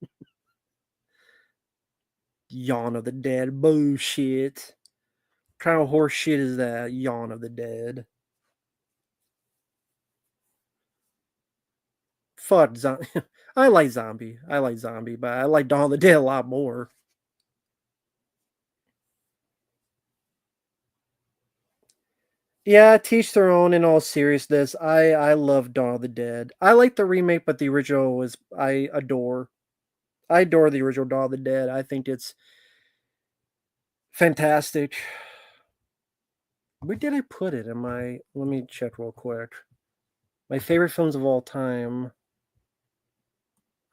Yawn of the Dead. Bullshit. What kind of horse shit is that? Yawn of the Dead. Fuck zombie. I like zombie. I like zombie, but I like Dawn of the Dead a lot more. Yeah, teach their own. In all seriousness, I love Dawn of the Dead. I like the remake, but the original was I adore. I adore the original Dawn of the Dead. I think it's fantastic. Where did I put it? Am I? Let me check real quick. My favorite films of all time.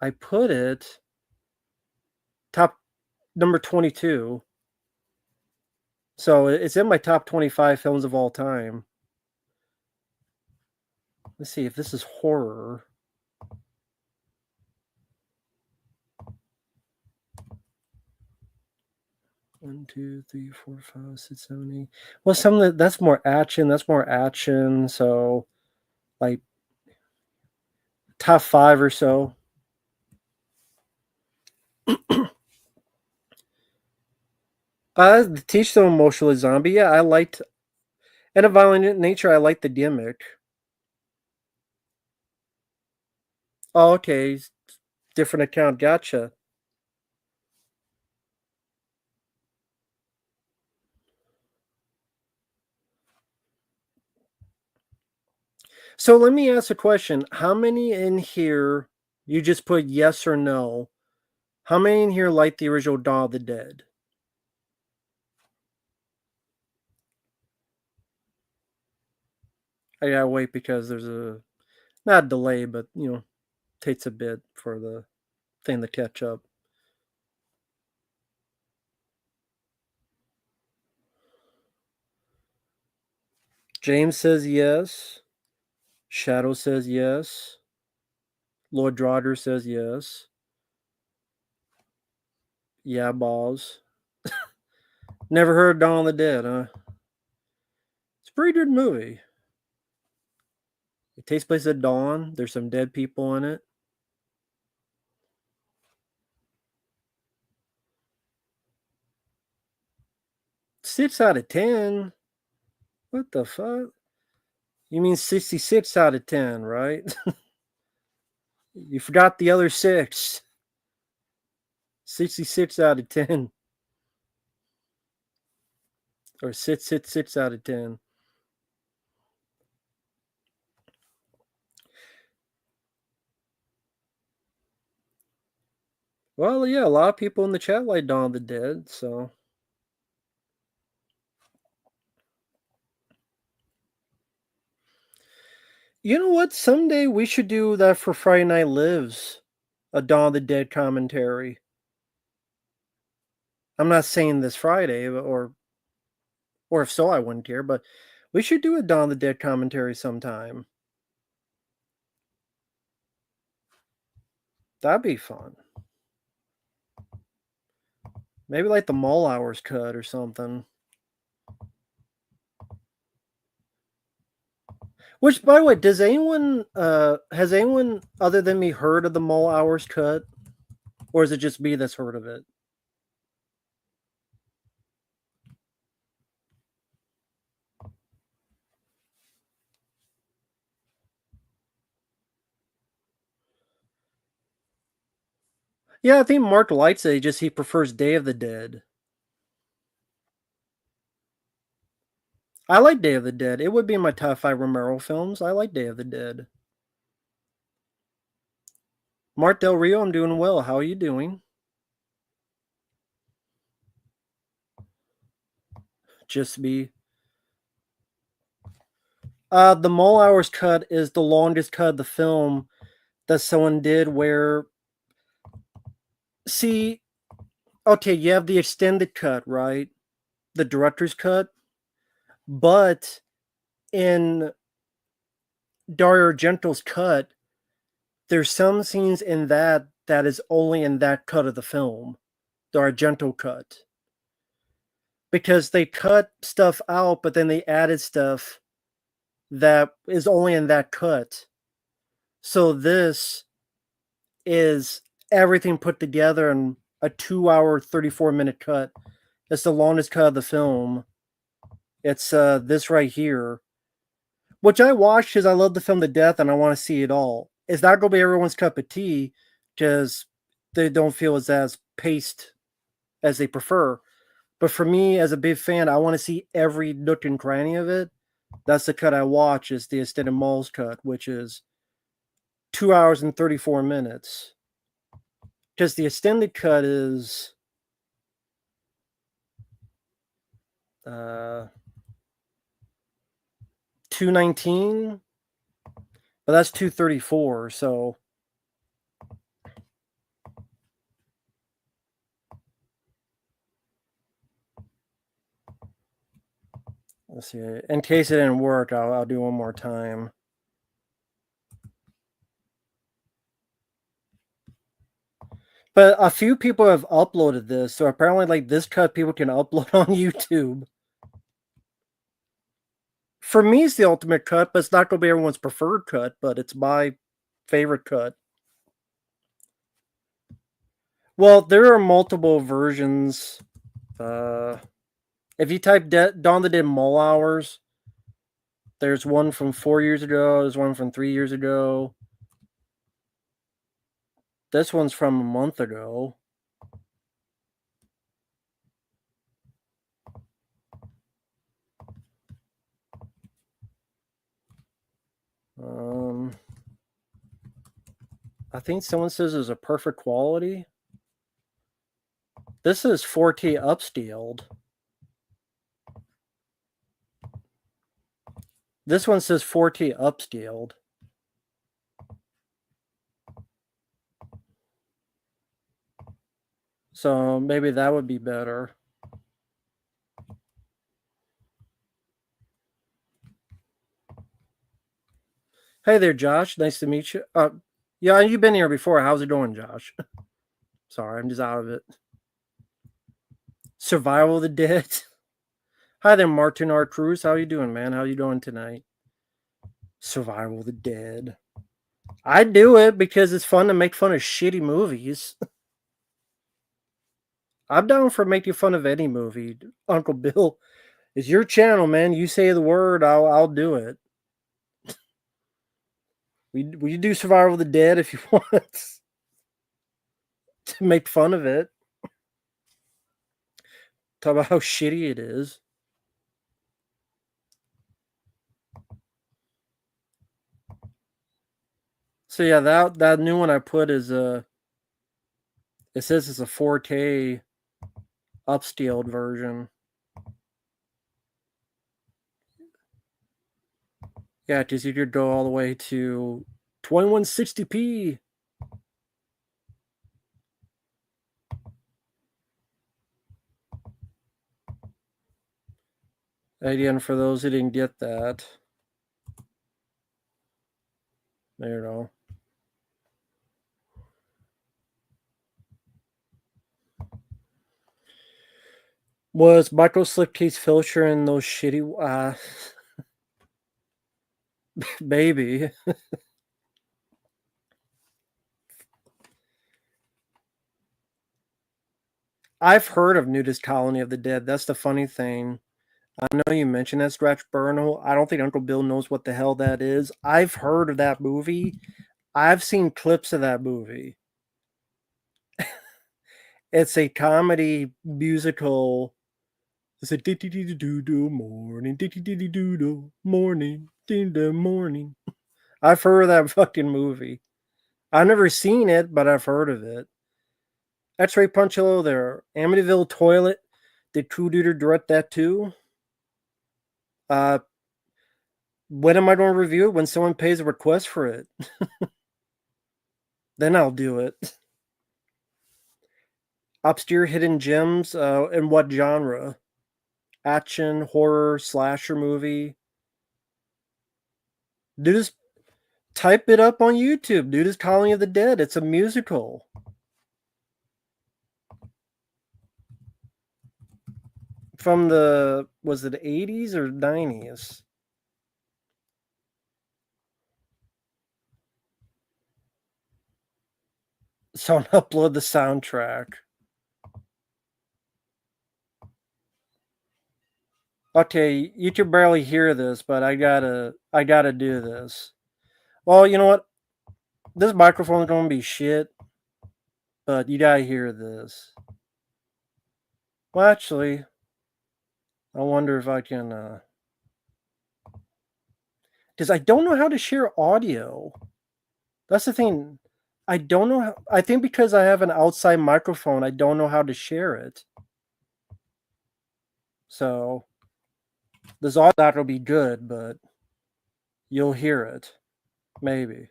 I put it top number 22. So it's in my top 25 films of all time. Let's see if this is horror. 1, 2, 3, 4, 5, 6, 7, 8. Well, some of that's more action. That's more action. So, like top 5 or so. Teach them emotionally zombie. Yeah, I liked and a violent nature. I like the gimmick. Oh, okay, different account. Gotcha. So let me ask a question. How many in here you just put yes or no? How many in here like the original Dawn of the Dead? I gotta wait because there's a not a delay, but takes a bit for the thing to catch up. James says yes. Shadow says yes. Lord Drodger says yes. Yeah, balls. Never heard Dawn of the Dead, huh? It's a pretty good movie. It takes place at dawn. There's some dead people in it. 6 out of 10. What the fuck? You mean 66 out of 10, right? You forgot the other six. 66 out of 10. Or 666 out of 10. Well, yeah, a lot of people in the chat like Dawn of the Dead, so. You know what? Someday we should do that for Friday Night Lives. A Dawn of the Dead commentary. I'm not saying this Friday, or if so, I wouldn't care, but we should do a Dawn of the Dead commentary sometime. That'd be fun. Maybe like the Mall Hours cut or something. Which, by the way, does anyone has anyone other than me heard of the Mall Hours cut, or is it just me that's heard of it? Yeah, I think Mark likes it. He prefers Day of the Dead. I like Day of the Dead. It would be in my top 5 Romero films. I like Day of the Dead. Mark Del Rio, I'm doing well. How are you doing? Just me. The Mall Hours cut is the longest cut of the film that someone did. Where, see, Okay, you have the extended cut, right? The director's cut, but in Dario Argento's cut, there's some scenes in that is only in that cut of the film, the Argento cut, because they cut stuff out, but then they added stuff that is only in that cut. So this is everything put together in a 2 hour, 34-minute cut. It's the longest cut of the film. It's this right here, which I watched because I love the film to death and I want to see it all. It's not going to be everyone's cup of tea because they don't feel as paced as they prefer. But for me, as a big fan, I want to see every nook and cranny of it. That's the cut I watch. Is the extended Malls cut, which is 2 hours and 34 minutes. Because the extended cut is 219, but that's 234. So let's see. In case it didn't work, I'll do one more time. But a few people have uploaded this, so apparently, like this cut, people can upload on YouTube. For me, it's the ultimate cut, but it's not going to be everyone's preferred cut. But it's my favorite cut. Well, there are multiple versions. If you type Dawn of the Dead Mall Hours, there's one from 4 years ago. There's one from 3 years ago. This one's from a month ago. I think someone says it's a perfect quality. This is 4K upscaled. This one says 4K upscaled. So maybe that would be better. Hey there, Josh. Nice to meet you. Yeah, you've been here before. How's it going, Josh? Sorry, I'm just out of it. Survival of the Dead. Hi there, Martin R. Cruz. How you doing, man? How you doing tonight? Survival of the Dead. I do it because it's fun to make fun of shitty movies. I'm down for making fun of any movie. Uncle Bill, it's your channel, man. You say the word, I'll do it. We do Survival of the Dead if you want to make fun of it. Talk about how shitty it is. So yeah, that new one I put is it says it's a 4K upscaled version. Yeah, because you could go all the way to 2160p. Again, for those who didn't get that, there you go. Was micro slipcase filter in those shitty baby. I've heard of Nudist Colony of the Dead. That's the funny thing. I know you mentioned that Stretch Burnham. I don't think Uncle Bill knows what the hell that is. I've heard of that movie. I've seen clips of that movie. It's a comedy musical. It's a do morning, do morning, morning. I've heard of that fucking movie. I've never seen it, but I've heard of it. X-Ray Punch, hello there. Amityville Toilet. Did True Duder direct that too? When am I going to review it? When someone pays a request for it. Then I'll do it. Obscure hidden gems. In what genre? Action, horror, slasher movie. Dude, just type it up on YouTube. Dude is Calling of the Dead. It's a musical. From the, was it 80s or 90s? So upload the soundtrack. Okay, you can barely hear this, but I gotta do this. Well, you know what? This microphone's gonna be shit, but you gotta hear this. Well, actually, I wonder if I can, because I don't know how to share audio. That's the thing. I don't know how, I think because I have an outside microphone, I don't know how to share it. So this audio not gonna be good, but you'll hear it. Maybe.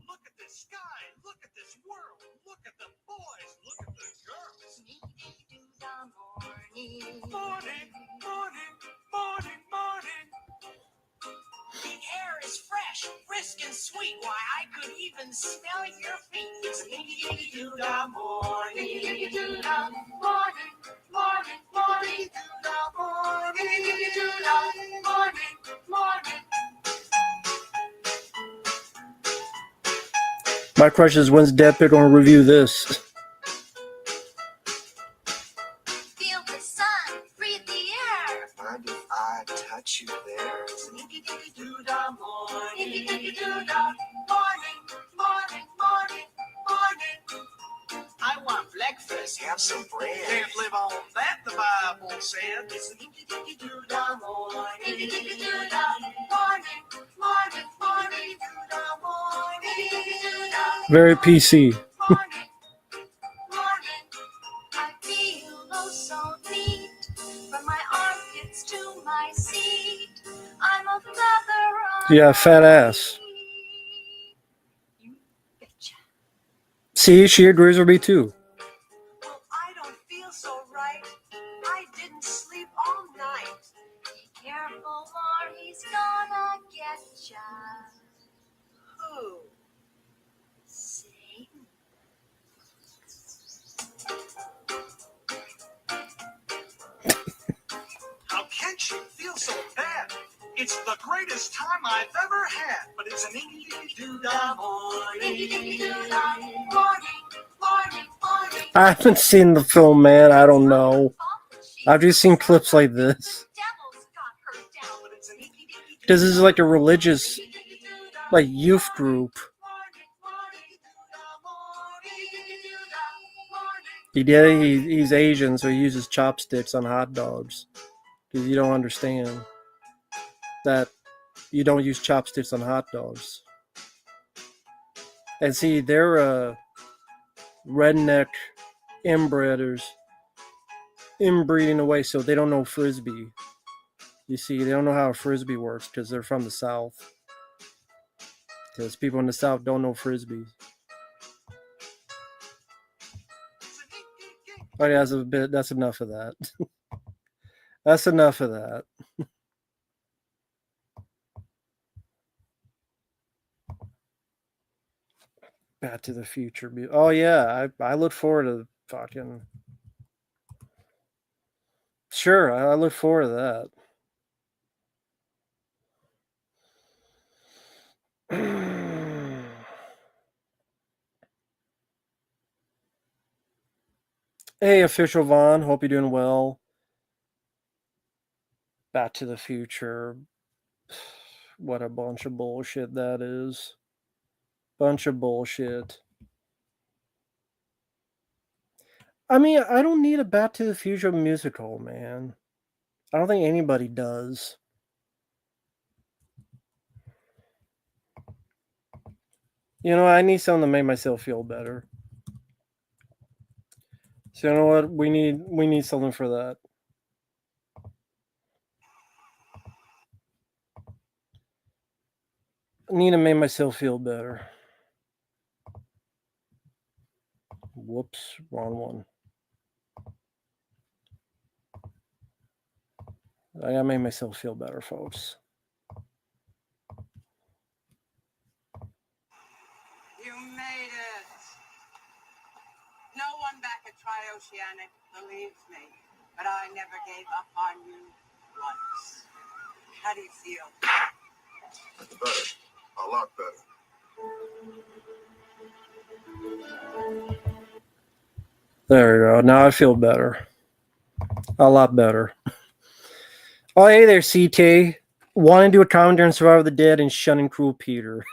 Look at this sky. Look at this world. Look at the boys. Look at the girls. Morning, morning, morning, morning. The air is fresh, brisk, and sweet. Why, I could even smell your feet. It's a dingy-dingy-doo-dah morning. Dingy-dingy-doo-dah morning, morning, morning. Dingy-dingy-doo-dah morning. Dingy-dingy-doo-dah morning, morning. My question is, when's Deadpick gonna review this? Feel the sun, breathe the air. Mind if I touch you there? Dingy-dingy-doo-dah morning. Dingy-dingy-doo-dah morning, morning, morning, morning. I want breakfast. Have some bread. Can't live on that, the Bible said. It's a dingy-dingy-doo-dah morning. Dingy-dingy-doo-dah morning, morning, morning. Doo-dah morning. Dingy-dingy-doo-dah Very PC. morning, morning. I feel oh so neat from my armpits to my seat. I'm a feather on Yeah, fat ass. you betcha. See, she agrees with me too. Well, I don't feel so right. I didn't sleep all night. Be careful or he's gonna get ya. Who? Satan. How can she feel so bad? It's the greatest time I've ever had. But it's an ingy-dingy-doo-dah morning. Ingy-dingy-doo-dah morning, morning, morning. I haven't seen the film, man. I don't know. I've just seen clips like this. This is like a religious, like, youth group. He's Asian, so he uses chopsticks on hot dogs. Because you don't understand that you don't use chopsticks on hot dogs. And see, they're redneck inbreeders, inbreeding away, so they don't know frisbee. You see, they don't know how a frisbee works because they're from the South. Because people in the South don't know frisbees. Okay, that's enough of that. That's enough of that. Back to the Future. Oh yeah, I look forward to fucking. Sure, I look forward to that. Hey, official Vaughn. Hope you're doing well. Back to the Future. What a bunch of bullshit that is. Bunch of bullshit. I mean, I don't need a Back to the Future musical, man. I don't think anybody does. You know, I need something to make myself feel better. So you know what? We need something for that. need to make myself feel better. Whoops, wrong one. I gotta make myself feel better, folks. You made it. No one back at Trioceanic believes me, but I never gave up on you once. How do you feel? Better. A lot better. There we go. Now I feel better. A lot better. Oh, hey there, CT. Wanting to do a commentary on Survivor of the Dead and shunning Cruel Peter.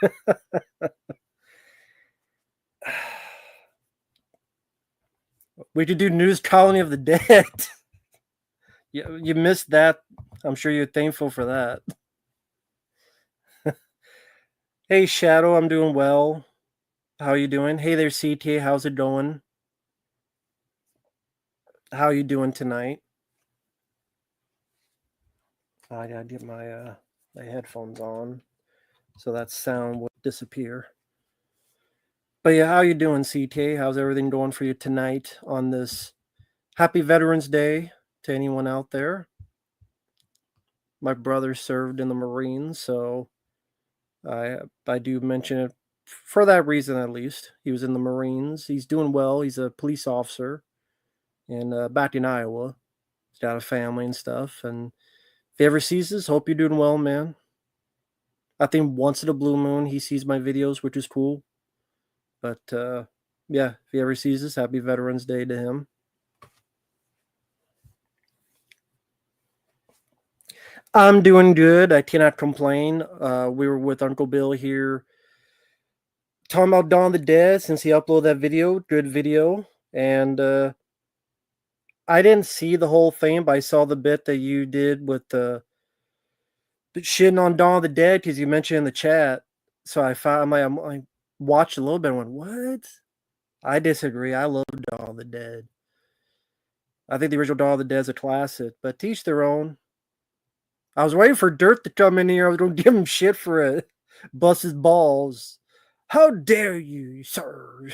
We could do News Colony of the Dead. You missed that. I'm sure you're thankful for that. Hey, Shadow, I'm doing well. How you doing? Hey there, CT. How's it going? How you doing tonight? I gotta get my headphones on so that sound would disappear. But yeah, how you doing, CT? How's everything going for you tonight on this Happy Veterans Day to anyone out there? My brother served in the Marines, so I do mention it for that reason at least. He was in the Marines. He's doing well. He's a police officer back in Iowa. He's got a family and stuff. And if he ever sees this, hope you're doing well, man. I think once in a blue moon he sees my videos, which is cool. But yeah, if he ever sees this, happy Veterans Day to him. I'm doing good. I cannot complain. We were with Uncle Bill here talking about Dawn of the Dead since he uploaded that video. Good video. And I didn't see the whole thing, but I saw the bit that you did with the shitting on Dawn of the Dead because you mentioned in the chat. So I watched a little bit and went, what? I disagree. I love Dawn of the Dead. I think the original Dawn of the Dead is a classic, but teach their own. I was waiting for Dirt to come in here. I was going to give him shit for it. Bust his balls. How dare you, sir?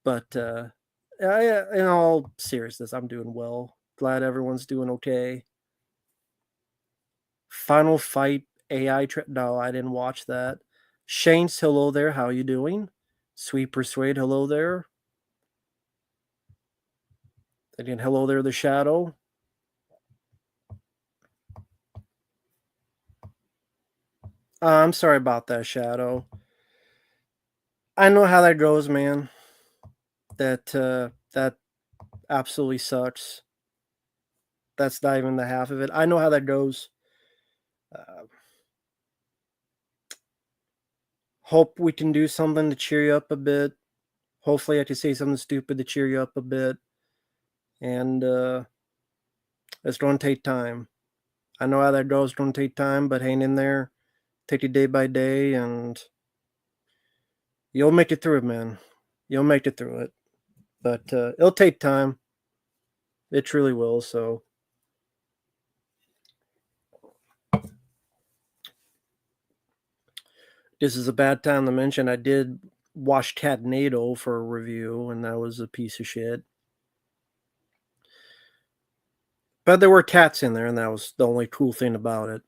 But in all seriousness, I'm doing well. Glad everyone's doing okay. Final Fight AI no, I didn't watch that. Shane's hello there. How you doing? Sweet Persuade, hello there. Again, hello there, the Shadow. I'm sorry about that, Shadow. I know how that goes, man. That absolutely sucks. That's not even the half of it. I know how that goes. Hope we can do something to cheer you up a bit. Hopefully, I can say something stupid to cheer you up a bit. And it's going to take time. I know how that goes. It's going to take time, but hang in there. Take it day by day, and you'll make it through it, man. You'll make it through it. But it'll take time. It truly will. So this is a bad time to mention I did watch Catnado for a review, and that was a piece of shit. But there were cats in there, and that was the only cool thing about it.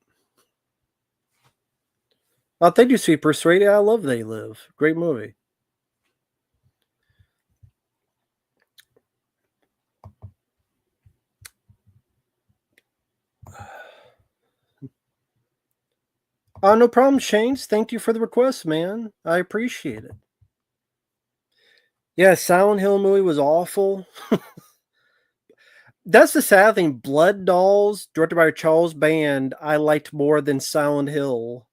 Oh, thank you, Sweet Persuade. I love They Live. Great movie. Oh, no problem, Shanes. Thank you for the request, man. I appreciate it. Yeah, Silent Hill movie was awful. That's the sad thing. Blood Dolls, directed by Charles Band, I liked more than Silent Hill.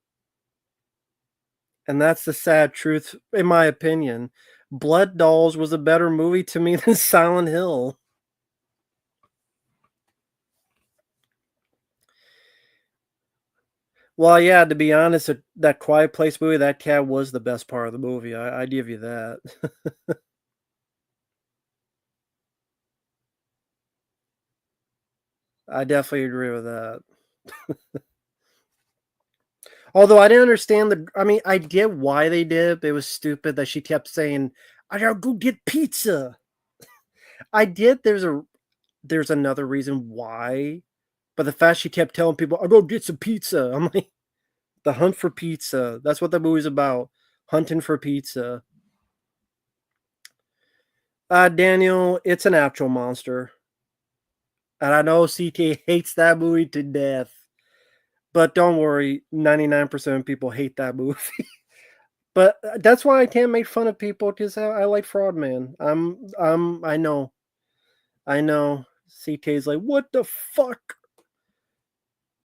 And that's the sad truth, in my opinion. Blood Dolls was a better movie to me than Silent Hill. Well, yeah, to be honest, that Quiet Place movie, that cat was the best part of the movie. I give you that. I definitely agree with that. Although I didn't understand I mean, I get why they did, but it was stupid that she kept saying, "I gotta go get pizza." I get there's another reason why, but the fact she kept telling people, "I'll go get some pizza." I'm like, the hunt for pizza. That's what the movie's about. Hunting for pizza. Daniel, it's an actual monster. And I know CK hates that movie to death. But don't worry, 99% of people hate that movie. But that's why I can't make fun of people because I like Fraud Man. I know. I know. CK's like, what the fuck?